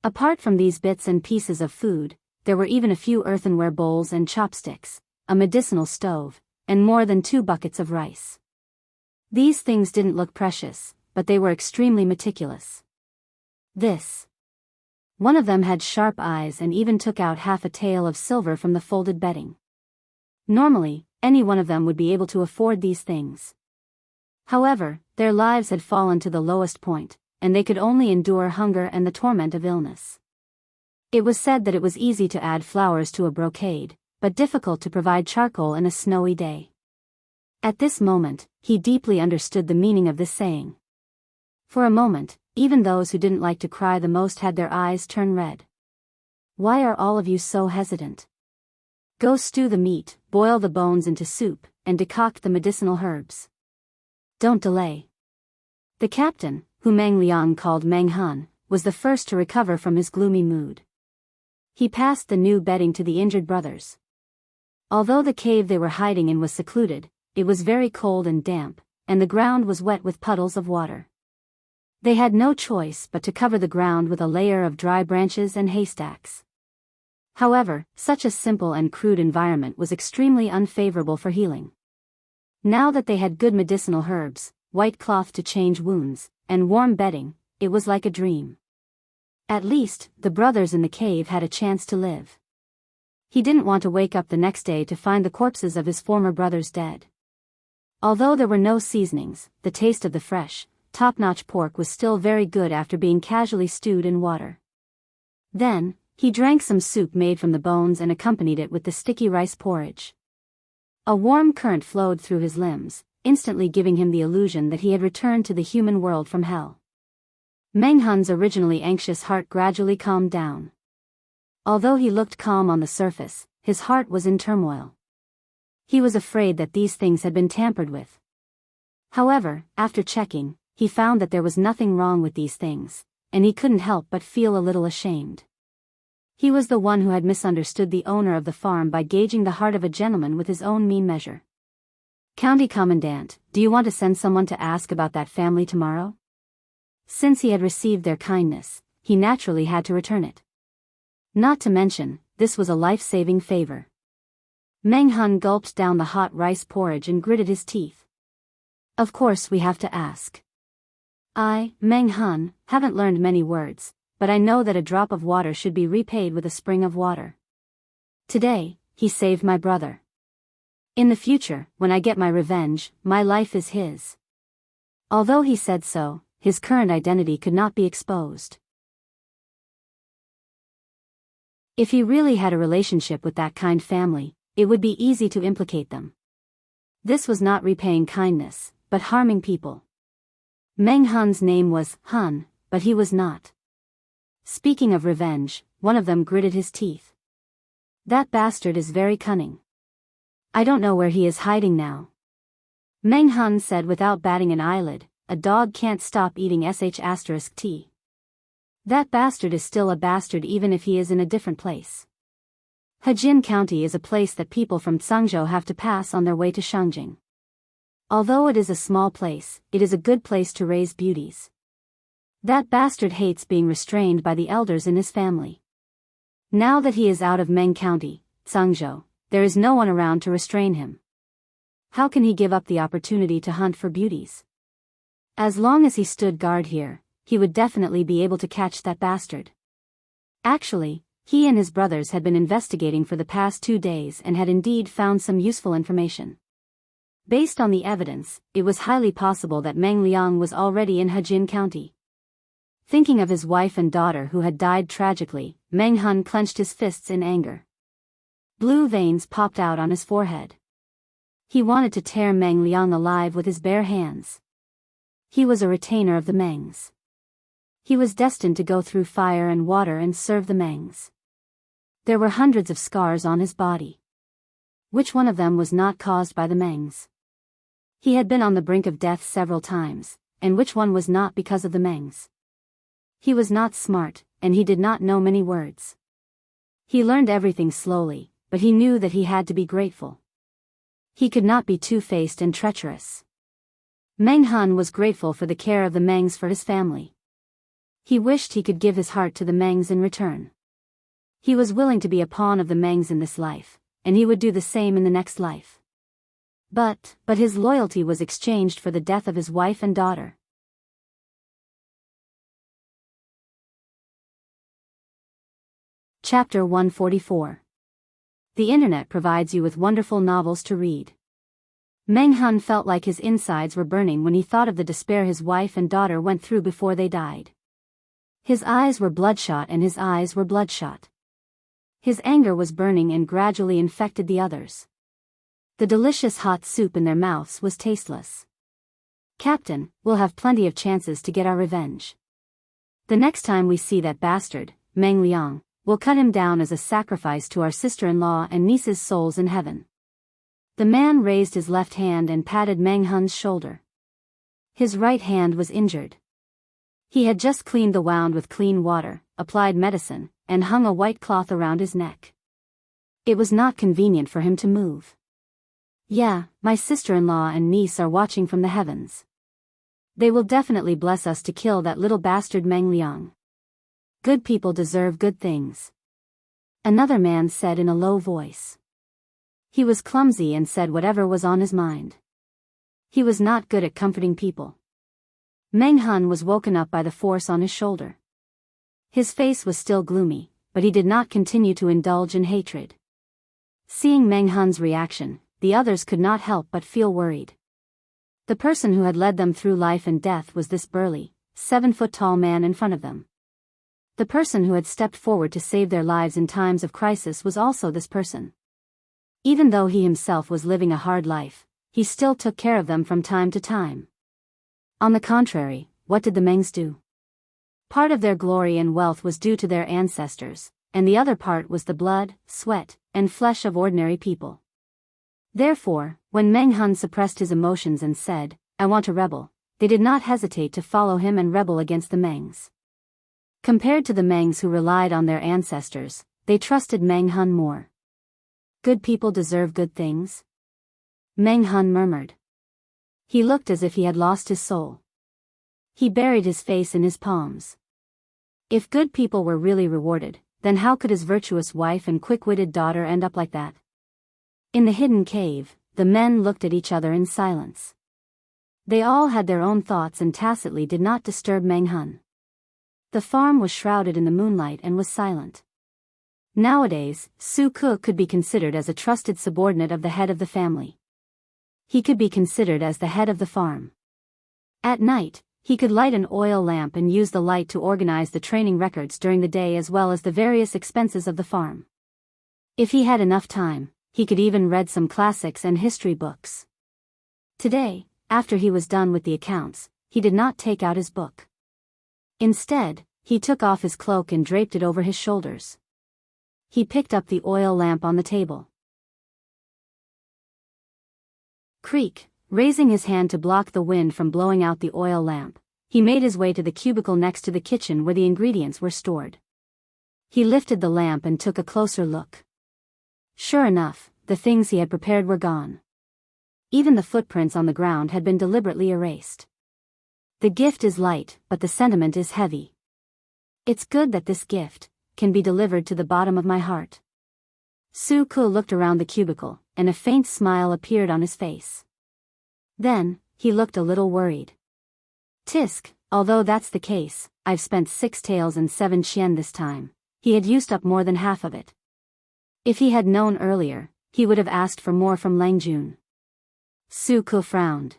[SPEAKER 1] Apart from these bits and pieces of food, there were even a few earthenware bowls and chopsticks, a medicinal stove, and more than 2 buckets of rice. These things didn't look precious, but they were extremely meticulous. One of them had sharp eyes and even took out half a tael of silver from the folded bedding. Normally, any one of them would be able to afford these things. However, their lives had fallen to the lowest point, and they could only endure hunger and the torment of illness. It was said that it was easy to add flowers to a brocade, but difficult to provide charcoal in a snowy day. At this moment, he deeply understood the meaning of this saying. For a moment, even those who didn't like to cry the most had their eyes turn red. "Why are all of you so hesitant? Go stew the meat, boil the bones into soup, and decoct the medicinal herbs. Don't delay." The captain, who Meng Liang called Meng Han, was the first to recover from his gloomy mood. He passed the new bedding to the injured brothers. Although the cave they were hiding in was secluded, it was very cold and damp, and the ground was wet with puddles of water. They had no choice but to cover the ground with a layer of dry branches and haystacks. However, such a simple and crude environment was extremely unfavorable for healing. Now that they had good medicinal herbs, white cloth to change wounds, and warm bedding, it was like a dream. At least, the brothers in the cave had a chance to live. He didn't want to wake up the next day to find the corpses of his former brothers dead. Although there were no seasonings, the taste of the fresh, top-notch pork was still very good after being casually stewed in water. Then, He drank some soup made from the bones and accompanied it with the sticky rice porridge. A warm current flowed through his limbs, instantly giving him the illusion that he had returned to the human world from hell. Meng Hun's originally anxious heart gradually calmed down. Although he looked calm on the surface, his heart was in turmoil. He was afraid that these things had been tampered with. However, after checking, he found that there was nothing wrong with these things, and he couldn't help but feel a little ashamed. He was the one who had misunderstood the owner of the farm by gauging the heart of a gentleman with his own mean measure. "County Commandant, do you want to send someone to ask about that family tomorrow?" Since he had received their kindness, he naturally had to return it. Not to mention, this was a life-saving favor. Meng Hun gulped down the hot rice porridge and gritted his teeth. "Of course we have to ask. I, Meng Hun, haven't learned many words, but I know that a drop of water should be repaid with a spring of water. Today, he saved my brother. In the future, when I get my revenge, my life is his." Although he said so, his current identity could not be exposed. If he really had a relationship with that kind family, it would be easy to implicate them. This was not repaying kindness, but harming people. Meng Hun's name was Hun, but he was not. Speaking of revenge, one of them gritted his teeth. "That bastard is very cunning. I don't know where he is hiding now." Meng Hun said without batting an eyelid, "A dog can't stop eating sh*t. That bastard is still a bastard even if he is in a different place. Hejin County is a place that people from Tsangzhou have to pass on their way to Shangjing. Although it is a small place, it is a good place to raise beauties. That bastard hates being restrained by the elders in his family. Now that he is out of Meng County, Tsangzhou, there is no one around to restrain him. How can he give up the opportunity to hunt for beauties? As long as he stood guard here, he would definitely be able to catch that bastard." Actually, he and his brothers had been investigating for the past 2 days and had indeed found some useful information. Based on the evidence, it was highly possible that Meng Liang was already in Hejin County. Thinking of his wife and daughter who had died tragically, Meng Hun clenched his fists in anger. Blue veins popped out on his forehead. He wanted to tear Meng Liang alive with his bare hands. He was a retainer of the Mengs. He was destined to go through fire and water and serve the Mengs. There were hundreds of scars on his body. Which one of them was not caused by the Mengs? He had been on the brink of death several times, and which one was not because of the Mengs? He was not smart, and he did not know many words. He learned everything slowly, but he knew that he had to be grateful. He could not be two-faced and treacherous. Meng Hun was grateful for the care of the Mengs for his family. He wished he could give his heart to the Mengs in return. He was willing to be a pawn of the Mengs in this life, and he would do the same in the next life. But his loyalty was exchanged for the death of his wife and daughter. Chapter 144. The internet provides you with wonderful novels to read. Meng Hun felt like his insides were burning when he thought of the despair his wife and daughter went through before they died. His eyes were bloodshot and his eyes were bloodshot. His anger was burning and gradually infected the others. The delicious hot soup in their mouths was tasteless. "Captain, we'll have plenty of chances to get our revenge. The next time we see that bastard, Meng Liang, we'll cut him down as a sacrifice to our sister-in-law and niece's souls in heaven." The man raised his left hand and patted Meng Hun's shoulder. His right hand was injured. He had just cleaned the wound with clean water, applied medicine, and hung a white cloth around his neck. It was not convenient for him to move. "Yeah, my sister-in-law and niece are watching from the heavens. They will definitely bless us to kill that little bastard Meng Liang. Good people deserve good things," another man said in a low voice. He was clumsy and said whatever was on his mind. He was not good at comforting people. Meng Hun was woken up by the force on his shoulder. His face was still gloomy, but he did not continue to indulge in hatred. Seeing Meng Hun's reaction, the others could not help but feel worried. The person who had led them through life and death was this burly, 7-foot-tall man in front of them. The person who had stepped forward to save their lives in times of crisis was also this person. Even though he himself was living a hard life, he still took care of them from time to time. On the contrary, what did the Mengs do? Part of their glory and wealth was due to their ancestors, and the other part was the blood, sweat, and flesh of ordinary people. Therefore, when Meng Hun suppressed his emotions and said, "I want to rebel," they did not hesitate to follow him and rebel against the Mengs. Compared to the Mengs who relied on their ancestors, they trusted Meng Hun more. Good people deserve good things? Meng Hun murmured. He looked as if he had lost his soul. He buried his face in his palms. If good people were really rewarded, then how could his virtuous wife and quick-witted daughter end up like that? In the hidden cave, the men looked at each other in silence. They all had their own thoughts and tacitly did not disturb Meng Hun. The farm was shrouded in the moonlight and was silent. Nowadays, Su Ke could be considered as a trusted subordinate of the head of the family. He could be considered as the head of the farm. At night, he could light an oil lamp and use the light to organize the training records during the day as well as the various expenses of the farm. If he had enough time, he could even read some classics and history books. Today, after he was done with the accounts, he did not take out his book. Instead, he took off his cloak and draped it over his shoulders. He picked up the oil lamp on the table. Creak, raising his hand to block the wind from blowing out the oil lamp, he made his way to the cubicle next to the kitchen where the ingredients were stored. He lifted the lamp and took a closer look. Sure enough, the things he had prepared were gone. Even the footprints on the ground had been deliberately erased. The gift is light, but the sentiment is heavy. It's good that this gift can be delivered to the bottom of my heart. Su Ke looked around the cubicle, and a faint smile appeared on his face. Then, he looked a little worried. Tisk, although that's the case, I've spent 6 taels and 7 chien this time. He had used up more than half of it. If he had known earlier, he would have asked for more from Lang Jun. Su Ke frowned.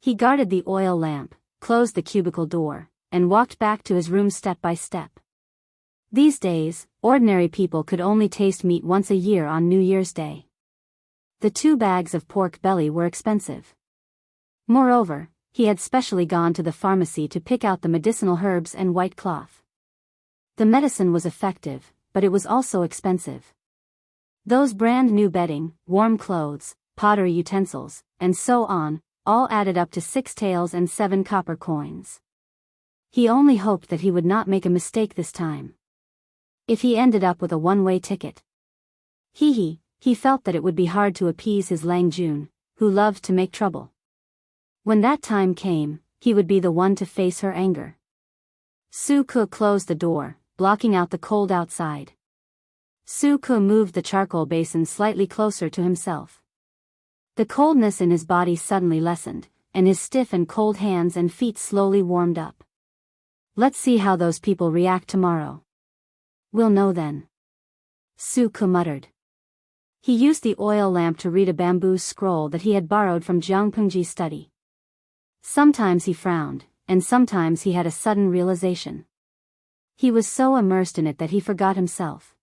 [SPEAKER 1] He guarded the oil lamp, closed the cubicle door, and walked back to his room step by step. These days, ordinary people could only taste meat once a year on New Year's Day. The 2 bags of pork belly were expensive. Moreover, he had specially gone to the pharmacy to pick out the medicinal herbs and white cloth. The medicine was effective, but it was also expensive. Those brand new bedding, warm clothes, pottery utensils, and so on, all added up to 6 taels and 7 copper coins. He only hoped that he would not make a mistake this time. If he ended up with a one-way ticket. He felt that it would be hard to appease his Lang Jun, who loved to make trouble. When that time came, he would be the one to face her anger. Su Ke closed the door, blocking out the cold outside. Su Ke moved the charcoal basin slightly closer to himself. The coldness in his body suddenly lessened, and his stiff and cold hands and feet slowly warmed up. Let's see how those people react tomorrow. We'll know then. Su Ke muttered. He used the oil lamp to read a bamboo scroll that he had borrowed from Jiang Pengji's study. Sometimes he frowned, and sometimes he had a sudden realization. He was so immersed in it that he forgot himself.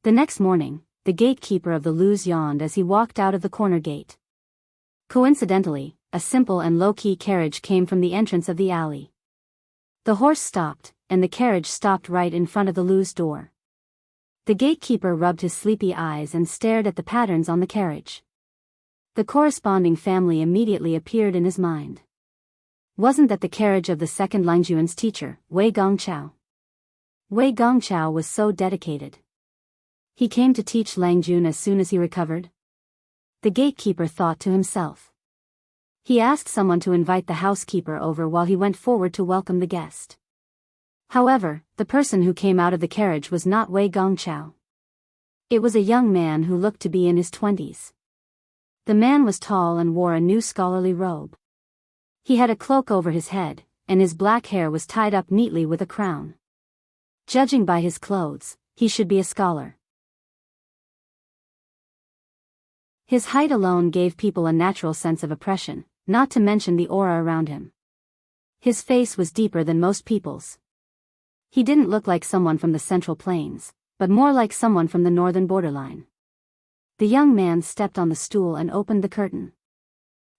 [SPEAKER 1] The next morning, the gatekeeper of the Luz yawned as he walked out of the corner gate. Coincidentally, a simple and low-key carriage came from the entrance of the alley. The horse stopped, and the carriage stopped right in front of the Luz door. The gatekeeper rubbed his sleepy eyes and stared at the patterns on the carriage. The corresponding family immediately appeared in his mind. Wasn't that the carriage of the second Langjun's teacher, Wei Gongqiao? Wei Gongqiao was so dedicated. He came to teach Lang Jun as soon as he recovered? The gatekeeper thought to himself. He asked someone to invite the housekeeper over while he went forward to welcome the guest. However, the person who came out of the carriage was not Wei Gongqiao. It was a young man who looked to be in his 20s. The man was tall and wore a new scholarly robe. He had a cloak over his head, and his black hair was tied up neatly with a crown. Judging by his clothes, he should be a scholar. His height alone gave people a natural sense of oppression, not to mention the aura around him. His face was deeper than most people's. He didn't look like someone from the Central Plains, but more like someone from the northern borderline. The young man stepped on the stool and opened the curtain.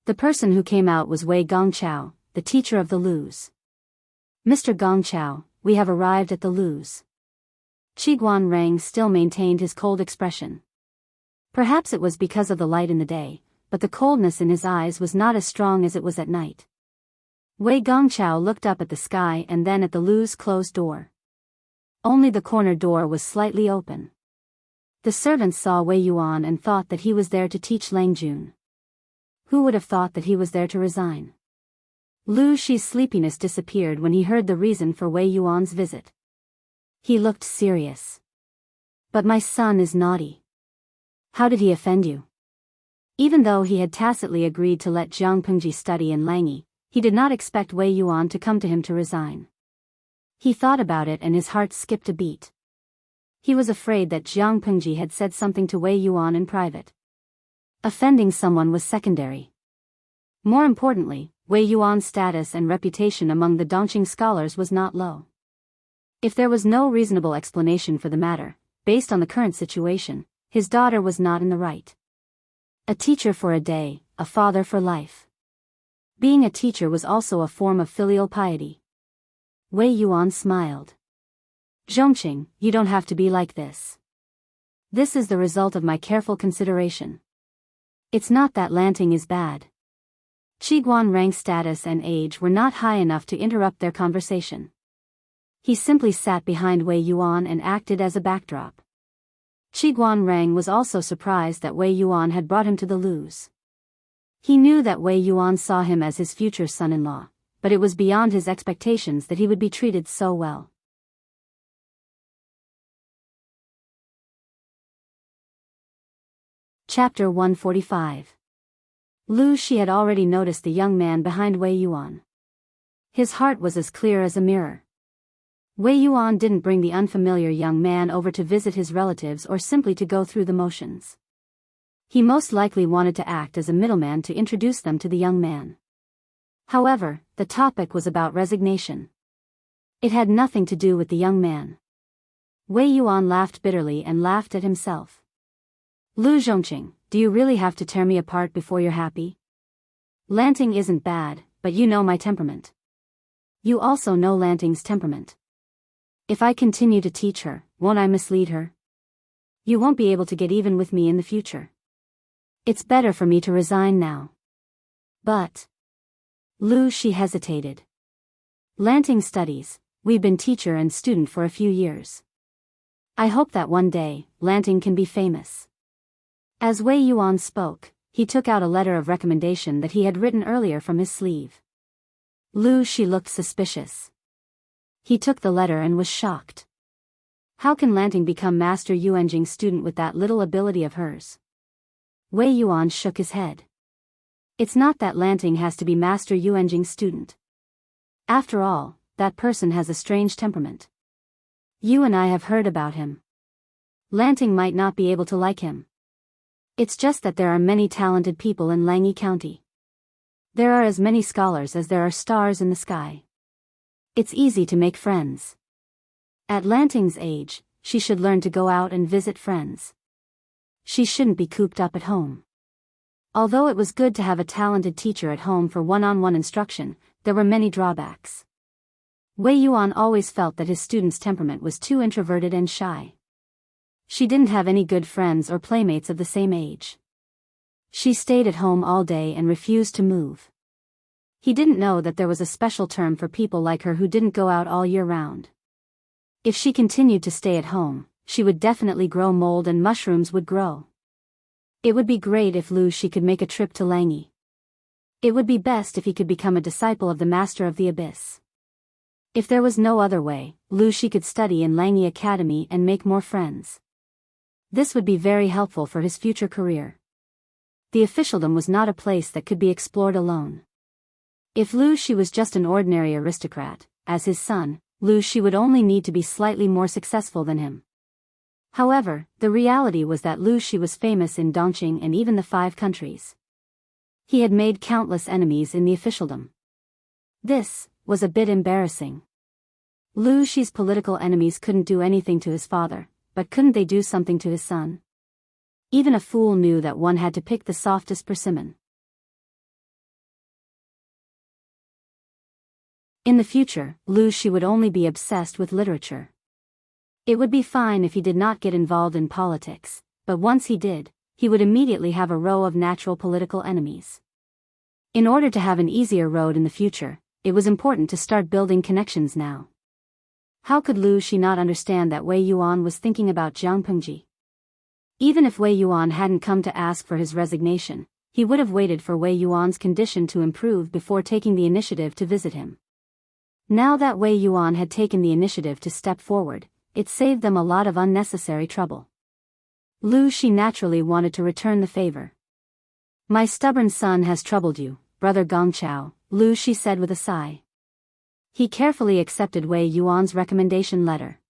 [SPEAKER 1] The person who came out was Wei Gongqiao, the teacher of the Lus. Mr. Gongqiao, we have arrived at the Lus. Qiguan Rang still maintained his cold expression. Perhaps it was because of the light in the day, but the coldness in his eyes was not as strong as it was at night. Wei Gongqiao looked up at the sky and then at the Lu's closed door. Only the corner door was slightly open. The servants saw Wei Yuan and thought that he was there to teach Lang Jun. Who would have thought that he was there to resign? Lu Shi's sleepiness disappeared when he heard the reason for Wei Yuan's visit. He looked serious. But my son is naughty. How did he offend you? Even though he had tacitly agreed to let Jiang Pengji study in Langyi, he did not expect Wei Yuan to come to him to resign. He thought about it and his heart skipped a beat. He was afraid that Jiang Pengji had said something to Wei Yuan in private. Offending someone was secondary. More importantly, Wei Yuan's status and reputation among the Dongqing scholars was not low. If there was no reasonable explanation for the matter, based on the current situation, his daughter was not in the right. A teacher for a day, a father for life. Being a teacher was also a form of filial piety. Wei Yuan smiled. Zhongqing, you don't have to be like this. This is the result of my careful consideration. It's not that Lanting is bad. Qiguan Rang's status and age were not high enough to interrupt their conversation. He simply sat behind Wei Yuan and acted as a backdrop. Qiguan Rang was also surprised that Wei Yuan had brought him to the Lus. He knew that Wei Yuan saw him as his future son-in-law, but it was beyond his expectations that he would be treated so well. Chapter 145. Lu Shi had already noticed the young man behind Wei Yuan. His heart was as clear as a mirror. Wei Yuan didn't bring the unfamiliar young man over to visit his relatives or simply to go through the motions. He most likely wanted to act as a middleman to introduce them to the young man. However, the topic was about resignation. It had nothing to do with the young man. Wei Yuan laughed bitterly and laughed at himself. Lu Zhongqing, do you really have to tear me apart before you're happy? Lanting isn't bad, but you know my temperament. You also know Lanting's temperament. If I continue to teach her, won't I mislead her? You won't be able to get even with me in the future. It's better for me to resign now. But... Lu Shi hesitated. Lanting studies, we've been teacher and student for a few years. I hope that one day, Lanting can be famous. As Wei Yuan spoke, he took out a letter of recommendation that he had written earlier from his sleeve. Lu Shi looked suspicious. He took the letter and was shocked. How can Lanting become Master Yuanjing's student with that little ability of hers? Wei Yuan shook his head. It's not that Lanting has to be Master Yuanjing's student. After all, that person has a strange temperament. You and I have heard about him. Lanting might not be able to like him. It's just that there are many talented people in Langyi County. There are as many scholars as there are stars in the sky. It's easy to make friends. At Lanting's age, she should learn to go out and visit friends. She shouldn't be cooped up at home. Although it was good to have a talented teacher at home for one-on-one instruction, there were many drawbacks. Wei Yuan always felt that his student's temperament was too introverted and shy. She didn't have any good friends or playmates of the same age. She stayed at home all day and refused to move. He didn't know that there was a special term for people like her who didn't go out all year round. If she continued to stay at home, she would definitely grow mold and mushrooms would grow. It would be great if Lu Shi could make a trip to Langyi. It would be best if he could become a disciple of the Master of the Abyss. If there was no other way, Lu Shi could study in Langyi Academy and make more friends. This would be very helpful for his future career. The officialdom was not a place that could be explored alone. If Lu Shi was just an ordinary aristocrat, as his son, Lu Shi would only need to be slightly more successful than him. However, the reality was that Lu Shi was famous in Dongqing and even the 5 countries. He had made countless enemies in the officialdom. This was a bit embarrassing. Lu Shi's political enemies couldn't do anything to his father, but couldn't they do something to his son? Even a fool knew that one had to pick the softest persimmon. In the future, Lu Shi would only be obsessed with literature. It would be fine if he did not get involved in politics, but once he did, he would immediately have a row of natural political enemies. In order to have an easier road in the future, it was important to start building connections now. How could Lu Shi not understand that Wei Yuan was thinking about Jiang Pengji? Even if Wei Yuan hadn't come to ask for his resignation, he would have waited for Wei Yuan's condition to improve before taking the initiative to visit him. Now that Wei Yuan had taken the initiative to step forward, it saved them a lot of unnecessary trouble. Lu Shi naturally wanted to return the favor. "My stubborn son has troubled you, brother Gongchao," Lu Shi said with a sigh. He carefully accepted Wei Yuan's recommendation letter.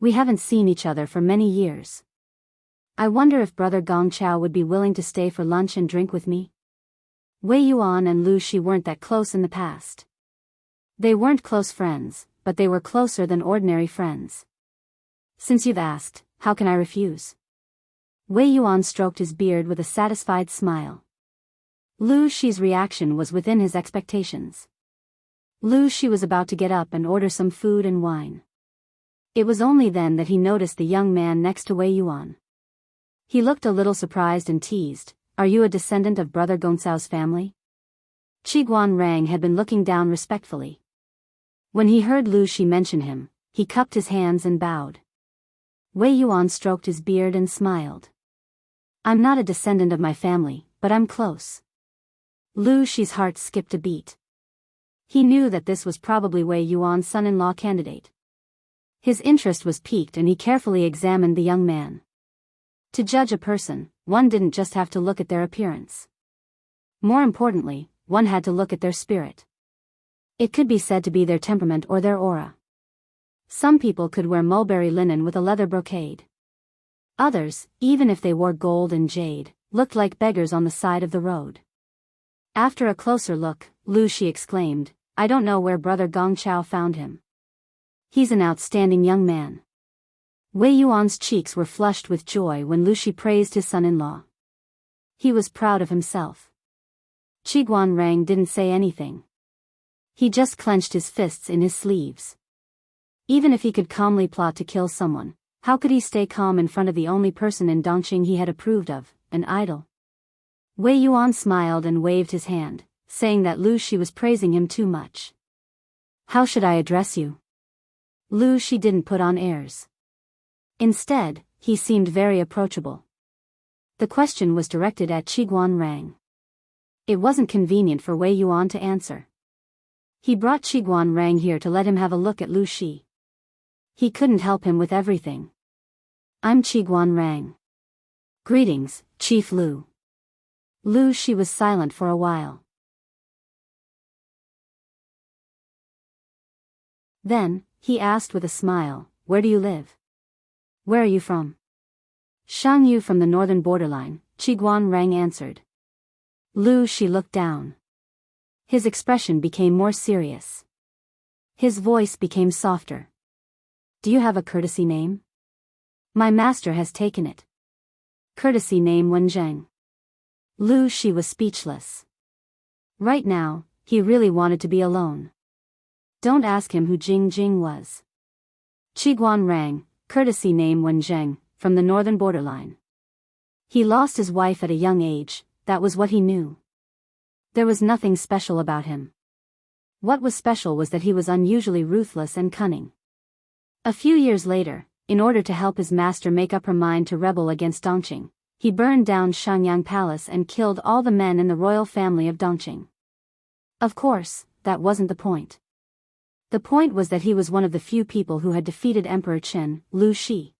[SPEAKER 1] "We haven't seen each other for many years. I wonder if brother Gongchao would be willing to stay for lunch and drink with me?" Wei Yuan and Lu Shi weren't that close in the past. They weren't close friends, but they were closer than ordinary friends. "Since you've asked, how can I refuse?" Wei Yuan stroked his beard with a satisfied smile. Lu Shi's reaction was within his expectations. Lu Shi was about to get up and order some food and wine. It was only then that he noticed the young man next to Wei Yuan. He looked a little surprised and teased, "Are you a descendant of brother Gongcao's family?" Qiguan Rang had been looking down respectfully. When he heard Lu Shi mention him, he cupped his hands and bowed. Wei Yuan stroked his beard and smiled. "I'm not a descendant of my family, but I'm close." Lu Shi's heart skipped a beat. He knew that this was probably Wei Yuan's son-in-law candidate. His interest was piqued and he carefully examined the young man. To judge a person, one didn't just have to look at their appearance. More importantly, one had to look at their spirit. It could be said to be their temperament or their aura. Some people could wear mulberry linen with a leather brocade. Others, even if they wore gold and jade, looked like beggars on the side of the road. After a closer look, Lu Shi exclaimed, "I don't know where brother Gongchao found him. He's an outstanding young man." Wei Yuan's cheeks were flushed with joy when Lu Shi praised his son-in-law. He was proud of himself. Qiguan Rang didn't say anything. He just clenched his fists in his sleeves. Even if he could calmly plot to kill someone, how could he stay calm in front of the only person in Dongqing he had approved of, an idol? Wei Yuan smiled and waved his hand, saying that Lu Shi was praising him too much. "How should I address you?" Lu Shi didn't put on airs. Instead, he seemed very approachable. The question was directed at Qiguan Rang. It wasn't convenient for Wei Yuan to answer. He brought Qiguan Rang here to let him have a look at Lu Shi. He couldn't help him with everything. "I'm Qiguan Rang." "Greetings, Chief Lu." Lu Shi was silent for a while. Then, he asked with a smile, "Where do you live? Where are you from?" "Shangyu, from the northern borderline," Qiguan Rang answered. Lu Shi looked down. His expression became more serious. His voice became softer. "Do you have a courtesy name?" "My master has taken it." "Courtesy name Wenzheng." Lu Shi was speechless. Right now, he really wanted to be alone. Don't ask him who Jing Jing was. Qiguan Rang, courtesy name Wenzheng, from the northern borderline. He lost his wife at a young age, that was what he knew. There was nothing special about him. What was special was that he was unusually ruthless and cunning. A few years later, in order to help his master make up her mind to rebel against Dongqing, he burned down Shangyang Palace and killed all the men in the royal family of Dongqing. Of course, that wasn't the point. The point was that he was one of the few people who had defeated Emperor Qin, Lu Shi.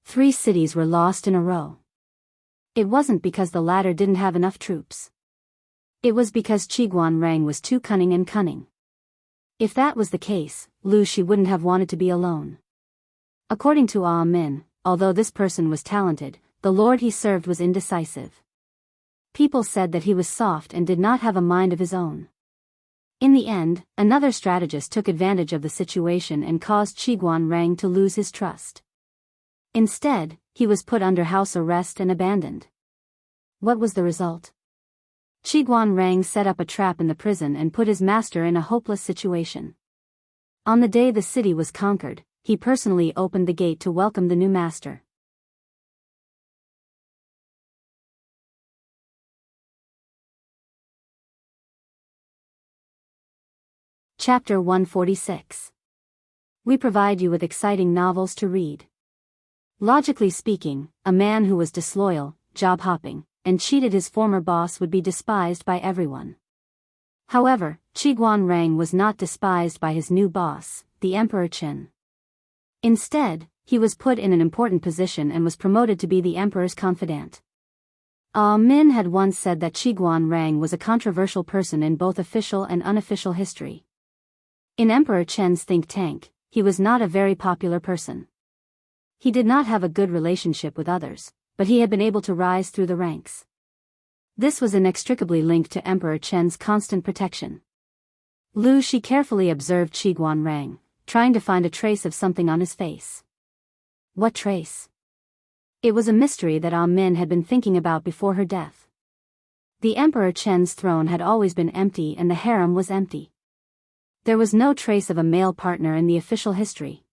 [SPEAKER 1] 3 cities were lost in a row. It wasn't because the latter didn't have enough troops. It was because Qiguan Rang was too cunning and cunning. If that was the case, Lu Shi wouldn't have wanted to be alone. According to Ah Min, although this person was talented, the lord he served was indecisive. People said that he was soft and did not have a mind of his own. In the end, another strategist took advantage of the situation and caused Qi Guanrang to lose his trust. Instead, he was put under house arrest and abandoned. What was the result? Qi Guanrang set up a trap in the prison and put his master in a hopeless situation. On the day the city was conquered, he personally opened the gate to welcome the new master. Chapter 146. We provide you with exciting novels to read. Logically speaking, a man who was disloyal, job-hopping, and cheated his former boss would be despised by everyone. However, Qi Guanrang was not despised by his new boss, the Emperor Qin. Instead, he was put in an important position and was promoted to be the emperor's confidant. Min had once said that Qi Guanrang was a controversial person in both official and unofficial history. In Emperor Qin's think tank, he was not a very popular person. He did not have a good relationship with others, but he had been able to rise through the ranks. This was inextricably linked to Emperor Qin's constant protection. Lu Shi carefully observed Qi Guanrang, trying to find a trace of something on his face. What trace? It was a mystery that Min had been thinking about before her death. The Emperor Qin's throne had always been empty and the harem was empty. There was no trace of a male partner in the official history.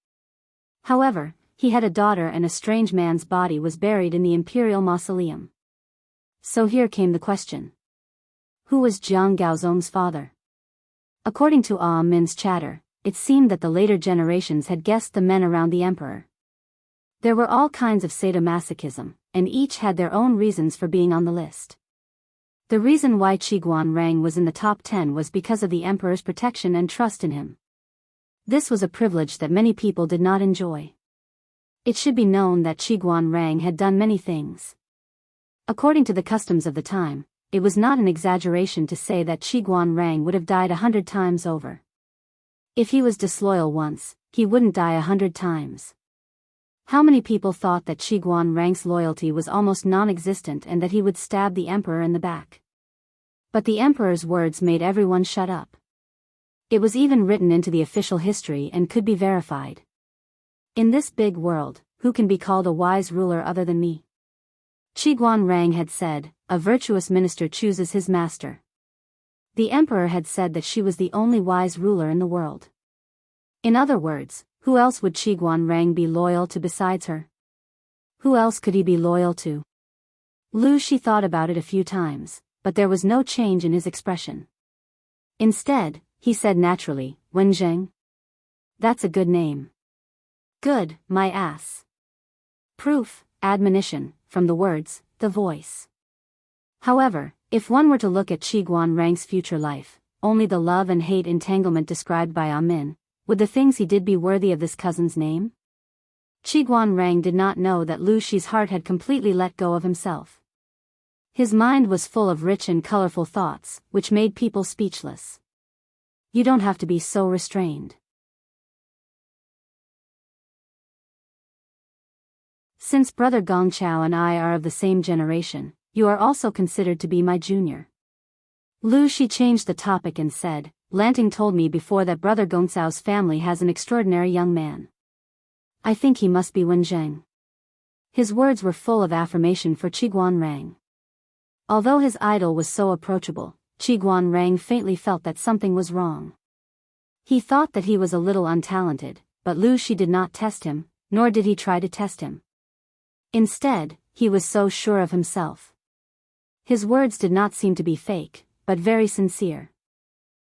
[SPEAKER 1] However, he had a daughter and a strange man's body was buried in the imperial mausoleum. So here came the question. Who was Jiang Gaozong's father? According to Min's chatter, it seemed that the later generations had guessed the men around the emperor. There were all kinds of sadomasochism, and each had their own reasons for being on the list. The reason why Qi Guanrang was in the top 10 was because of the emperor's protection and trust in him. This was a privilege that many people did not enjoy. It should be known that Qi Guanrang had done many things. According to the customs of the time, it was not an exaggeration to say that Qi Guanrang would have died 100 times over. If he was disloyal once, he wouldn't die 100 times. How many people thought that Qi Guanrang's loyalty was almost non-existent and that he would stab the emperor in the back? But the emperor's words made everyone shut up. It was even written into the official history and could be verified. In this big world, who can be called a wise ruler other than me? Qi Guanrang had said, a virtuous minister chooses his master. The emperor had said that she was the only wise ruler in the world. In other words, who else would Qi Guanrang be loyal to besides her? Who else could he be loyal to? Lu Shi thought about it a few times, but there was no change in his expression. Instead, he said naturally, Wen Zheng. That's a good name. Good, my ass. Proof, admonition, from the words, the voice. However, if one were to look at Qi Guanrang's future life, only the love and hate entanglement described by Min, would the things he did be worthy of this cousin's name? Qi Guanrang did not know that Lu Shi's heart had completely let go of himself. His mind was full of rich and colorful thoughts, which made people speechless. You don't have to be so restrained. Since brother Gongchao and I are of the same generation, you are also considered to be my junior. Lu Shi changed the topic and said, Lanting told me before that brother Gongcao's family has an extraordinary young man. I think he must be Wen Zheng. His words were full of affirmation for Qi Guanrang. Although his idol was so approachable, Qi Guanrang faintly felt that something was wrong. He thought that he was a little untalented, but Lu Shi did not test him, nor did he try to test him. Instead, he was so sure of himself. His words did not seem to be fake, but very sincere.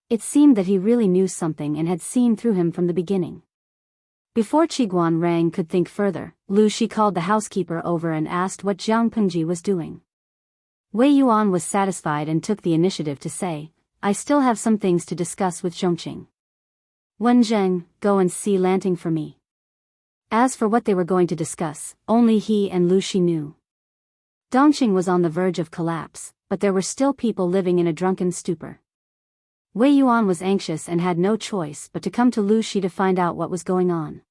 [SPEAKER 1] It seemed that he really knew something and had seen through him from the beginning. Before Qi Guanrang could think further, Lu Shi called the housekeeper over and asked what Jiang Pengji was doing. Wei Yuan was satisfied and took the initiative to say, I still have some things to discuss with Zhongqing. Wen Zheng, go and see Lanting for me. As for what they were going to discuss, only he and Lu Shi knew. Dongqing was on the verge of collapse, but there were still people living in a drunken stupor. Wei Yuan was anxious and had no choice but to come to Lu Shi to find out what was going on.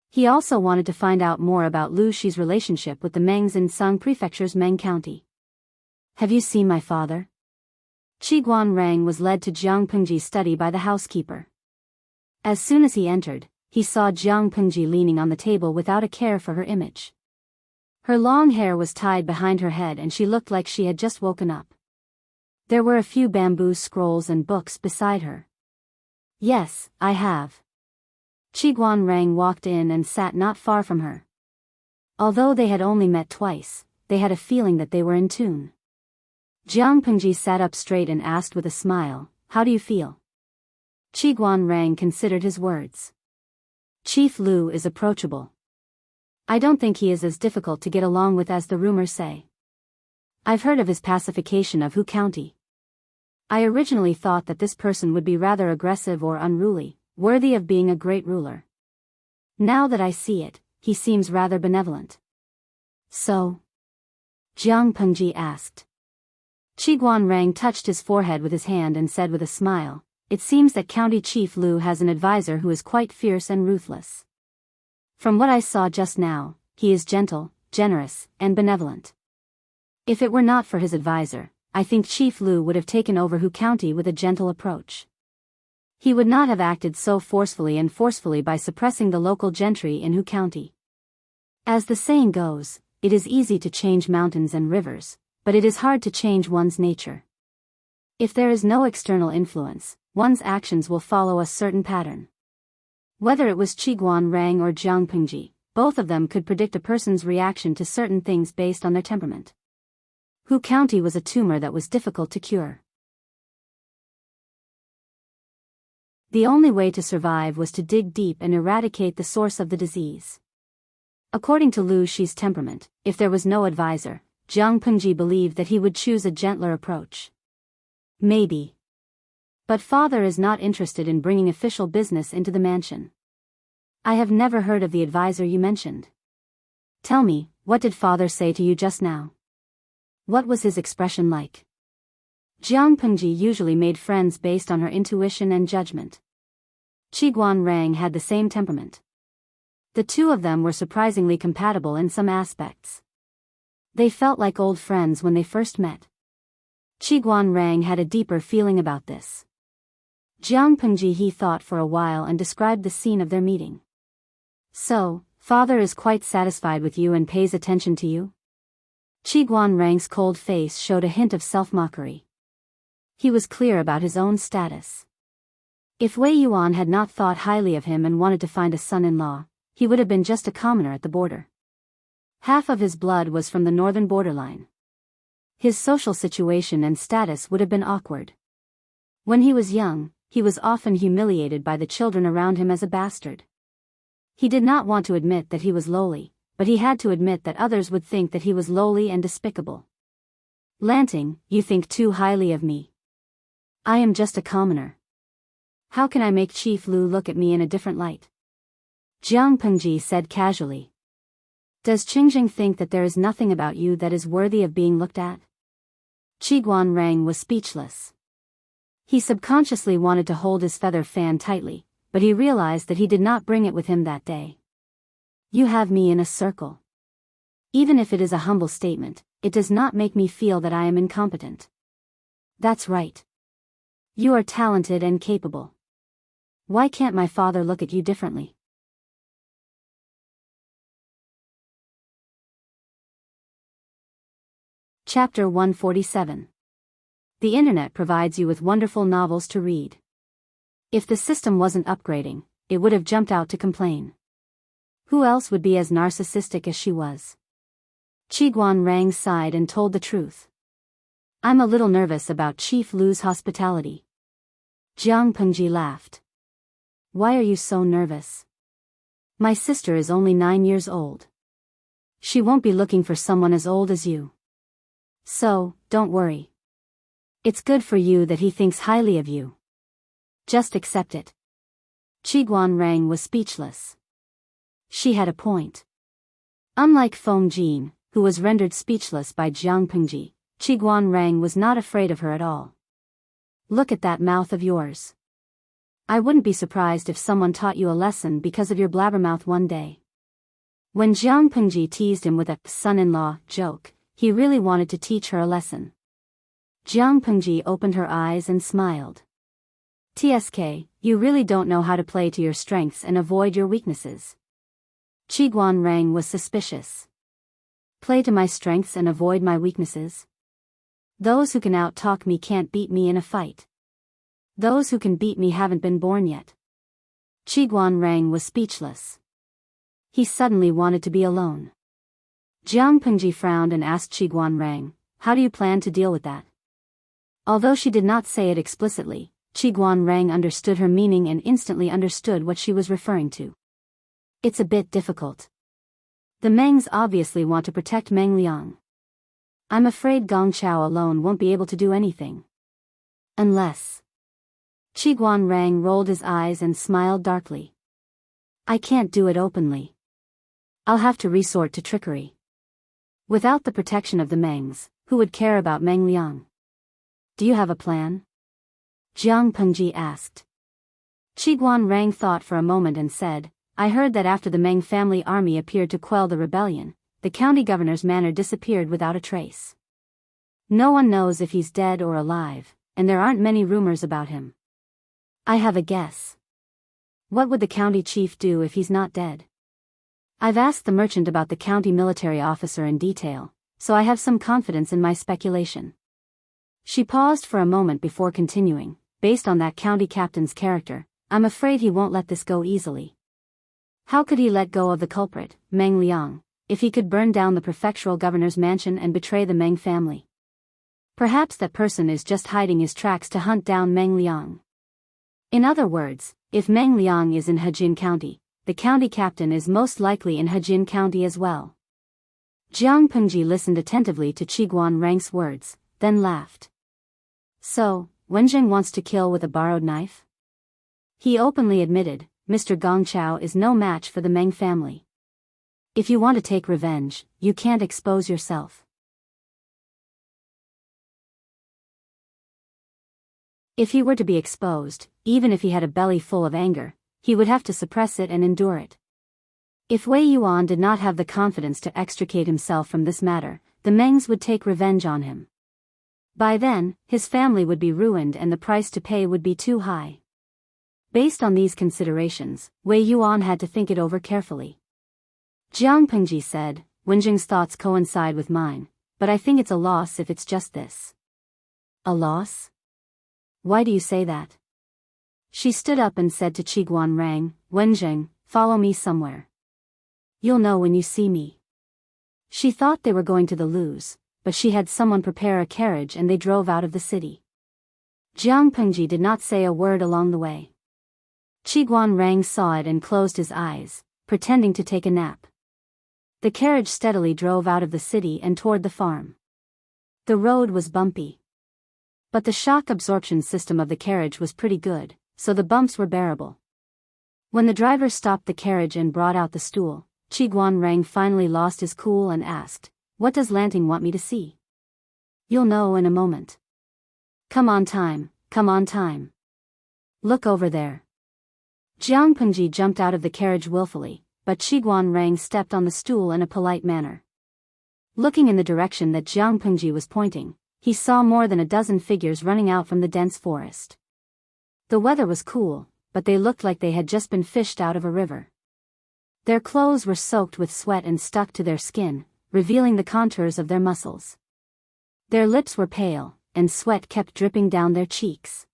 [SPEAKER 1] He also wanted to find out more about Lu Shi's relationship with the Mengs in Song Prefecture's Meng County. Have you seen my father? Qi Guanrang was led to Jiang Pengji's study by the housekeeper. As soon as he entered, he saw Jiang Pengji leaning on the table without a care for her image. Her long hair was tied behind her head and she looked like she had just woken up. There were a few bamboo scrolls and books beside her. Yes, I have. Qi Guanrang walked in and sat not far from her. Although they had only met twice, they had a feeling that they were in tune. Jiang Pengji sat up straight and asked with a smile, "How do you feel?" Qi Guanrang considered his words. Chief Lu is approachable. I don't think he is as difficult to get along with as the rumors say. I've heard of his pacification of Hu County. I originally thought that this person would be rather aggressive or unruly, worthy of being a great ruler. Now that I see it, he seems rather benevolent. So? Jiang Pengji asked. Qi Guanrang touched his forehead with his hand and said with a smile, "It seems that County Chief Lu has an advisor who is quite fierce and ruthless. From what I saw just now, he is gentle, generous, and benevolent. If it were not for his advisor, I think Chief Lu would have taken over Hu County with a gentle approach. He would not have acted so forcefully by suppressing the local gentry in Hu County. As the saying goes, it is easy to change mountains and rivers, but it is hard to change one's nature. If there is no external influence, one's actions will follow a certain pattern." Whether it was Qi Guanrang or Jiang Pengji, both of them could predict a person's reaction to certain things based on their temperament. Hu County was a tumor that was difficult to cure. The only way to survive was to dig deep and eradicate the source of the disease. According to Lu Shi's temperament, if there was no advisor, Jiang Pengji believed that he would choose a gentler approach. Maybe. But father is not interested in bringing official business into the mansion. I have never heard of the advisor you mentioned. Tell me, what did father say to you just now? What was his expression like? Jiang Pengji usually made friends based on her intuition and judgment. Qi Guanrang had the same temperament. The two of them were surprisingly compatible in some aspects. They felt like old friends when they first met. Qi Guanrang had a deeper feeling about this. Jiang Pengji he thought for a while and described the scene of their meeting. So, father is quite satisfied with you and pays attention to you? Qi Guanrang's cold face showed a hint of self-mockery. He was clear about his own status. If Wei Yuan had not thought highly of him and wanted to find a son-in-law, he would have been just a commoner at the border. Half of his blood was from the northern borderline. His social situation and status would have been awkward. When he was young, he was often humiliated by the children around him as a bastard. He did not want to admit that he was lowly, but he had to admit that others would think that he was lowly and despicable. Lanting, you think too highly of me. I am just a commoner. How can I make Chief Lu look at me in a different light? Jiang Pengji said casually. Does Qingjing think that there is nothing about you that is worthy of being looked at? Qi Guanrang was speechless. He subconsciously wanted to hold his feather fan tightly, but he realized that he did not bring it with him that day. You have me in a circle. Even if it is a humble statement, it does not make me feel that I am incompetent. That's right. You are talented and capable. Why can't my father look at you differently? Chapter 147. The internet provides you with wonderful novels to read. If the system wasn't upgrading, it would have jumped out to complain. Who else would be as narcissistic as she was? Qi Guanrang sighed and told the truth. I'm a little nervous about Chief Lu's hospitality. Jiang Pengji laughed. Why are you so nervous? My sister is only 9 years old. She won't be looking for someone as old as you. So, don't worry. It's good for you that he thinks highly of you. Just accept it. Qi Guanrang was speechless. She had a point. Unlike Feng Jin, who was rendered speechless by Jiang Pengji, Qi Guanrang was not afraid of her at all. Look at that mouth of yours. I wouldn't be surprised if someone taught you a lesson because of your blabbermouth one day. When Jiang Pengji teased him with a son-in-law joke, he really wanted to teach her a lesson. Jiang Pengji opened her eyes and smiled. TSK, you really don't know how to play to your strengths and avoid your weaknesses. Qi Guanrang was suspicious. Play to my strengths and avoid my weaknesses? Those who can out-talk me can't beat me in a fight. Those who can beat me haven't been born yet. Qi Guanrang was speechless. He suddenly wanted to be alone. Jiang Pengji frowned and asked Qi Guanrang, how do you plan to deal with that? Although she did not say it explicitly, Qi Guanrang understood her meaning and instantly understood what she was referring to. It's a bit difficult. The Mengs obviously want to protect Meng Liang. I'm afraid Gong Chao alone won't be able to do anything. Unless... Qi Guanrang rolled his eyes and smiled darkly. I can't do it openly. I'll have to resort to trickery. Without the protection of the Mengs, who would care about Meng Liang? Do you have a plan? Jiang Pengji asked. Qi Guanrang thought for a moment and said, I heard that after the Meng family army appeared to quell the rebellion, the county governor's manor disappeared without a trace. No one knows if he's dead or alive, and there aren't many rumors about him. I have a guess. What would the county chief do if he's not dead? I've asked the merchant about the county military officer in detail, so I have some confidence in my speculation. She paused for a moment before continuing, based on that county captain's character, I'm afraid he won't let this go easily. How could he let go of the culprit, Meng Liang, if he could burn down the prefectural governor's mansion and betray the Meng family? Perhaps that person is just hiding his tracks to hunt down Meng Liang. In other words, if Meng Liang is in Hejin County, the county captain is most likely in Hejin County as well. Jiang Pengji listened attentively to Qi Guanrang's words, then laughed. So, Wenjing wants to kill with a borrowed knife? He openly admitted, Mr. Gong Chao is no match for the Meng family. If you want to take revenge, you can't expose yourself. If he were to be exposed, even if he had a belly full of anger, he would have to suppress it and endure it. If Wei Yuan did not have the confidence to extricate himself from this matter, the Mengs would take revenge on him. By then, his family would be ruined and the price to pay would be too high. Based on these considerations, Wei Yuan had to think it over carefully. Jiang Pengji said, Wenjing's thoughts coincide with mine, but I think it's a loss if it's just this. A loss? Why do you say that? She stood up and said to Qi Guanrang, Wenjing, follow me somewhere. You'll know when you see me. She thought they were going to the Luz, but she had someone prepare a carriage and they drove out of the city. Jiang Pengji did not say a word along the way. Qi Guanrang saw it and closed his eyes, pretending to take a nap. The carriage steadily drove out of the city and toward the farm. The road was bumpy. But the shock absorption system of the carriage was pretty good, so the bumps were bearable. When the driver stopped the carriage and brought out the stool, Qi Guanrang finally lost his cool and asked, What does Lanting want me to see? You'll know in a moment. Come on time, come on time. Look over there. Jiang Pengji jumped out of the carriage willfully, but Qi Guanrang stepped on the stool in a polite manner. Looking in the direction that Jiang Pengji was pointing, he saw more than a dozen figures running out from the dense forest. The weather was cool, but they looked like they had just been fished out of a river. Their clothes were soaked with sweat and stuck to their skin, revealing the contours of their muscles. Their lips were pale, and sweat kept dripping down their cheeks.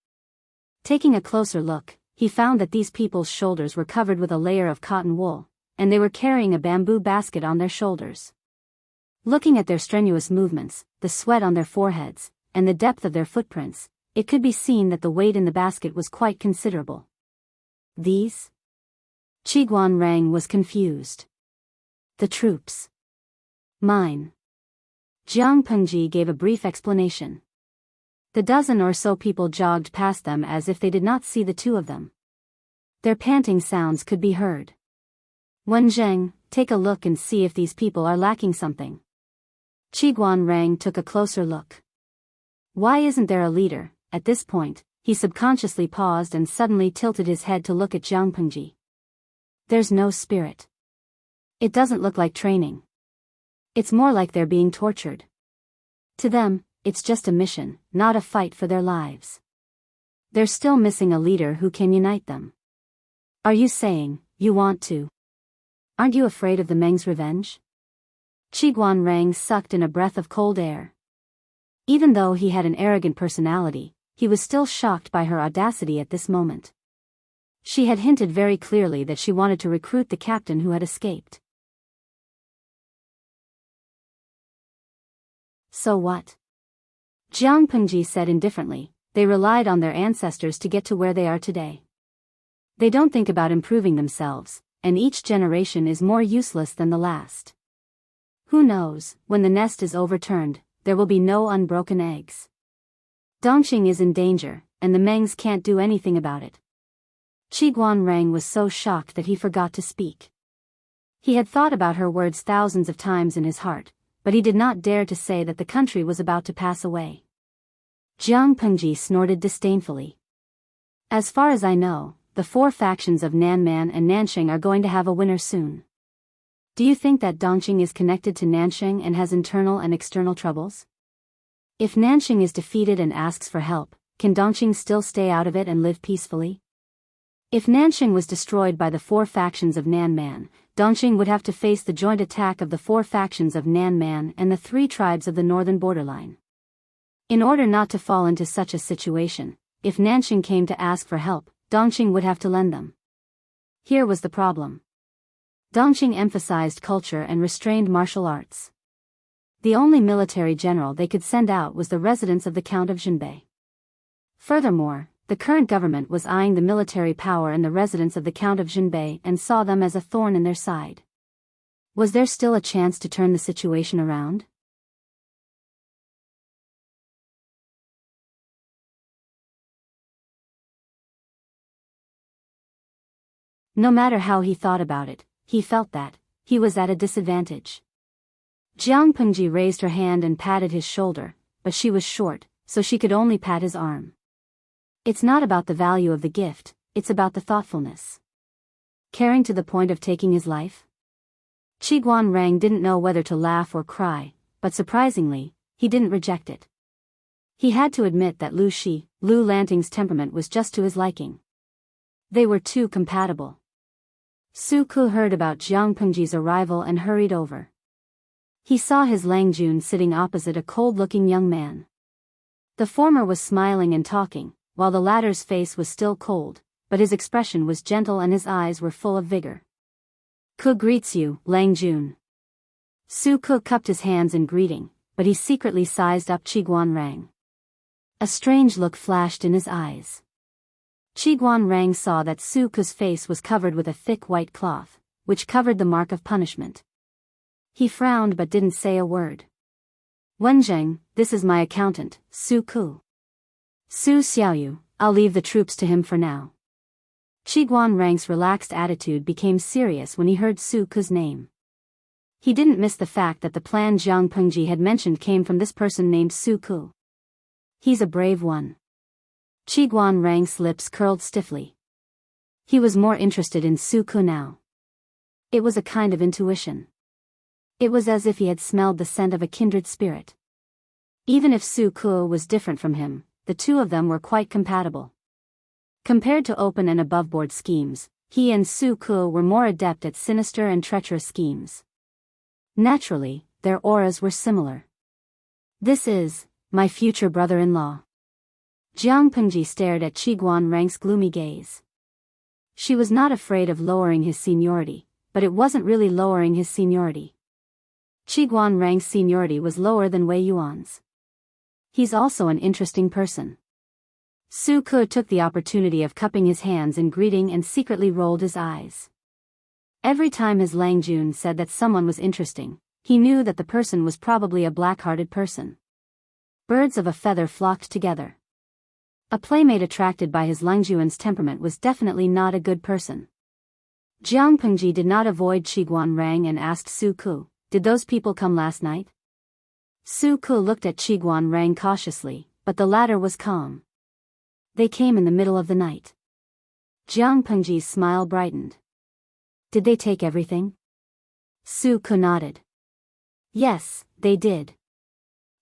[SPEAKER 1] Taking a closer look, he found that these people's shoulders were covered with a layer of cotton wool, and they were carrying a bamboo basket on their shoulders. Looking at their strenuous movements, the sweat on their foreheads, and the depth of their footprints, it could be seen that the weight in the basket was quite considerable. These? Qi Guanrang was confused. The troops. Mine. Jiang Pengji gave a brief explanation. The dozen or so people jogged past them as if they did not see the two of them. Their panting sounds could be heard. Wenjing, take a look and see if these people are lacking something. Qi Guanrang took a closer look. Why isn't there a leader? At this point, he subconsciously paused and suddenly tilted his head to look at Jiang Pengji. There's no spirit. It doesn't look like training. It's more like they're being tortured. To them, it's just a mission, not a fight for their lives. They're still missing a leader who can unite them. Are you saying, you want to? Aren't you afraid of the Meng's revenge? Qiguanrang sucked in a breath of cold air. Even though he had an arrogant personality, he was still shocked by her audacity at this moment. She had hinted very clearly that she wanted to recruit the captain who had escaped. So what? Jiang Pengji said indifferently, they relied on their ancestors to get to where they are today. They don't think about improving themselves, and each generation is more useless than the last. Who knows, when the nest is overturned, there will be no unbroken eggs. Dongqing is in danger, and the Mengs can't do anything about it. Qiguanrang was so shocked that he forgot to speak. He had thought about her words thousands of times in his heart, but he did not dare to say that the country was about to pass away. Jiang Pengji snorted disdainfully. As far as I know, the 4 factions of Nanman and Nanxing are going to have a winner soon. Do you think that Dongqing is connected to Nanxing and has internal and external troubles? If Nanxing is defeated and asks for help, can Dongqing still stay out of it and live peacefully? If Nanxing was destroyed by the 4 factions of Nanman, Dongqing would have to face the joint attack of the 4 factions of Nanman and the 3 tribes of the northern borderline. In order not to fall into such a situation, if Nanxing came to ask for help, Dongqing would have to lend them. Here was the problem. Dongqing emphasized culture and restrained martial arts. The only military general they could send out was the residence of the Count of Jinbei. Furthermore, the current government was eyeing the military power and the residence of the Count of Jinbei and saw them as a thorn in their side. Was there still a chance to turn the situation around? No matter how he thought about it, he felt that he was at a disadvantage. Jiang Pengji raised her hand and patted his shoulder, but she was short, so she could only pat his arm. It's not about the value of the gift, it's about the thoughtfulness. Caring to the point of taking his life? Qiguanrang didn't know whether to laugh or cry, but surprisingly, he didn't reject it. He had to admit that Lu Lanting's temperament was just to his liking. They were too compatible. Su Ku heard about Jiang Pengji's arrival and hurried over. He saw his Lang Jun sitting opposite a cold-looking young man. The former was smiling and talking, while the latter's face was still cold, but his expression was gentle and his eyes were full of vigor. Ku greets you, Lang Jun. Su Ku cupped his hands in greeting, but he secretly sized up Qiguanrang. A strange look flashed in his eyes. Qiguanrang saw that Su Ku's face was covered with a thick white cloth, which covered the mark of punishment. He frowned but didn't say a word. Wenzheng, this is my accountant, Su Ku. Su Xiaoyu, I'll leave the troops to him for now. Qiguanrang's relaxed attitude became serious when he heard Su Ku's name. He didn't miss the fact that the plan Jiang Pengji had mentioned came from this person named Su Ku. He's a brave one. Qiguanrang's lips curled stiffly. He was more interested in Su Ku now. It was a kind of intuition. It was as if he had smelled the scent of a kindred spirit. Even if Su Ku was different from him, the two of them were quite compatible. Compared to open and above-board schemes, he and Su Ku were more adept at sinister and treacherous schemes. Naturally, their auras were similar. This is my future brother-in-law. Jiang Pengji stared at Qiguanrang's gloomy gaze. She was not afraid of lowering his seniority, but it wasn't really lowering his seniority. Qiguanrang's seniority was lower than Wei Yuan's. He's also an interesting person. Su Ku took the opportunity of cupping his hands in greeting and secretly rolled his eyes. Every time his Lang Jun said that someone was interesting, he knew that the person was probably a black-hearted person. Birds of a feather flocked together. A playmate attracted by his Lang Jun's temperament was definitely not a good person. Jiang Pengji did not avoid Qiguanrang and asked Su Ku, "Did those people come last night?" Su Ku looked at Qiguanrang cautiously, but the latter was calm. They came in the middle of the night. Jiang Pengji's smile brightened. Did they take everything? Su Ku nodded. Yes, they did.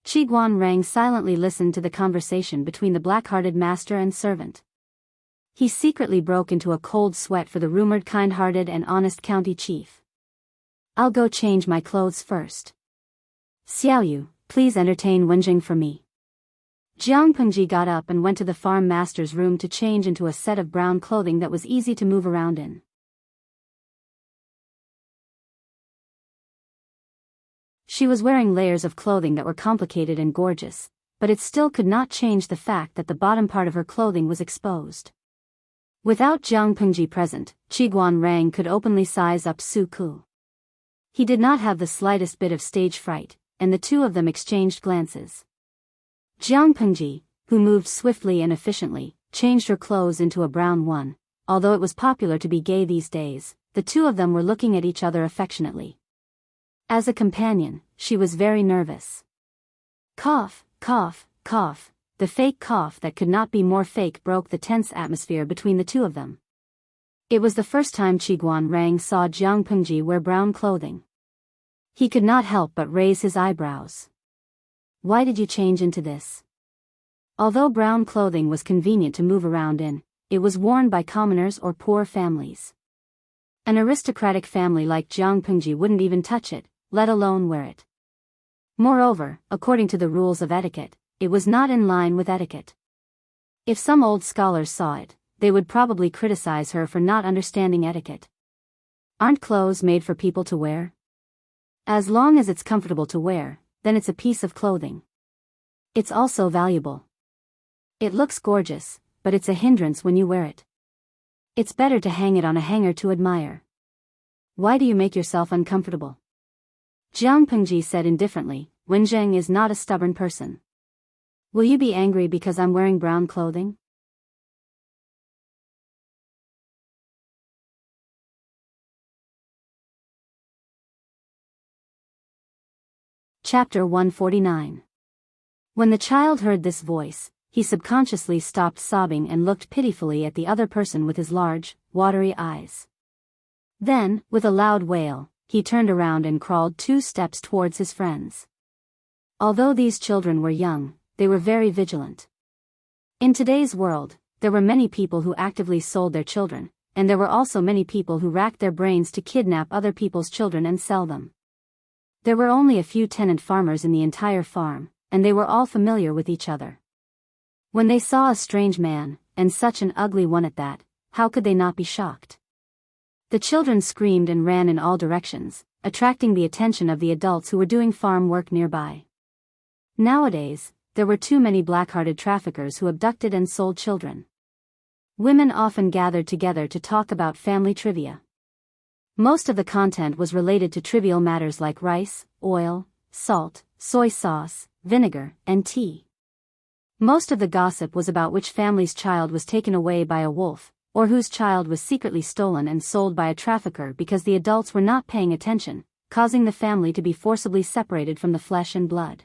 [SPEAKER 1] Qiguan Rang silently listened to the conversation between the black-hearted master and servant. He secretly broke into a cold sweat for the rumored kind-hearted and honest county chief. "I'll go change my clothes first. Xiaoyu, please entertain Wenjing for me." Jiang Pengji got up and went to the farm master's room to change into a set of brown clothing that was easy to move around in. She was wearing layers of clothing that were complicated and gorgeous, but it still could not change the fact that the bottom part of her clothing was exposed. Without Jiang Pengji present, Qiguan Rang could openly size up Su Ku. He did not have the slightest bit of stage fright, and the two of them exchanged glances. Jiang Pengji, who moved swiftly and efficiently, changed her clothes into a brown one. Although it was popular to be gay these days, the two of them were looking at each other affectionately. As a companion, she was very nervous. Cough, cough, cough. The fake cough that could not be more fake broke the tense atmosphere between the two of them. It was the first time Qiguan Rang saw Jiang Pengji wear brown clothing. He could not help but raise his eyebrows. "Why did you change into this?" Although brown clothing was convenient to move around in, it was worn by commoners or poor families. An aristocratic family like Jiang Pengji wouldn't even touch it, let alone wear it. Moreover, according to the rules of etiquette, it was not in line with etiquette. If some old scholars saw it, they would probably criticize her for not understanding etiquette. Aren't clothes made for people to wear? As long as it's comfortable to wear, then it's a piece of clothing. It's also valuable. It looks gorgeous, but it's a hindrance when you wear it. It's better to hang it on a hanger to admire. Why do you make yourself uncomfortable? Jiang Pengji said indifferently. "Wenjing is not a stubborn person. Will you be angry because I'm wearing brown clothing?" Chapter 149. When the child heard this voice, he subconsciously stopped sobbing and looked pitifully at the other person with his large, watery eyes. Then, with a loud wail, he turned around and crawled 2 steps towards his friends. Although these children were young, they were very vigilant. In today's world, there were many people who actively sold their children, and there were also many people who racked their brains to kidnap other people's children and sell them. There were only a few tenant farmers in the entire farm, and they were all familiar with each other. When they saw a strange man, and such an ugly one at that, how could they not be shocked? The children screamed and ran in all directions, attracting the attention of the adults who were doing farm work nearby. Nowadays, there were too many black-hearted traffickers who abducted and sold children. Women often gathered together to talk about family trivia. Most of the content was related to trivial matters like rice, oil, salt, soy sauce, vinegar, and tea. Most of the gossip was about which family's child was taken away by a wolf, or whose child was secretly stolen and sold by a trafficker because the adults were not paying attention, causing the family to be forcibly separated from the flesh and blood.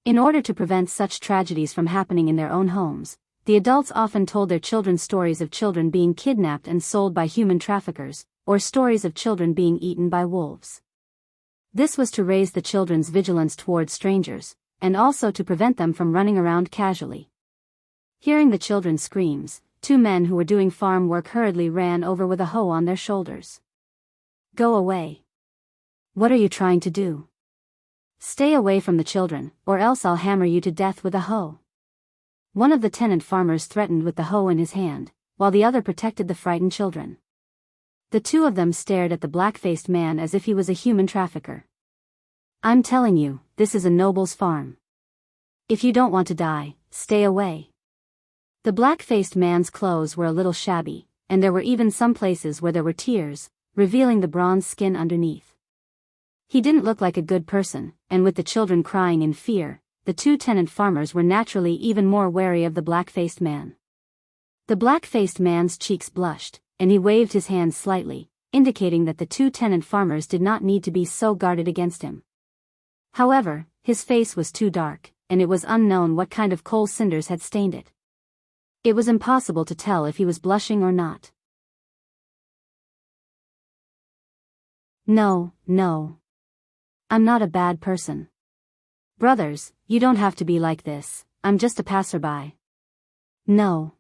[SPEAKER 1] In order to prevent such tragedies from happening in their own homes, the adults often told their children stories of children being kidnapped and sold by human traffickers, or stories of children being eaten by wolves. This was to raise the children's vigilance towards strangers, and also to prevent them from running around casually. Hearing the children's screams, 2 men who were doing farm work hurriedly ran over with a hoe on their shoulders. "Go away. What are you trying to do? Stay away from the children, or else I'll hammer you to death with a hoe." One of the tenant farmers threatened with the hoe in his hand, while the other protected the frightened children. The 2 of them stared at the black-faced man as if he was a human trafficker. "I'm telling you, this is a noble's farm. If you don't want to die, stay away." The black-faced man's clothes were a little shabby, and there were even some places where there were tears, revealing the bronze skin underneath. He didn't look like a good person, and with the children crying in fear, the 2 tenant farmers were naturally even more wary of the black-faced man. The black-faced man's cheeks blushed, and he waved his hands slightly, indicating that the 2 tenant farmers did not need to be so guarded against him. However, his face was too dark, and it was unknown what kind of coal cinders had stained it. It was impossible to tell if he was blushing or not. No. I'm not a bad person. Brothers, you don't have to be like this, I'm just a passerby. No.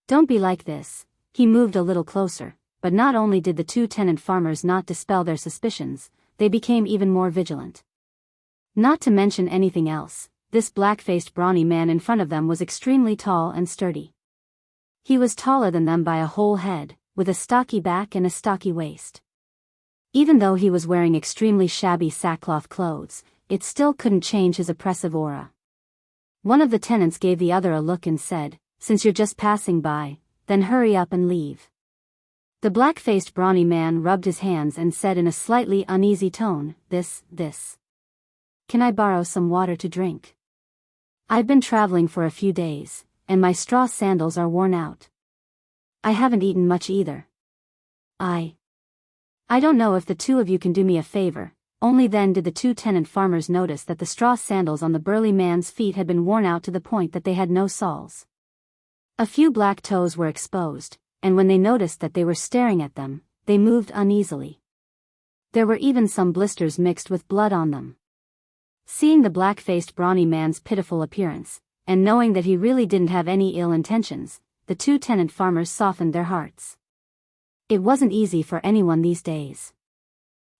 [SPEAKER 1] Don't be like this. He moved a little closer, but not only did the two tenant farmers not dispel their suspicions, they became even more vigilant. Not to mention anything else, this black-faced brawny man in front of them was extremely tall and sturdy. He was taller than them by a whole head, with a stocky back and a stocky waist. Even though he was wearing extremely shabby sackcloth clothes, it still couldn't change his oppressive aura. One of the tenants gave the other a look and said, "Since you're just passing by, then hurry up and leave." The black-faced brawny man rubbed his hands and said in a slightly uneasy tone, This. Can I borrow some water to drink? I've been traveling for a few days, and my straw sandals are worn out. I haven't eaten much either. I don't know if the two of you can do me a favor." Only then did the two tenant farmers notice that the straw sandals on the burly man's feet had been worn out to the point that they had no soles. A few black toes were exposed, and when they noticed that they were staring at them, they moved uneasily. There were even some blisters mixed with blood on them. Seeing the black-faced brawny man's pitiful appearance, and knowing that he really didn't have any ill intentions, the two tenant farmers softened their hearts. It wasn't easy for anyone these days.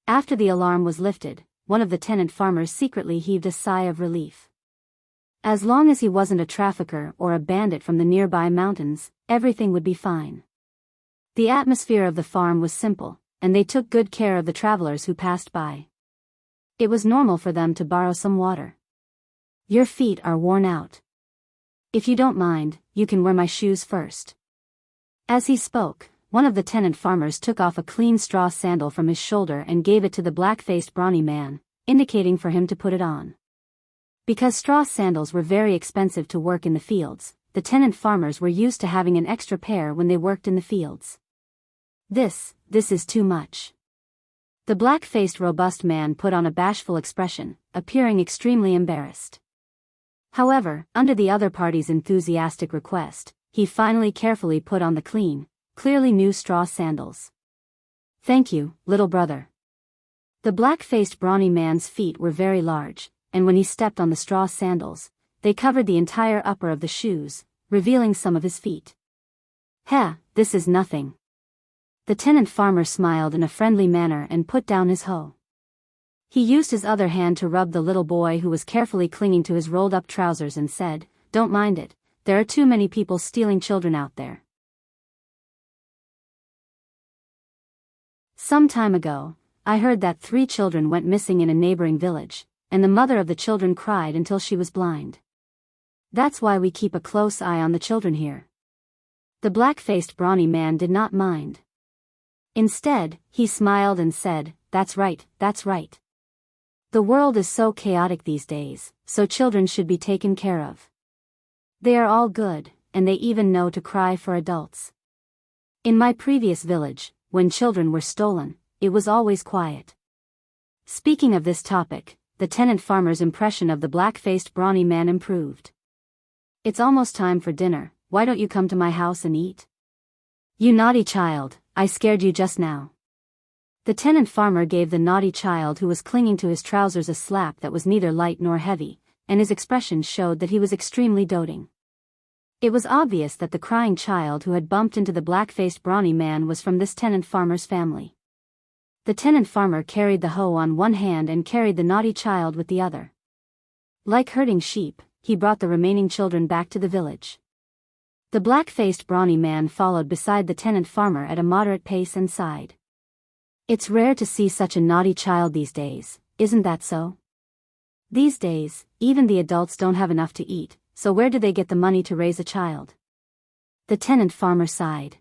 [SPEAKER 1] After the alarm was lifted, one of the tenant farmers secretly heaved a sigh of relief. As long as he wasn't a trafficker or a bandit from the nearby mountains, everything would be fine. The atmosphere of the farm was simple, and they took good care of the travelers who passed by. It was normal for them to borrow some water. "Your feet are worn out. If you don't mind, you can wear my shoes first." As he spoke, one of the tenant farmers took off a clean straw sandal from his shoulder and gave it to the black-faced brawny man, indicating for him to put it on. Because straw sandals were very expensive to work in the fields, the tenant farmers were used to having an extra pair when they worked in the fields. This is too much." The black-faced robust man put on a bashful expression, appearing extremely embarrassed. However, under the other party's enthusiastic request, he finally carefully put on the clean, clearly new straw sandals. "Thank you, little brother." The black-faced brawny man's feet were very large, and when he stepped on the straw sandals, they covered the entire upper of the shoes, revealing some of his feet. This is nothing." The tenant farmer smiled in a friendly manner and put down his hoe. He used his other hand to rub the little boy who was carefully clinging to his rolled-up trousers and said, "Don't mind it, there are too many people stealing children out there." Some time ago, I heard that 3 children went missing in a neighboring village, and the mother of the children cried until she was blind. That's why we keep a close eye on the children here. The black-faced brawny man did not mind. Instead, he smiled and said, that's right. The world is so chaotic these days, so children should be taken care of. They are all good, and they even know to cry for adults. In my previous village, when children were stolen, it was always quiet." Speaking of this topic, the tenant farmer's impression of the black-faced brawny man improved. "It's almost time for dinner, why don't you come to my house and eat?" "You naughty child, I scared you just now." The tenant farmer gave the naughty child who was clinging to his trousers a slap that was neither light nor heavy, and his expression showed that he was extremely doting. It was obvious that the crying child who had bumped into the black-faced brawny man was from this tenant farmer's family. The tenant farmer carried the hoe on one hand and carried the naughty child with the other. Like herding sheep, he brought the remaining children back to the village. The black-faced brawny man followed beside the tenant farmer at a moderate pace and sighed. "It's rare to see such a naughty child these days, isn't that so? These days, even the adults don't have enough to eat, so where do they get the money to raise a child?" The tenant farmer sighed.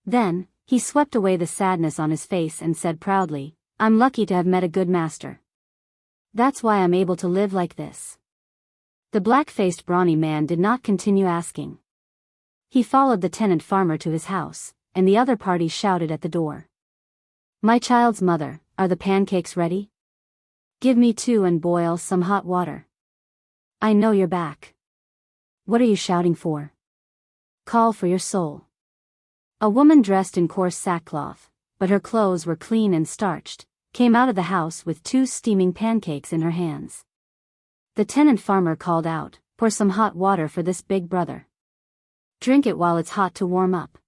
[SPEAKER 1] Then, he swept away the sadness on his face and said proudly, "I'm lucky to have met a good master. That's why I'm able to live like this." The black-faced brawny man did not continue asking. He followed the tenant farmer to his house, and the other party shouted at the door. "My child's mother, are the pancakes ready? Give me 2 and boil some hot water. I know you're back. What are you shouting for? Call for your soul." A woman dressed in coarse sackcloth, but her clothes were clean and starched, came out of the house with 2 steaming pancakes in her hands. The tenant farmer called out, "Pour some hot water for this big brother. Drink it while it's hot to warm up."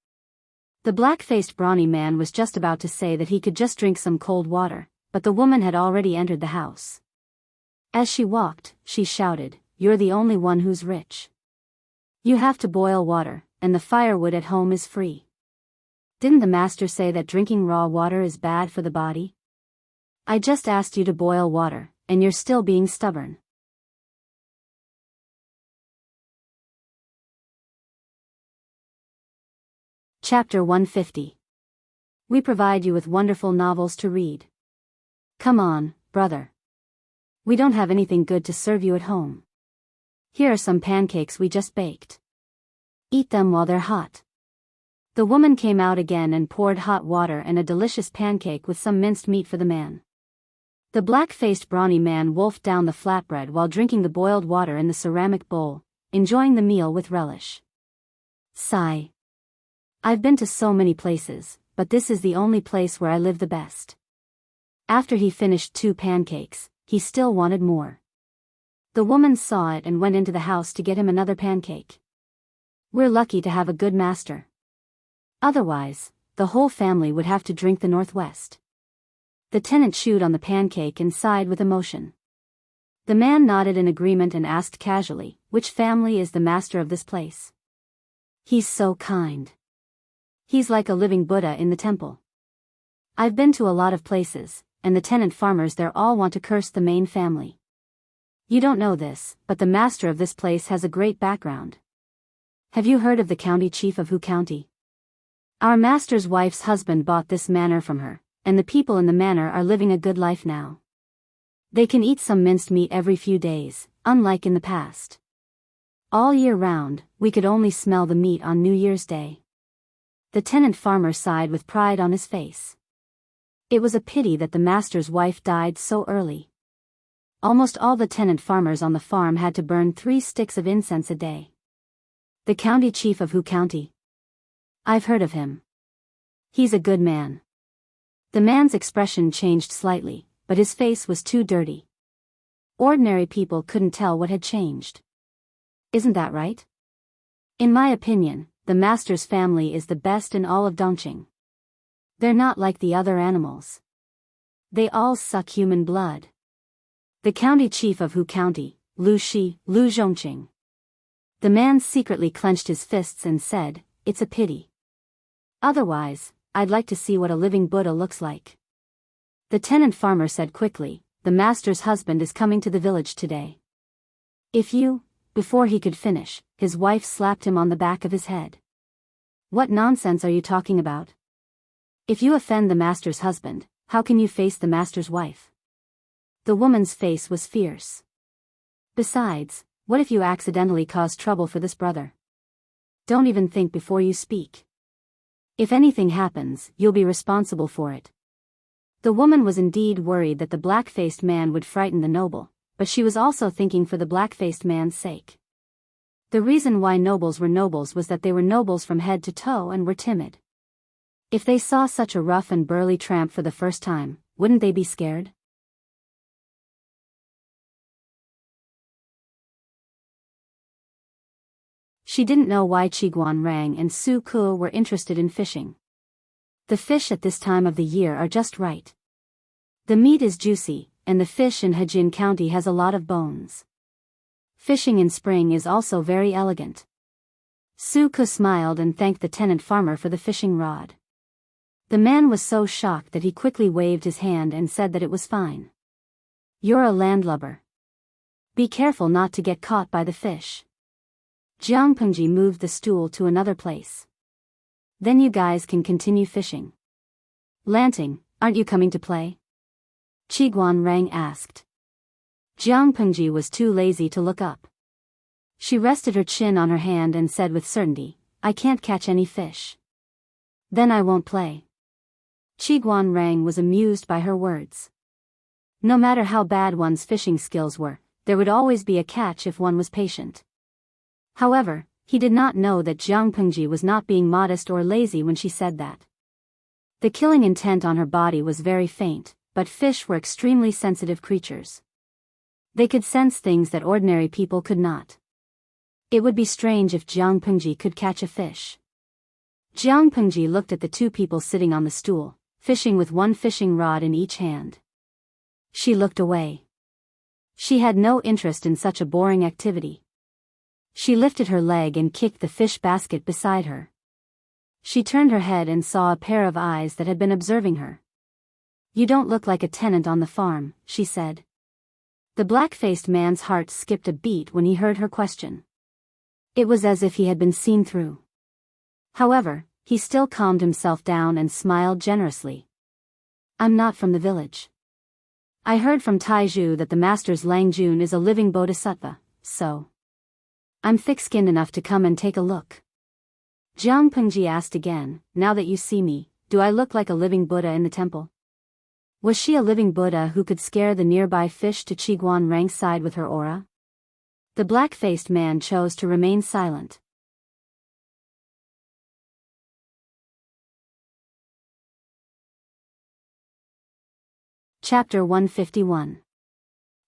[SPEAKER 1] The black-faced brawny man was just about to say that he could just drink some cold water, but the woman had already entered the house. As she walked, she shouted, "You're the only one who's rich. You have to boil water, and the firewood at home is free. Didn't the master say that drinking raw water is bad for the body? I just asked you to boil water, and you're still being stubborn." Chapter 150. We provide you with wonderful novels to read. Come on, brother. We don't have anything good to serve you at home. Here are some pancakes we just baked. Eat them while they're hot. The woman came out again and poured hot water and a delicious pancake with some minced meat for the man. The black-faced brawny man wolfed down the flatbread while drinking the boiled water in the ceramic bowl, enjoying the meal with relish. Sigh. I've been to so many places, but this is the only place where I live the best. After he finished 2 pancakes, he still wanted more. The woman saw it and went into the house to get him another pancake. We're lucky to have a good master. Otherwise, the whole family would have to drink the Northwest. The tenant chewed on the pancake and sighed with emotion. The man nodded in agreement and asked casually, "Which family is the master of this place?" "He's so kind. He's like a living Buddha in the temple. I've been to a lot of places, and the tenant farmers there all want to curse the main family. You don't know this, but the master of this place has a great background. Have you heard of the county chief of Hu County? Our master's wife's husband bought this manor from her, and the people in the manor are living a good life now. They can eat some minced meat every few days, unlike in the past. All year round, we could only smell the meat on New Year's Day." The tenant farmer sighed with pride on his face. It was a pity that the master's wife died so early. Almost all the tenant farmers on the farm had to burn 3 sticks of incense a day. The county chief of Hu County. I've heard of him. He's a good man. The man's expression changed slightly, but his face was too dirty. Ordinary people couldn't tell what had changed. Isn't that right? In my opinion, the master's family is the best in all of Dongqing. They're not like the other animals. They all suck human blood. The county chief of Hu County, Lu Zhongqing. The man secretly clenched his fists and said, "It's a pity. Otherwise, I'd like to see what a living Buddha looks like." The tenant farmer said quickly, "The master's husband is coming to the village today. If you..." Before he could finish, his wife slapped him on the back of his head. "What nonsense are you talking about? If you offend the master's husband, how can you face the master's wife?" The woman's face was fierce. "Besides, what if you accidentally cause trouble for this brother? Don't even think before you speak. If anything happens, you'll be responsible for it." The woman was indeed worried that the black-faced man would frighten the noble, but she was also thinking for the black-faced man's sake. The reason why nobles were nobles was that they were nobles from head to toe and were timid. If they saw such a rough and burly tramp for the first time, wouldn't they be scared? She didn't know why Qiguan Rang and Su Ke were interested in fishing. The fish at this time of the year are just right. The meat is juicy, and the fish in Hejin County has a lot of bones. Fishing in spring is also very elegant. Su Ke smiled and thanked the tenant farmer for the fishing rod. The man was so shocked that he quickly waved his hand and said that it was fine. "You're a landlubber. Be careful not to get caught by the fish." Jiang Pengji moved the stool to another place. "Then you guys can continue fishing. Lanting, aren't you coming to play?" Qiguan Rang asked. Jiang Pengji was too lazy to look up. She rested her chin on her hand and said with certainty, "I can't catch any fish." "Then I won't play." Qiguan Rang was amused by her words. No matter how bad one's fishing skills were, there would always be a catch if one was patient. However, he did not know that Jiang Pengji was not being modest or lazy when she said that. The killing intent on her body was very faint, but fish were extremely sensitive creatures. They could sense things that ordinary people could not. It would be strange if Jiang Pengji could catch a fish. Jiang Pengji looked at the two people sitting on the stool, fishing with one fishing rod in each hand. She looked away. She had no interest in such a boring activity. She lifted her leg and kicked the fish basket beside her. She turned her head and saw a pair of eyes that had been observing her. "You don't look like a tenant on the farm," she said. The black-faced man's heart skipped a beat when he heard her question. It was as if he had been seen through. However, he still calmed himself down and smiled generously. "I'm not from the village. I heard from Taizhu that the master's Lang Jun is a living bodhisattva, so I'm thick-skinned enough to come and take a look." Jiang Pengji asked again, "Now that you see me, do I look like a living Buddha in the temple?" Was she a living Buddha who could scare the nearby fish to Qiguan Rang's side with her aura? The black-faced man chose to remain silent. Chapter 151.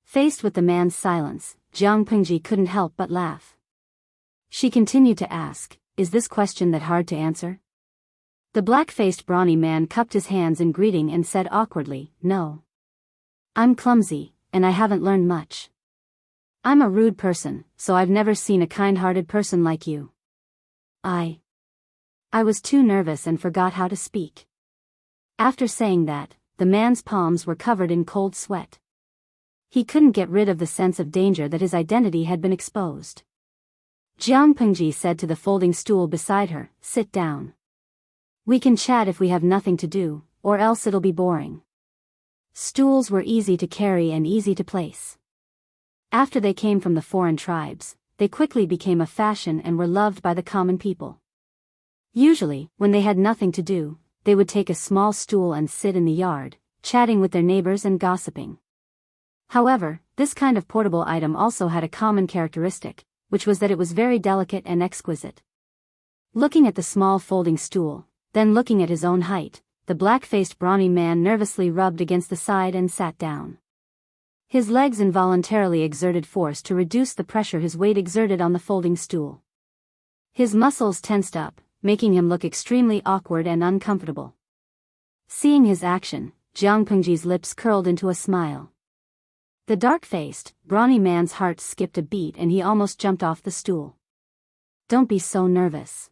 [SPEAKER 1] Faced with the man's silence, Jiang Pengji couldn't help but laugh. She continued to ask, "Is this question that hard to answer?" The black-faced brawny man cupped his hands in greeting and said awkwardly, "No. I'm clumsy, and I haven't learned much. I'm a rude person, so I've never seen a kind-hearted person like you. I was too nervous and forgot how to speak." After saying that, the man's palms were covered in cold sweat. He couldn't get rid of the sense of danger that his identity had been exposed. Jiang Pengji said to the folding stool beside her, "Sit down. We can chat if we have nothing to do, or else it'll be boring." Stools were easy to carry and easy to place. After they came from the foreign tribes, they quickly became a fashion and were loved by the common people. Usually, when they had nothing to do, they would take a small stool and sit in the yard, chatting with their neighbors and gossiping. However, this kind of portable item also had a common characteristic, which was that it was very delicate and exquisite. Looking at the small folding stool, then looking at his own height, the black-faced brawny man nervously rubbed against the side and sat down. His legs involuntarily exerted force to reduce the pressure his weight exerted on the folding stool. His muscles tensed up, making him look extremely awkward and uncomfortable. Seeing his action, Jiang Pengji's lips curled into a smile. The dark-faced, brawny man's heart skipped a beat and he almost jumped off the stool. "Don't be so nervous.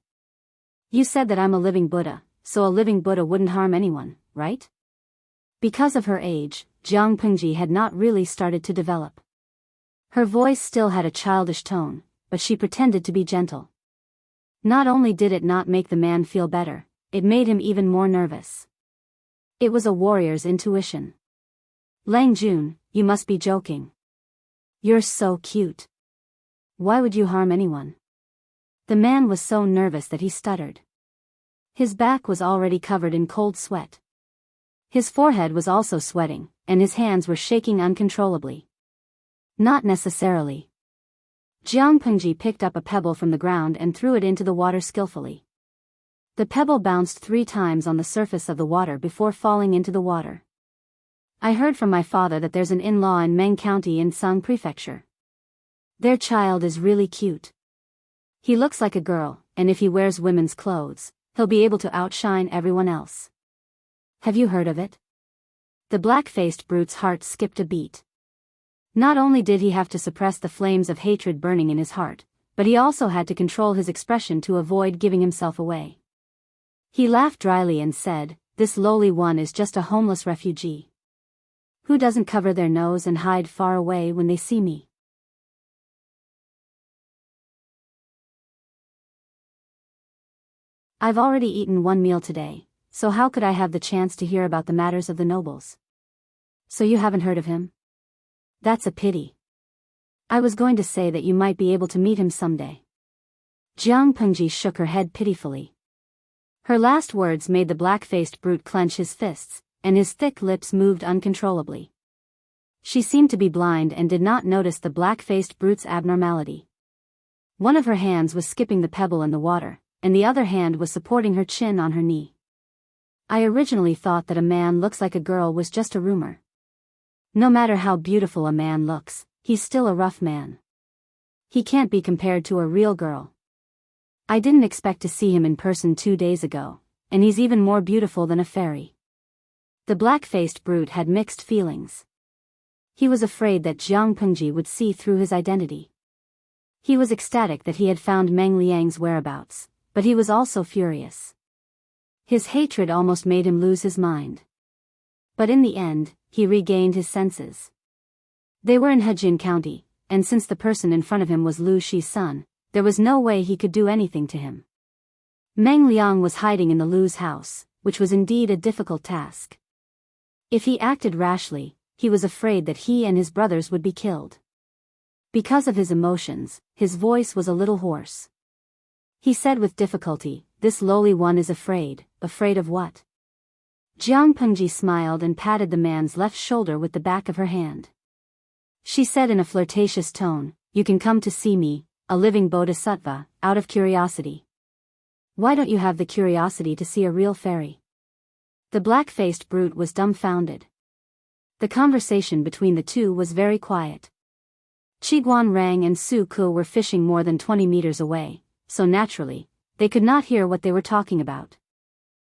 [SPEAKER 1] You said that I'm a living Buddha, so a living Buddha wouldn't harm anyone, right?" Because of her age, Jiang Pengji had not really started to develop. Her voice still had a childish tone, but she pretended to be gentle. Not only did it not make the man feel better, it made him even more nervous. It was a warrior's intuition. "Lang Jun, you must be joking. You're so cute. Why would you harm anyone?" The man was so nervous that he stuttered. His back was already covered in cold sweat. His forehead was also sweating, and his hands were shaking uncontrollably. "Not necessarily." Jiang Pengji picked up a pebble from the ground and threw it into the water skillfully. The pebble bounced 3 times on the surface of the water before falling into the water. "I heard from my father that there's an in-law in Meng County in Sang Prefecture. Their child is really cute. He looks like a girl, and if he wears women's clothes, he'll be able to outshine everyone else. Have you heard of it?" The black-faced brute's heart skipped a beat. Not only did he have to suppress the flames of hatred burning in his heart, but he also had to control his expression to avoid giving himself away. He laughed dryly and said, "This lowly one is just a homeless refugee. Who doesn't cover their nose and hide far away when they see me?" "I've already eaten 1 meal today, so how could I have the chance to hear about the matters of the nobles?" "So you haven't heard of him? That's a pity. I was going to say that you might be able to meet him someday." Jiang Pengji shook her head pitifully. Her last words made the black-faced brute clench his fists, and his thick lips moved uncontrollably. She seemed to be blind and did not notice the black-faced brute's abnormality. One of her hands was skipping the pebble in the water, and the other hand was supporting her chin on her knee. "I originally thought that a man looks like a girl was just a rumor. No matter how beautiful a man looks, he's still a rough man. He can't be compared to a real girl. I didn't expect to see him in person 2 days ago, and he's even more beautiful than a fairy. The black-faced brute had mixed feelings. He was afraid that Jiang Pengji would see through his identity. He was ecstatic that he had found Meng Liang's whereabouts, but he was also furious. His hatred almost made him lose his mind. But in the end, he regained his senses. They were in Hejin County, and since the person in front of him was Lu Shi's son, there was no way he could do anything to him. Meng Liang was hiding in the Lu's house, which was indeed a difficult task. If he acted rashly, he was afraid that he and his brothers would be killed. Because of his emotions, his voice was a little hoarse. He said with difficulty, "This lowly one is afraid. Afraid of what?" Jiang Pengji smiled and patted the man's left shoulder with the back of her hand. She said in a flirtatious tone, "You can come to see me, a living bodhisattva, out of curiosity. Why don't you have the curiosity to see a real fairy?" The black-faced brute was dumbfounded. The conversation between the two was very quiet. Qiguan Rang and Su Ke were fishing more than 20 meters away, so naturally, they could not hear what they were talking about.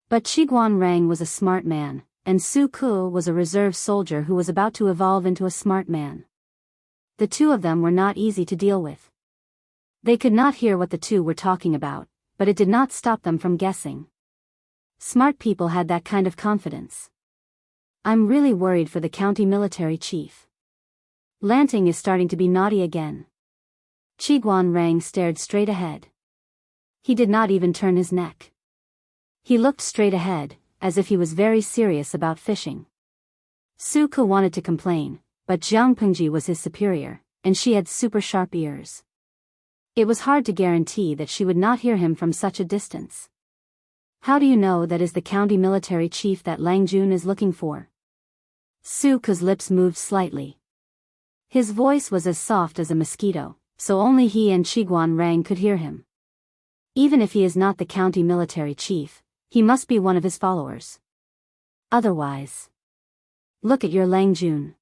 [SPEAKER 1] But Qiguan Rang was a smart man, and Su Ke was a reserve soldier who was about to evolve into a smart man. The two of them were not easy to deal with. They could not hear what the two were talking about, but it did not stop them from guessing. Smart people had that kind of confidence. I'm really worried for the county military chief. Lanting is starting to be naughty again. Qiguan Rang stared straight ahead. He did not even turn his neck. He looked straight ahead, as if he was very serious about fishing. Su Ke wanted to complain, but Jiang Pengji was his superior, and she had super sharp ears. It was hard to guarantee that she would not hear him from such a distance. How do you know that is the county military chief that Lang Jun is looking for? Su Ke's lips moved slightly. His voice was as soft as a mosquito, so only he and Qiguan Rang could hear him. Even if he is not the county military chief, he must be one of his followers. Otherwise. Look at your Lang Jun.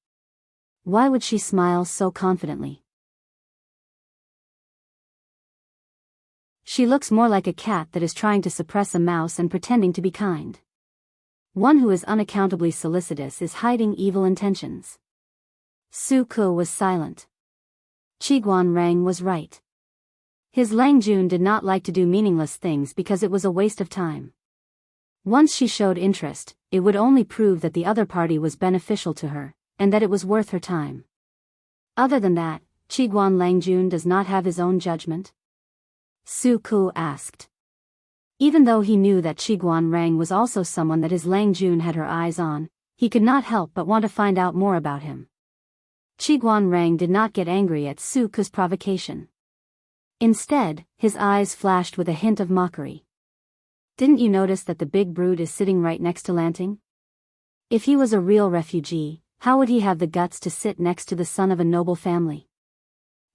[SPEAKER 1] Why would she smile so confidently? She looks more like a cat that is trying to suppress a mouse and pretending to be kind. One who is unaccountably solicitous is hiding evil intentions. Su Ke was silent. Qiguan Rang was right. His Lang Jun did not like to do meaningless things because it was a waste of time. Once she showed interest, it would only prove that the other party was beneficial to her, and that it was worth her time. Other than that, Qiguan Lang Jun does not have his own judgment? Su Ke asked. Even though he knew that Qiguan Rang was also someone that his Lang Jun had her eyes on, he could not help but want to find out more about him. Qiguan Rang did not get angry at Su Ke's provocation. Instead, his eyes flashed with a hint of mockery. Didn't you notice that the big brute is sitting right next to Lanting? If he was a real refugee, how would he have the guts to sit next to the son of a noble family?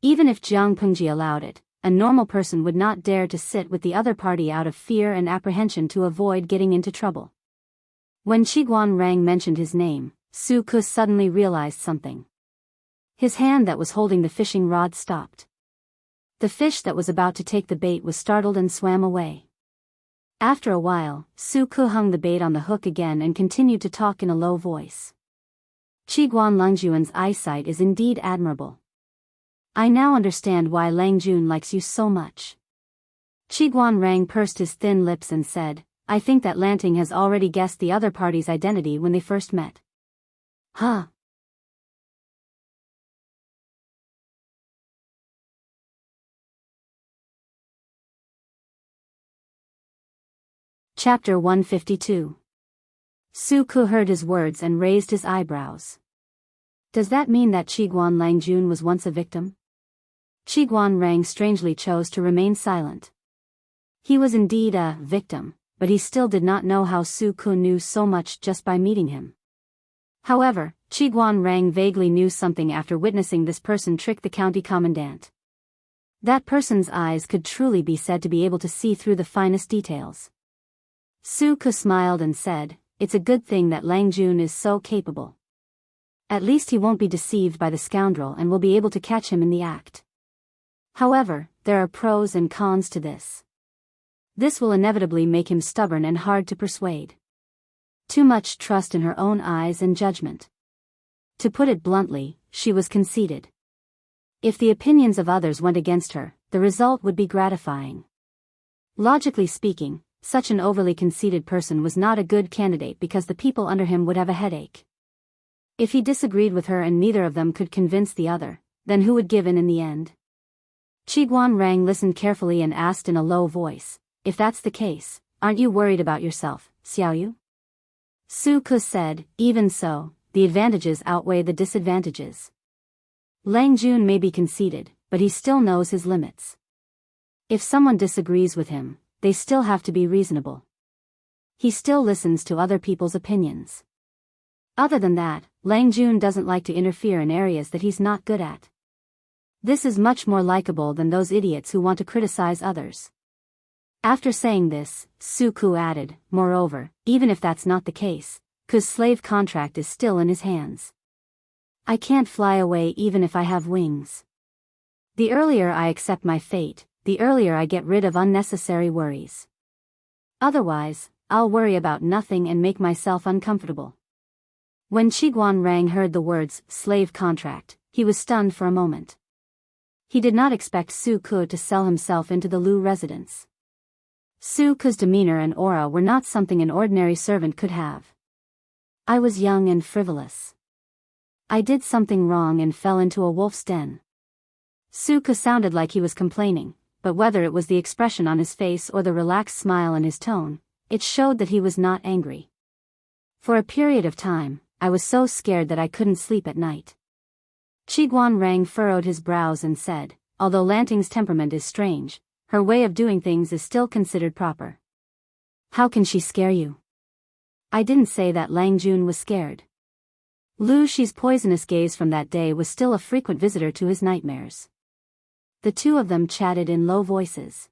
[SPEAKER 1] Even if Jiang Pengji allowed it, a normal person would not dare to sit with the other party out of fear and apprehension to avoid getting into trouble. When Qiguan Rang mentioned his name, Su Ke suddenly realized something. His hand that was holding the fishing rod stopped. The fish that was about to take the bait was startled and swam away. After a while, Su Ke hung the bait on the hook again and continued to talk in a low voice. Qiguan Langjuan's eyesight is indeed admirable. I now understand why Lang Jun likes you so much. Qiguan Rang pursed his thin lips and said, I think that Lanting has already guessed the other party's identity when they first met. Huh. Chapter 152. Su Ke heard his words and raised his eyebrows. Does that mean that Qiguan Lang Jun was once a victim? Qiguan Rang strangely chose to remain silent. He was indeed a victim, but he still did not know how Su Ke knew so much just by meeting him. However, Qiguan Rang vaguely knew something after witnessing this person trick the county commandant. That person's eyes could truly be said to be able to see through the finest details. Su Ke smiled and said, it's a good thing that Lang Jun is so capable. At least he won't be deceived by the scoundrel and will be able to catch him in the act. However, there are pros and cons to this. This will inevitably make him stubborn and hard to persuade. Too much trust in her own eyes and judgment. To put it bluntly, she was conceited. If the opinions of others went against her, the result would be gratifying. Logically speaking, such an overly conceited person was not a good candidate because the people under him would have a headache. If he disagreed with her and neither of them could convince the other, then who would give in the end? Qiguanrang listened carefully and asked in a low voice, "If that's the case, aren't you worried about yourself, Xiaoyu?" Su Ke said, "Even so, the advantages outweigh the disadvantages. Lang Jun may be conceited, but he still knows his limits. If someone disagrees with him, they still have to be reasonable. He still listens to other people's opinions. Other than that, Lang Jun doesn't like to interfere in areas that he's not good at. This is much more likable than those idiots who want to criticize others." After saying this, Su Ku added, "Moreover, even if that's not the case, Ku's slave contract is still in his hands. I can't fly away even if I have wings. The earlier I accept my fate, the earlier I get rid of unnecessary worries. Otherwise, I'll worry about nothing and make myself uncomfortable." When Qiguanrang heard the words, slave contract, he was stunned for a moment. He did not expect Su Ke to sell himself into the Lu residence. Su Ke's demeanor and aura were not something an ordinary servant could have. "I was young and frivolous. I did something wrong and fell into a wolf's den." Su Ke sounded like he was complaining, but whether it was the expression on his face or the relaxed smile in his tone, it showed that he was not angry. "For a period of time, I was so scared that I couldn't sleep at night." Qiguanrang furrowed his brows and said, "Although Lanting's temperament is strange, her way of doing things is still considered proper." "How can she scare you?" "I didn't say that Lang Jun was scared." Lu Shi's poisonous gaze from that day was still a frequent visitor to his nightmares. The two of them chatted in low voices.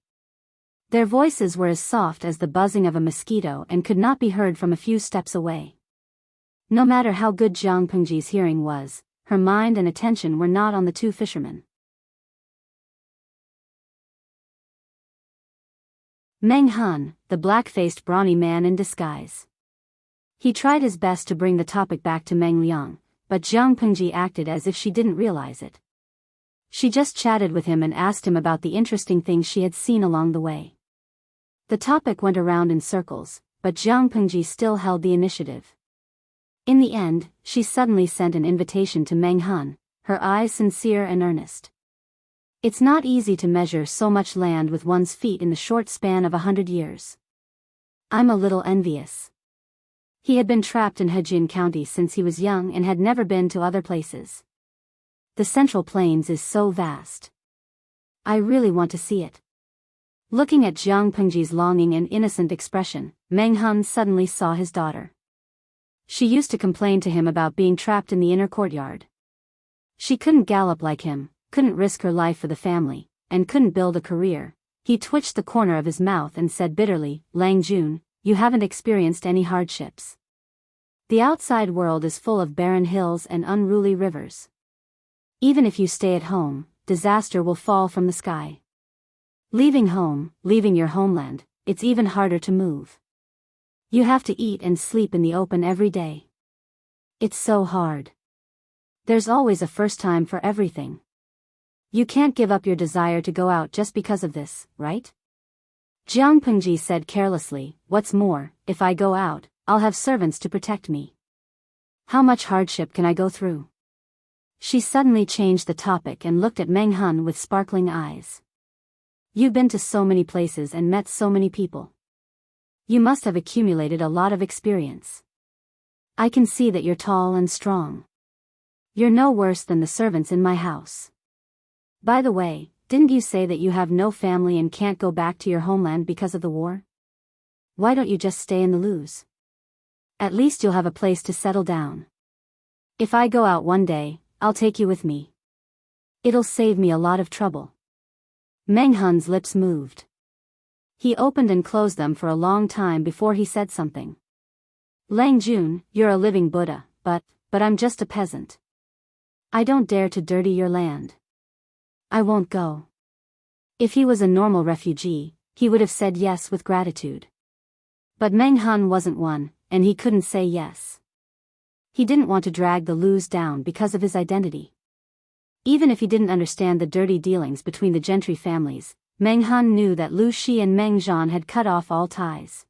[SPEAKER 1] Their voices were as soft as the buzzing of a mosquito and could not be heard from a few steps away. No matter how good Jiang Pengji's hearing was, her mind and attention were not on the two fishermen. Meng Hun, the black-faced brawny man in disguise. He tried his best to bring the topic back to Meng Liang, but Jiang Pengji acted as if she didn't realize it. She just chatted with him and asked him about the interesting things she had seen along the way. The topic went around in circles, but Jiang Pengji still held the initiative. In the end, she suddenly sent an invitation to Meng Hun, her eyes sincere and earnest. "It's not easy to measure so much land with one's feet in the short span of 100 years. I'm a little envious." He had been trapped in Hejin County since he was young and had never been to other places. "The Central Plains is so vast. I really want to see it." Looking at Jiang Pengji's longing and innocent expression, Meng Hun suddenly saw his daughter. She used to complain to him about being trapped in the inner courtyard. She couldn't gallop like him, couldn't risk her life for the family, and couldn't build a career. He twitched the corner of his mouth and said bitterly, "Lang Jun, you haven't experienced any hardships. The outside world is full of barren hills and unruly rivers. Even if you stay at home, disaster will fall from the sky. Leaving home, leaving your homeland, it's even harder to move. You have to eat and sleep in the open every day. It's so hard. There's always a first time for everything. You can't give up your desire to go out just because of this, right?" Jiang Pengji said carelessly, "What's more, if I go out, I'll have servants to protect me. How much hardship can I go through?" She suddenly changed the topic and looked at Meng Hun with sparkling eyes. "You've been to so many places and met so many people. You must have accumulated a lot of experience. I can see that you're tall and strong. You're no worse than the servants in my house. By the way, didn't you say that you have no family and can't go back to your homeland because of the war? Why don't you just stay in the Lus? At least you'll have a place to settle down. If I go out one day, I'll take you with me. It'll save me a lot of trouble." Meng Hun's lips moved. He opened and closed them for a long time before he said something. "Lang Jun, you're a living Buddha, but but I'm just a peasant. I don't dare to dirty your land. I won't go. If he was a normal refugee, he would have said yes with gratitude. But Meng Han wasn't one, and he couldn't say yes. He didn't want to drag the Lus down because of his identity. Even if he didn't understand the dirty dealings between the gentry families, Meng Han knew that Lu Shi and Meng Zhan had cut off all ties.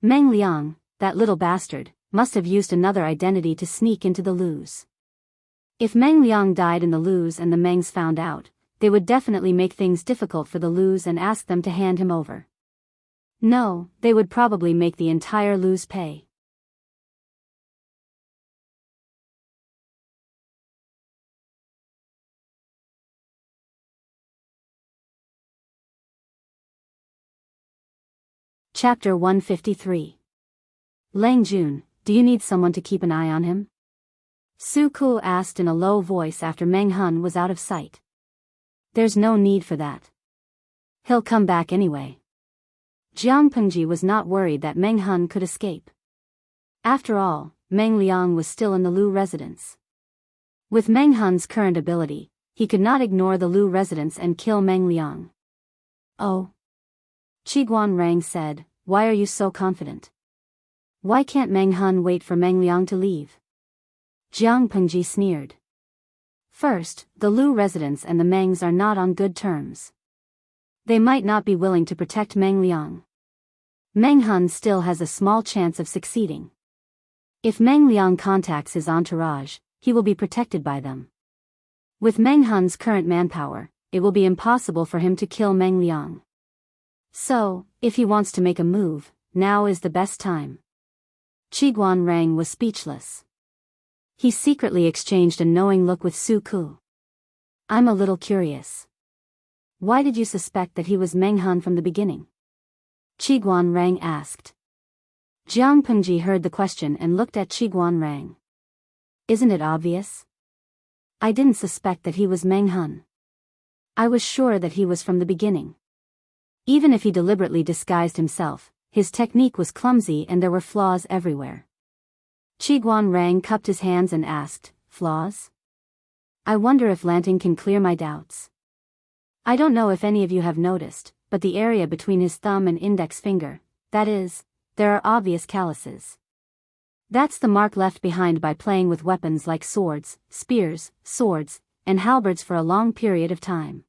[SPEAKER 1] Meng Liang, that little bastard, must have used another identity to sneak into the Lus. If Meng Liang died in the Lus and the Mengs found out, they would definitely make things difficult for the Lus and ask them to hand him over. No, they would probably make the entire Lus pay. Chapter 153. Lang Jun, do you need someone to keep an eye on him? Su Ku asked in a low voice after Meng Han was out of sight. There's no need for that. He'll come back anyway. Jiang Pengji was not worried that Meng Han could escape. After all, Meng Liang was still in the Lu residence. With Meng Han's current ability, he could not ignore the Lu residence and kill Meng Liang. Oh. Qiguan Rang said, why are you so confident? Why can't Meng Han wait for Meng Liang to leave? Jiang Pengji sneered. First, the Lu residents and the Mengs are not on good terms. They might not be willing to protect Meng Liang. Meng Han still has a small chance of succeeding. If Meng Liang contacts his entourage, he will be protected by them. With Meng Han's current manpower, it will be impossible for him to kill Meng Liang. So, if he wants to make a move, now is the best time. Qiguan Rang was speechless. He secretly exchanged a knowing look with Su Ku. I'm a little curious. Why did you suspect that he was Meng Han from the beginning? Qiguan Rang asked. Jiang Pengji heard the question and looked at Qiguan Rang. Isn't it obvious? I didn't suspect that he was Meng Han. I was sure that he was from the beginning. Even if he deliberately disguised himself, his technique was clumsy and there were flaws everywhere. Qiguan Rang cupped his hands and asked, flaws? I wonder if Lanting can clear my doubts. I don't know if any of you have noticed, but the area between his thumb and index finger, that is, there are obvious calluses. That's the mark left behind by playing with weapons like swords, spears, swords, and halberds for a long period of time.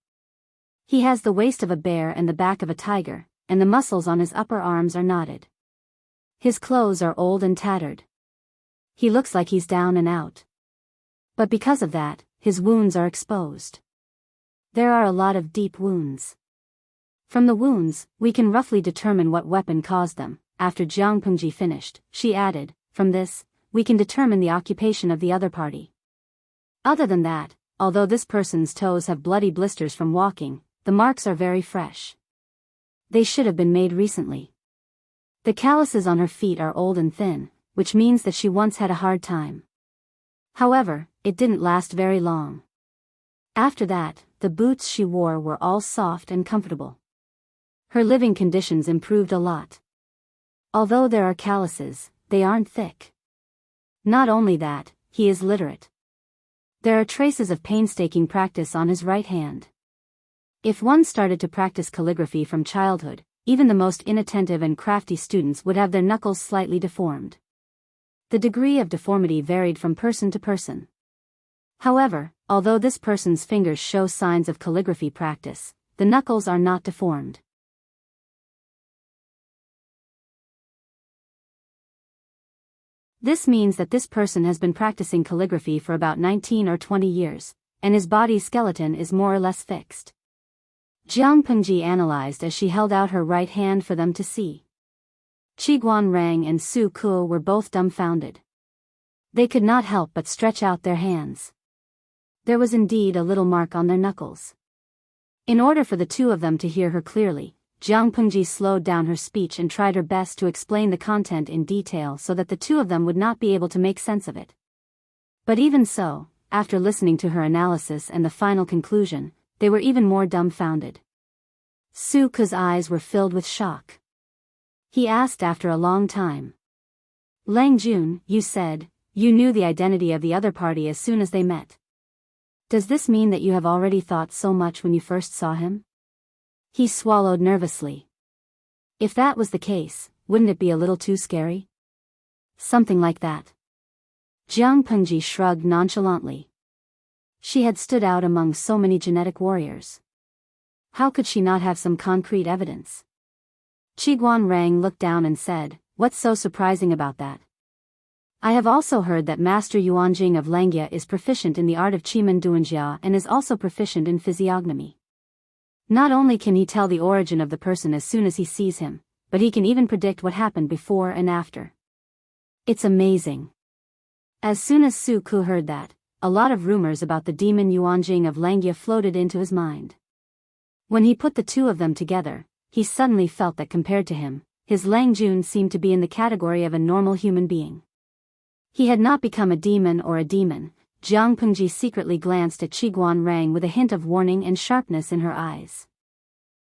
[SPEAKER 1] He has the waist of a bear and the back of a tiger, and the muscles on his upper arms are knotted. His clothes are old and tattered. He looks like he's down and out. But because of that, his wounds are exposed. There are a lot of deep wounds. From the wounds, we can roughly determine what weapon caused them. After Jiang Pengji finished, she added, from this, we can determine the occupation of the other party. Other than that, although this person's toes have bloody blisters from walking, the marks are very fresh. They should have been made recently. The calluses on her feet are old and thin, which means that she once had a hard time. However, it didn't last very long. After that, the boots she wore were all soft and comfortable. Her living conditions improved a lot. Although there are calluses, they aren't thick. Not only that, he is literate. There are traces of painstaking practice on his right hand. If one started to practice calligraphy from childhood, even the most inattentive and crafty students would have their knuckles slightly deformed. The degree of deformity varied from person to person. However, although this person's fingers show signs of calligraphy practice, the knuckles are not deformed. This means that this person has been practicing calligraphy for about 19 or 20 years, and his body skeleton is more or less fixed. Jiang Pengji analyzed as she held out her right hand for them to see. Qiguan Rang and Su Ku were both dumbfounded. They could not help but stretch out their hands. There was indeed a little mark on their knuckles. In order for the two of them to hear her clearly, Jiang Pengji slowed down her speech and tried her best to explain the content in detail so that the two of them would not be able to make sense of it. But even so, after listening to her analysis and the final conclusion, they were even more dumbfounded. Su Ku's eyes were filled with shock. He asked after a long time. Lang Jun, you said You knew the identity of the other party as soon as they met. Does this mean that you have already thought so much when you first saw him? He swallowed nervously. If that was the case, wouldn't it be a little too scary? Something like that. Jiang Pengji shrugged nonchalantly. She had stood out among so many genetic warriors. How could she not have some concrete evidence? Qiguan Rang looked down and said, "What's so surprising about that? I have also heard that Master Yuanjing of Langia is proficient in the art of Qimen Duanjia and is also proficient in physiognomy. Not only can he tell the origin of the person as soon as he sees him, but he can even predict what happened before and after. It's amazing." As soon as Su Ku heard that, a lot of rumors about the demon Yuanjing of Langia floated into his mind. When he put the two of them together, he suddenly felt that compared to him, his Lang Jun seemed to be in the category of a normal human being. He had not become a demon or a demon. Jiang Pengji secretly glanced at Qiguan Rang with a hint of warning and sharpness in her eyes.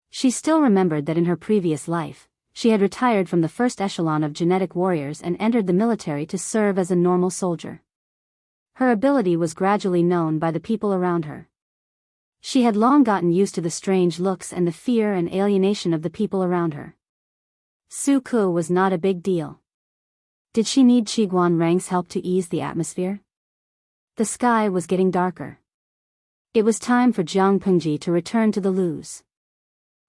[SPEAKER 1] She still remembered that in her previous life, she had retired from the first echelon of genetic warriors and entered the military to serve as a normal soldier. Her ability was gradually known by the people around her. She had long gotten used to the strange looks and the fear and alienation of the people around her. Su Ku was not a big deal. Did she need Qiguan Rang's help to ease the atmosphere? The sky was getting darker. It was time for Jiang Pengji to return to the loos.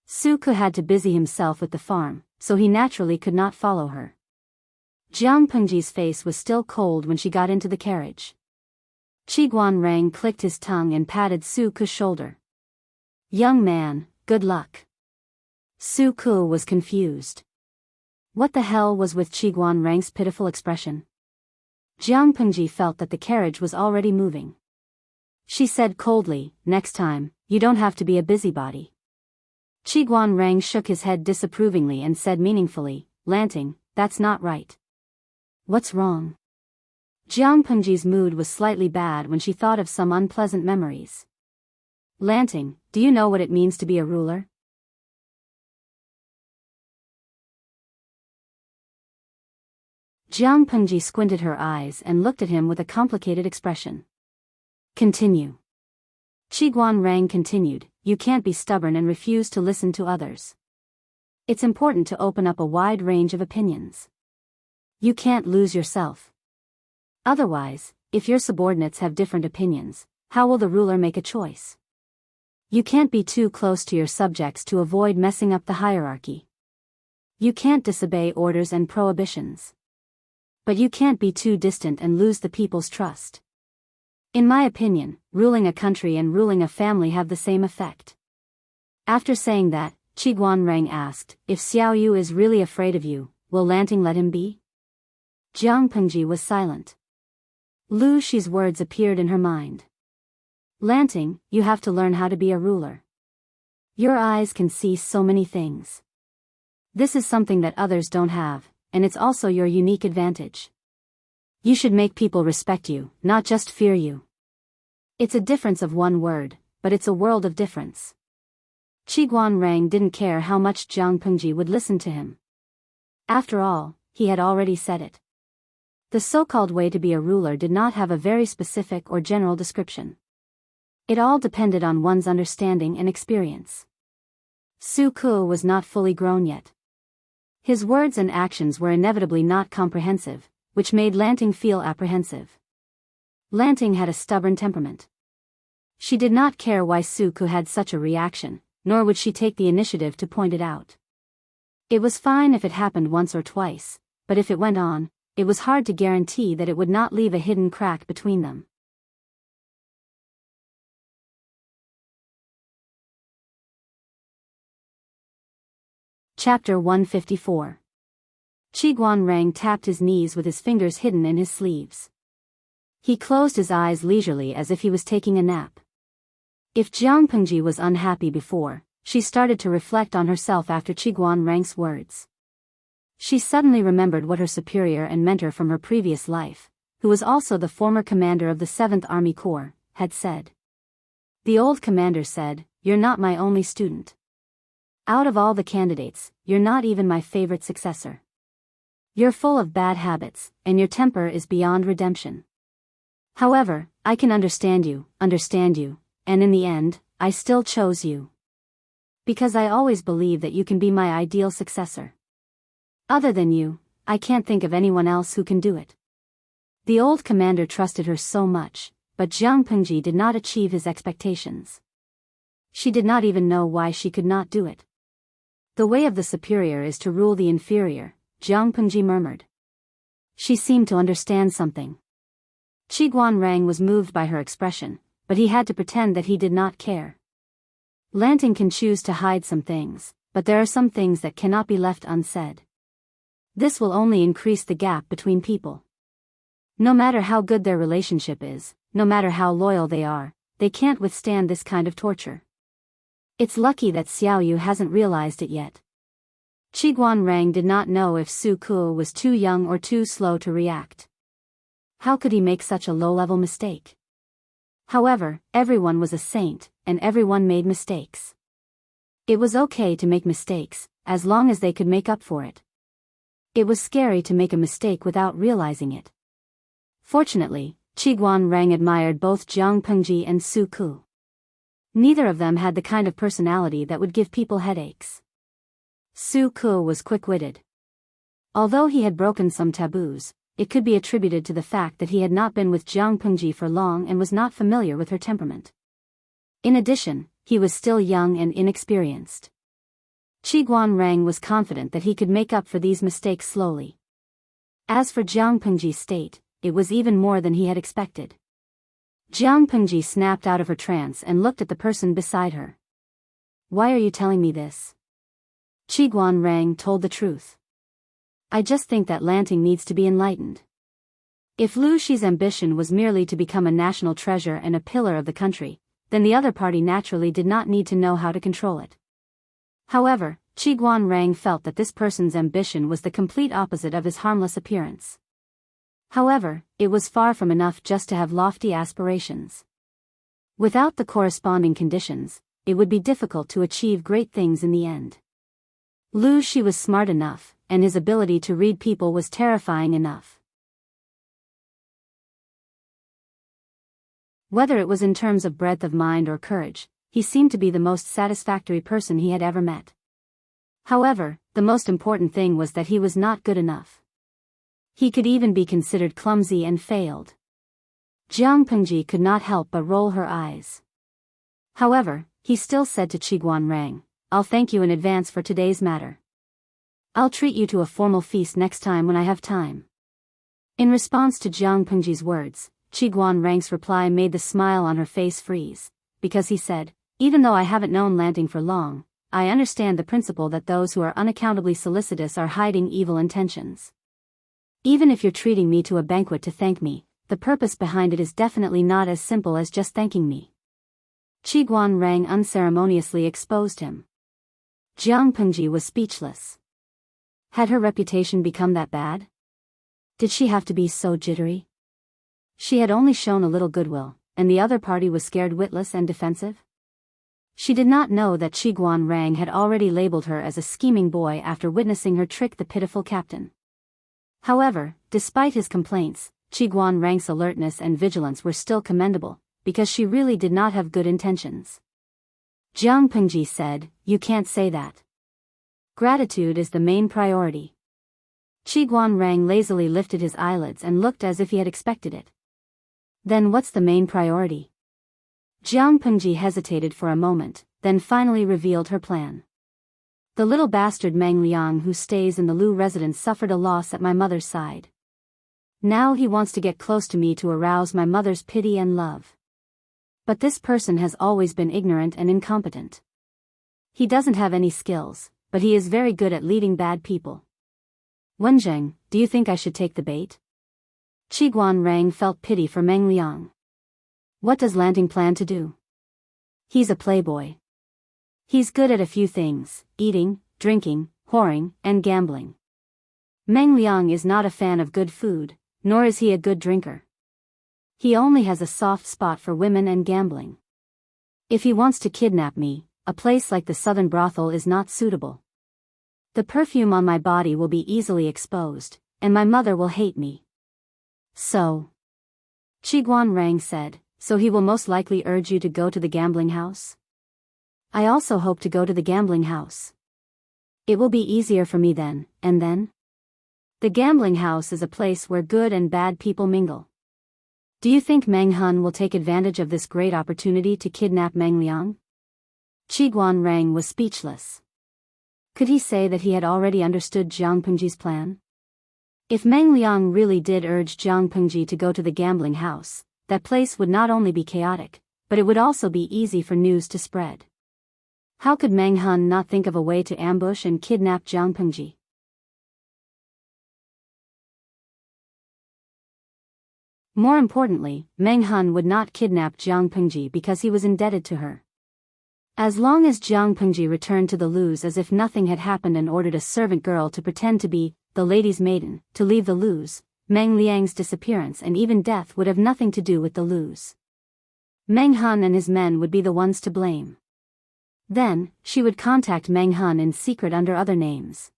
[SPEAKER 1] Su Ku had to busy himself with the farm, so he naturally could not follow her. Jiang Pengji's face was still cold when she got into the carriage. Qiguan Rang clicked his tongue and patted Su Ku's shoulder. "Young man, good luck." Su Ku was confused. What the hell was with Qiguan Rang's pitiful expression? Jiang Pengji felt that the carriage was already moving. She said coldly, "Next time, you don't have to be a busybody." Qiguan Rang shook his head disapprovingly and said meaningfully, "Lanting, that's not right." "What's wrong?" Jiang Pengji's mood was slightly bad when she thought of some unpleasant memories. "Lanting, do you know what it means to be a ruler?" Jiang Pengji squinted her eyes and looked at him with a complicated expression. "Continue." Qiguan Rang continued, "You can't be stubborn and refuse to listen to others. It's important to open up a wide range of opinions. You can't lose yourself. Otherwise, if your subordinates have different opinions, how will the ruler make a choice? You can't be too close to your subjects to avoid messing up the hierarchy. You can't disobey orders and prohibitions. But you can't be too distant and lose the people's trust. In my opinion, ruling a country and ruling a family have the same effect." After saying that, Qiguan Rang asked, "If Xiao Yu is really afraid of you, will Lanting let him be?" Jiang Pengji was silent. Lu Shi's words appeared in her mind. "Lanting, you have to learn how to be a ruler. Your eyes can see so many things. This is something that others don't have, and it's also your unique advantage. You should make people respect you, not just fear you. It's a difference of one word, but it's a world of difference." Qiguan Rang didn't care how much Jiang Pengji would listen to him. After all, he had already said it. The so-called way to be a ruler did not have a very specific or general description. It all depended on one's understanding and experience. Su Ku was not fully grown yet. His words and actions were inevitably not comprehensive, which made Lanting feel apprehensive. Lanting had a stubborn temperament. She did not care why Su Ku had such a reaction, nor would she take the initiative to point it out. It was fine if it happened once or twice, but if it went on, it was hard to guarantee that it would not leave a hidden crack between them. Chapter 154. Qiguan Rang tapped his knees with his fingers hidden in his sleeves. He closed his eyes leisurely as if he was taking a nap. If Jiang Pengji was unhappy before, she started to reflect on herself after Qiguan Rang's words. She suddenly remembered what her superior and mentor from her previous life, who was also the former commander of the 7th Army Corps, had said. The old commander said, "You're not my only student. Out of all the candidates, you're not even my favorite successor. You're full of bad habits, and your temper is beyond redemption. However, I can understand you, and in the end, I still chose you. Because I always believe that you can be my ideal successor. Other than you, I can't think of anyone else who can do it. The old commander trusted her so much, but Jiang Pengji did not achieve his expectations. She did not even know why she could not do it. The way of the superior is to rule the inferior, Jiang Pengji murmured. She seemed to understand something. Qi Guanrang was moved by her expression, but he had to pretend that he did not care. Lanting can choose to hide some things, but there are some things that cannot be left unsaid. This will only increase the gap between people. No matter how good their relationship is, no matter how loyal they can't withstand this kind of torture. It's lucky that Xiao Yu hasn't realized it yet. Qi Guanrang did not know if Su Ku was too young or too slow to react. How could he make such a low-level mistake? However, everyone was a saint, and everyone made mistakes. It was okay to make mistakes, as long as they could make up for it. It was scary to make a mistake without realizing it. Fortunately, Qi Guanrang admired both Jiang Pengji and Su Ku. Neither of them had the kind of personality that would give people headaches. Su Ku was quick-witted. Although he had broken some taboos, it could be attributed to the fact that he had not been with Jiang Pengji for long and was not familiar with her temperament. In addition, he was still young and inexperienced. Qi Guanrang was confident that he could make up for these mistakes slowly. As for Jiang Pengji's state, it was even more than he had expected. Jiang Pengji snapped out of her trance and looked at the person beside her. Why are you telling me this? Qi Guanrang told the truth. I just think that Lanting needs to be enlightened. If Lu Shi's ambition was merely to become a national treasure and a pillar of the country, then the other party naturally did not need to know how to control it. However, Qi Guanrang felt that this person's ambition was the complete opposite of his harmless appearance. However, it was far from enough just to have lofty aspirations. Without the corresponding conditions, it would be difficult to achieve great things in the end. Lu Shi was smart enough, and his ability to read people was terrifying enough. Whether it was in terms of breadth of mind or courage, he seemed to be the most satisfactory person he had ever met. However, the most important thing was that he was not good enough. He could even be considered clumsy and failed. Jiang Pengji could not help but roll her eyes. However, he still said to Qi Guanrang, I'll thank you in advance for today's matter. I'll treat you to a formal feast next time when I have time. In response to Jiang Pengji's words, Qi Guanrang's reply made the smile on her face freeze, because he said, even though I haven't known Lanting for long, I understand the principle that those who are unaccountably solicitous are hiding evil intentions. Even if you're treating me to a banquet to thank me, the purpose behind it is definitely not as simple as just thanking me. Qi Guanrang unceremoniously exposed him. Jiang Pengji was speechless. Had her reputation become that bad? Did she have to be so jittery? She had only shown a little goodwill, and the other party was scared witless and defensive? She did not know that Qi Guanrang had already labeled her as a scheming boy after witnessing her trick the pitiful captain. However, despite his complaints, Qi Guanrang's alertness and vigilance were still commendable, because she really did not have good intentions. Jiang Pengji said, you can't say that. Gratitude is the main priority. Qi Guanrang lazily lifted his eyelids and looked as if he had expected it. Then what's the main priority? Jiang Pengji hesitated for a moment, then finally revealed her plan. The little bastard Meng Liang who stays in the Lu residence suffered a loss at my mother's side. Now he wants to get close to me to arouse my mother's pity and love. But this person has always been ignorant and incompetent. He doesn't have any skills, but he is very good at leading bad people. Wenzheng, do you think I should take the bait? Qi Guanrang felt pity for Meng Liang. What does Lanting plan to do? He's a playboy. He's good at a few things, eating, drinking, whoring, and gambling. Meng Liang is not a fan of good food, nor is he a good drinker. He only has a soft spot for women and gambling. If he wants to kidnap me, a place like the Southern Brothel is not suitable. The perfume on my body will be easily exposed, and my mother will hate me. So, Qiguan Rang said, so he will most likely urge you to go to the gambling house? I also hope to go to the gambling house. It will be easier for me then, and then? The gambling house is a place where good and bad people mingle. Do you think Meng Hun will take advantage of this great opportunity to kidnap Meng Liang? Qiguan Rang was speechless. Could he say that he had already understood Jiang Pengji's plan? If Meng Liang really did urge Jiang Pengji to go to the gambling house, that place would not only be chaotic, but it would also be easy for news to spread. How could Meng Hun not think of a way to ambush and kidnap Jiang Pengji? More importantly, Meng Hun would not kidnap Jiang Pengji because he was indebted to her. As long as Jiang Pengji returned to the loos as if nothing had happened and ordered a servant girl to pretend to be the lady's maiden to leave the loos, Meng Liang's disappearance and even death would have nothing to do with the loos. Meng Hun and his men would be the ones to blame. Then, she would contact Meng Hun in secret under other names.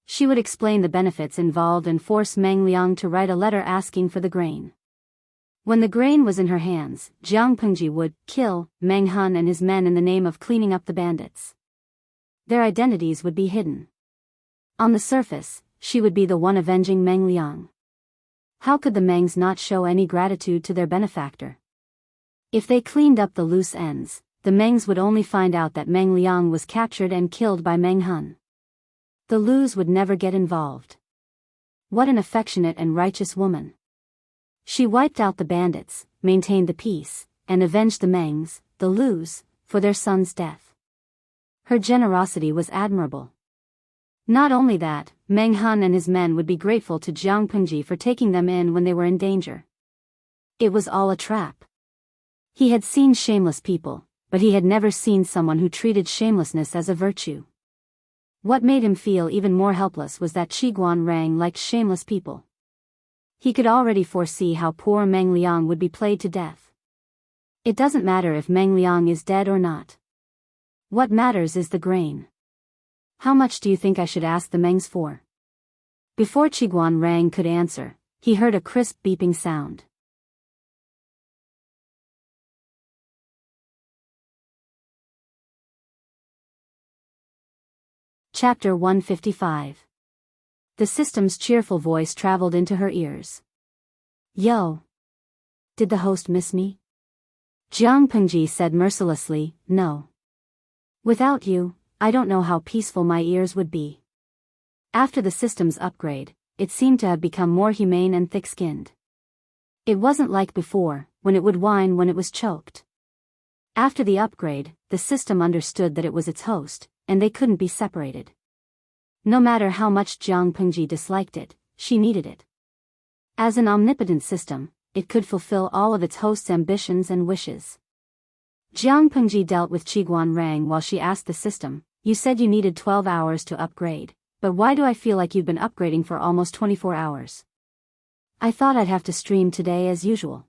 [SPEAKER 1] She would explain the benefits involved and force Meng Liang to write a letter asking for the grain. When the grain was in her hands, Jiang Pengji would kill Meng Hun and his men in the name of cleaning up the bandits. Their identities would be hidden. On the surface, she would be the one avenging Meng Liang. How could the Mengs not show any gratitude to their benefactor? If they cleaned up the loose ends, the Mengs would only find out that Meng Liang was captured and killed by Meng Hun. The loos would never get involved. What an affectionate and righteous woman. She wiped out the bandits, maintained the peace, and avenged the Mengs, the loos, for their son's death. Her generosity was admirable. Not only that, Meng Hun and his men would be grateful to Jiang Pengji for taking them in when they were in danger. It was all a trap. He had seen shameless people, but he had never seen someone who treated shamelessness as a virtue. What made him feel even more helpless was that Qiguan Rang liked shameless people. He could already foresee how poor Meng Liang would be played to death. It doesn't matter if Meng Liang is dead or not. What matters is the grain. How much do you think I should ask the Mengs for? Before Qiguan Rang could answer, he heard a crisp beeping sound. Chapter 155. The system's cheerful voice traveled into her ears. Yo! Did the host miss me? Jiang Pengji said mercilessly, no. Without you, I don't know how peaceful my ears would be. After the system's upgrade, it seemed to have become more humane and thick-skinned. It wasn't like before, when it would whine when it was choked. After the upgrade, the system understood that it was its host, and they couldn't be separated. No matter how much Jiang Pengji disliked it, she needed it. As an omnipotent system, it could fulfill all of its host's ambitions and wishes. Jiang Pengji dealt with Qiguan Rang while she asked the system, you said you needed 12 hours to upgrade, but why do I feel like you've been upgrading for almost 24 hours? I thought I'd have to stream today as usual.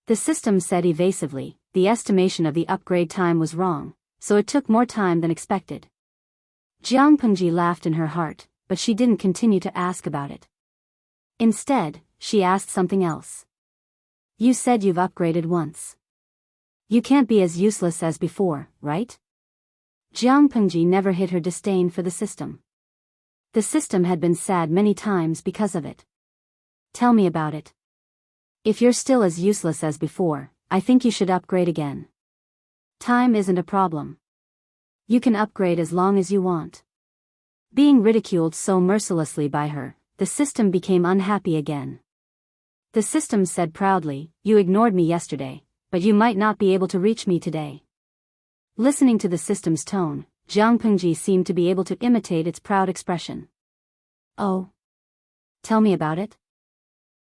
[SPEAKER 1] The system said evasively, the estimation of the upgrade time was wrong, so it took more time than expected. Jiang Pengji laughed in her heart, but she didn't continue to ask about it. Instead, she asked something else. You said you've upgraded once. You can't be as useless as before, right? Jiang Pengji never hid her disdain for the system. The system had been sad many times because of it. Tell me about it. If you're still as useless as before, I think you should upgrade again. Time isn't a problem. You can upgrade as long as you want. Being ridiculed so mercilessly by her, the system became unhappy again. The system said proudly, you ignored me yesterday, but you might not be able to reach me today. Listening to the system's tone, Jiang Pengji seemed to be able to imitate its proud expression. Oh. Tell me about it.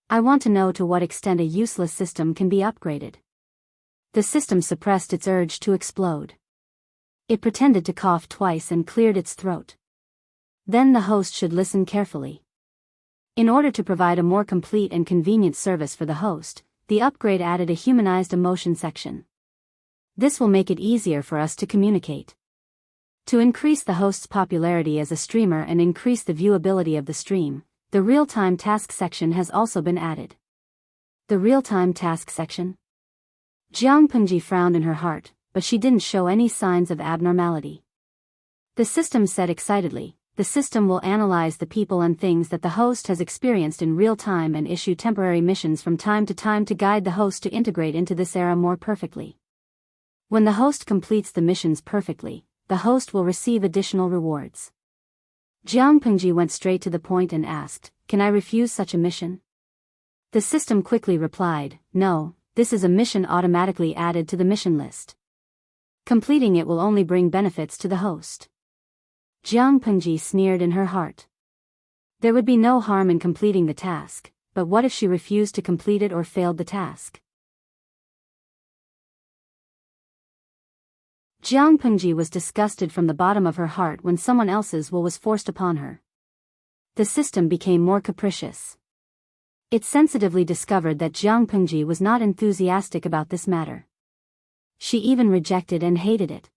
[SPEAKER 1] I want to know to what extent a useless system can be upgraded. The system suppressed its urge to explode. It pretended to cough twice and cleared its throat. Then the host should listen carefully. In order to provide a more complete and convenient service for the host, the upgrade added a humanized emotion section. This will make it easier for us to communicate. To increase the host's popularity as a streamer and increase the viewability of the stream, the real-time task section has also been added. The real-time task section? Jiang Pengji frowned in her heart, but she didn't show any signs of abnormality. The system said excitedly, the system will analyze the people and things that the host has experienced in real time and issue temporary missions from time to time to guide the host to integrate into this era more perfectly. When the host completes the missions perfectly, the host will receive additional rewards. Jiang Pengji went straight to the point and asked, "Can I refuse such a mission?" The system quickly replied, "No, this is a mission automatically added to the mission list. Completing it will only bring benefits to the host." Jiang Pengji sneered in her heart. There would be no harm in completing the task, but what if she refused to complete it or failed the task? Jiang Pengji was disgusted from the bottom of her heart when someone else's will was forced upon her. The system became more capricious. It sensitively discovered that Jiang Pengji was not enthusiastic about this matter. She even rejected and hated it.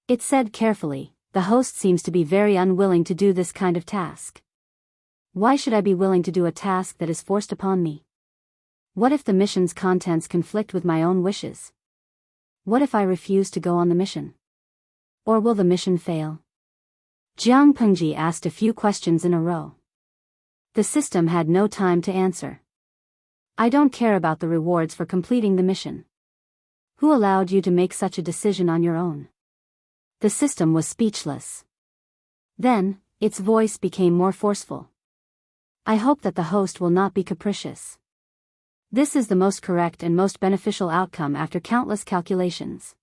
[SPEAKER 1] It said carefully, "The host seems to be very unwilling to do this kind of task. Why should I be willing to do a task that is forced upon me? What if the mission's contents conflict with my own wishes? What if I refuse to go on the mission? Or will the mission fail?" Jiang Pengji asked a few questions in a row. The system had no time to answer. "I don't care about the rewards for completing the mission. Who allowed you to make such a decision on your own?" The system was speechless. Then, its voice became more forceful. "I hope that the host will not be capricious. This is the most correct and most beneficial outcome after countless calculations.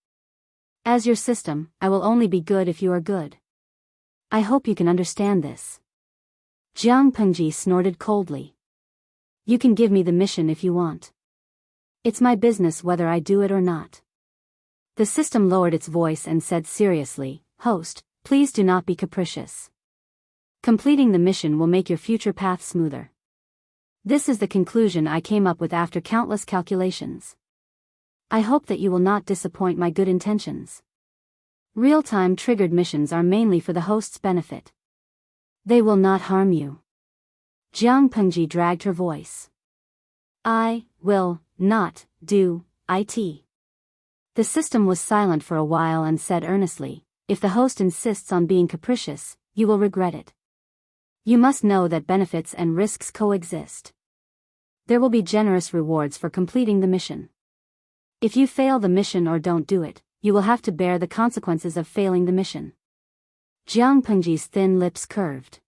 [SPEAKER 1] As your system, I will only be good if you are good. I hope you can understand this." Jiang Pengji snorted coldly. "You can give me the mission if you want. It's my business whether I do it or not." The system lowered its voice and said seriously, "Host, please do not be capricious. Completing the mission will make your future path smoother. This is the conclusion I came up with after countless calculations. I hope that you will not disappoint my good intentions. Real-time triggered missions are mainly for the host's benefit. They will not harm you." Jiang Pengji dragged her voice. "I will not do it." The system was silent for a while and said earnestly, "If the host insists on being capricious, you will regret it. You must know that benefits and risks coexist. There will be generous rewards for completing the mission. If you fail the mission or don't do it, you will have to bear the consequences of failing the mission." Jiang Pengji's thin lips curved.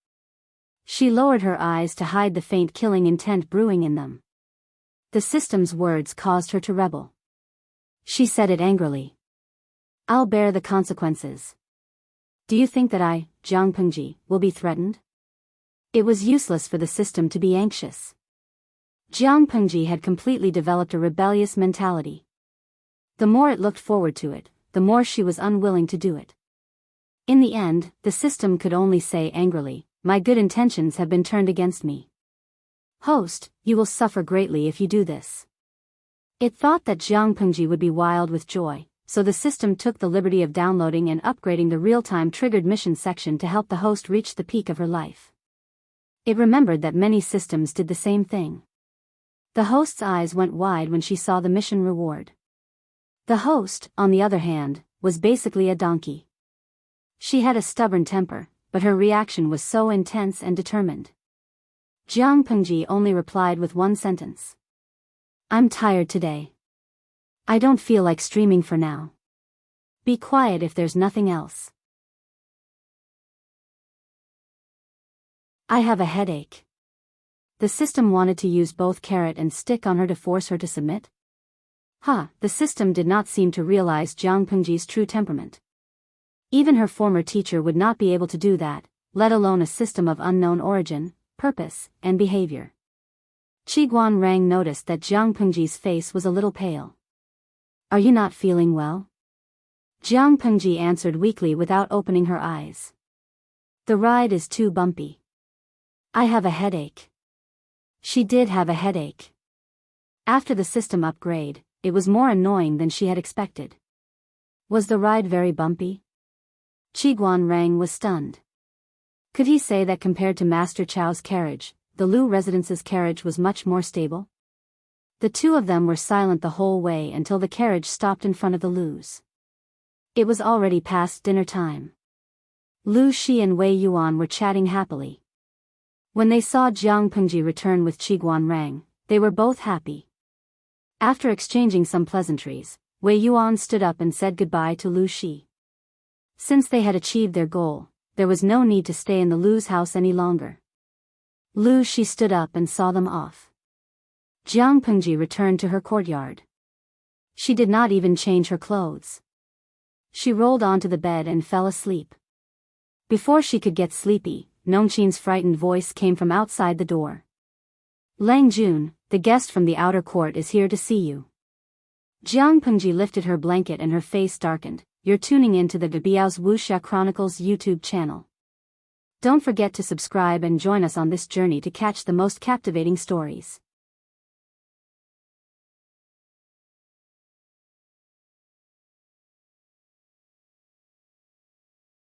[SPEAKER 1] She lowered her eyes to hide the faint killing intent brewing in them. The system's words caused her to rebel. She said it angrily. "I'll bear the consequences. Do you think that I, Jiang Pengji, will be threatened?" It was useless for the system to be anxious. Jiang Pengji had completely developed a rebellious mentality. The more it looked forward to it, the more she was unwilling to do it. In the end, the system could only say angrily, "My good intentions have been turned against me. Host, you will suffer greatly if you do this." It thought that Jiang Pengji would be wild with joy, so the system took the liberty of downloading and upgrading the real-time triggered mission section to help the host reach the peak of her life. It remembered that many systems did the same thing. The host's eyes went wide when she saw the mission reward. The host, on the other hand, was basically a donkey. She had a stubborn temper, but her reaction was so intense and determined. Jiang Pengji only replied with one sentence. "I'm tired today. I don't feel like streaming for now. Be quiet if there's nothing else. I have a headache." The system wanted to use both carrot and stick on her to force her to submit. The system did not seem to realize Jiang Pengji's true temperament. Even her former teacher would not be able to do that, let alone a system of unknown origin, purpose, and behavior. Qiguan Rang noticed that Jiang Pengji's face was a little pale. "Are you not feeling well?" Jiang Pengji answered weakly without opening her eyes. "The ride is too bumpy. I have a headache." She did have a headache. After the system upgrade, it was more annoying than she had expected. Was the ride very bumpy? Qiguan Rang was stunned. Could he say that compared to Master Chow's carriage, the Lu residence's carriage was much more stable? The two of them were silent the whole way until the carriage stopped in front of the Lu's. It was already past dinner time. Lu Shi and Wei Yuan were chatting happily. When they saw Jiang Pengji return with Qiguan Rang, they were both happy. After exchanging some pleasantries, Wei Yuan stood up and said goodbye to Lu Shi. Since they had achieved their goal, there was no need to stay in the Lu's house any longer. Lu Shi stood up and saw them off. Jiang Pengji returned to her courtyard. She did not even change her clothes. She rolled onto the bed and fell asleep. Before she could get sleepy, Nongqin's frightened voice came from outside the door. Lang Jun, the guest from the outer court is here to see you. Jiang Pengji lifted her blanket and her face darkened. You're tuning in to the Biyao's Wuxia Chronicles YouTube channel. Don't forget to subscribe and join us on this journey to catch the most captivating stories.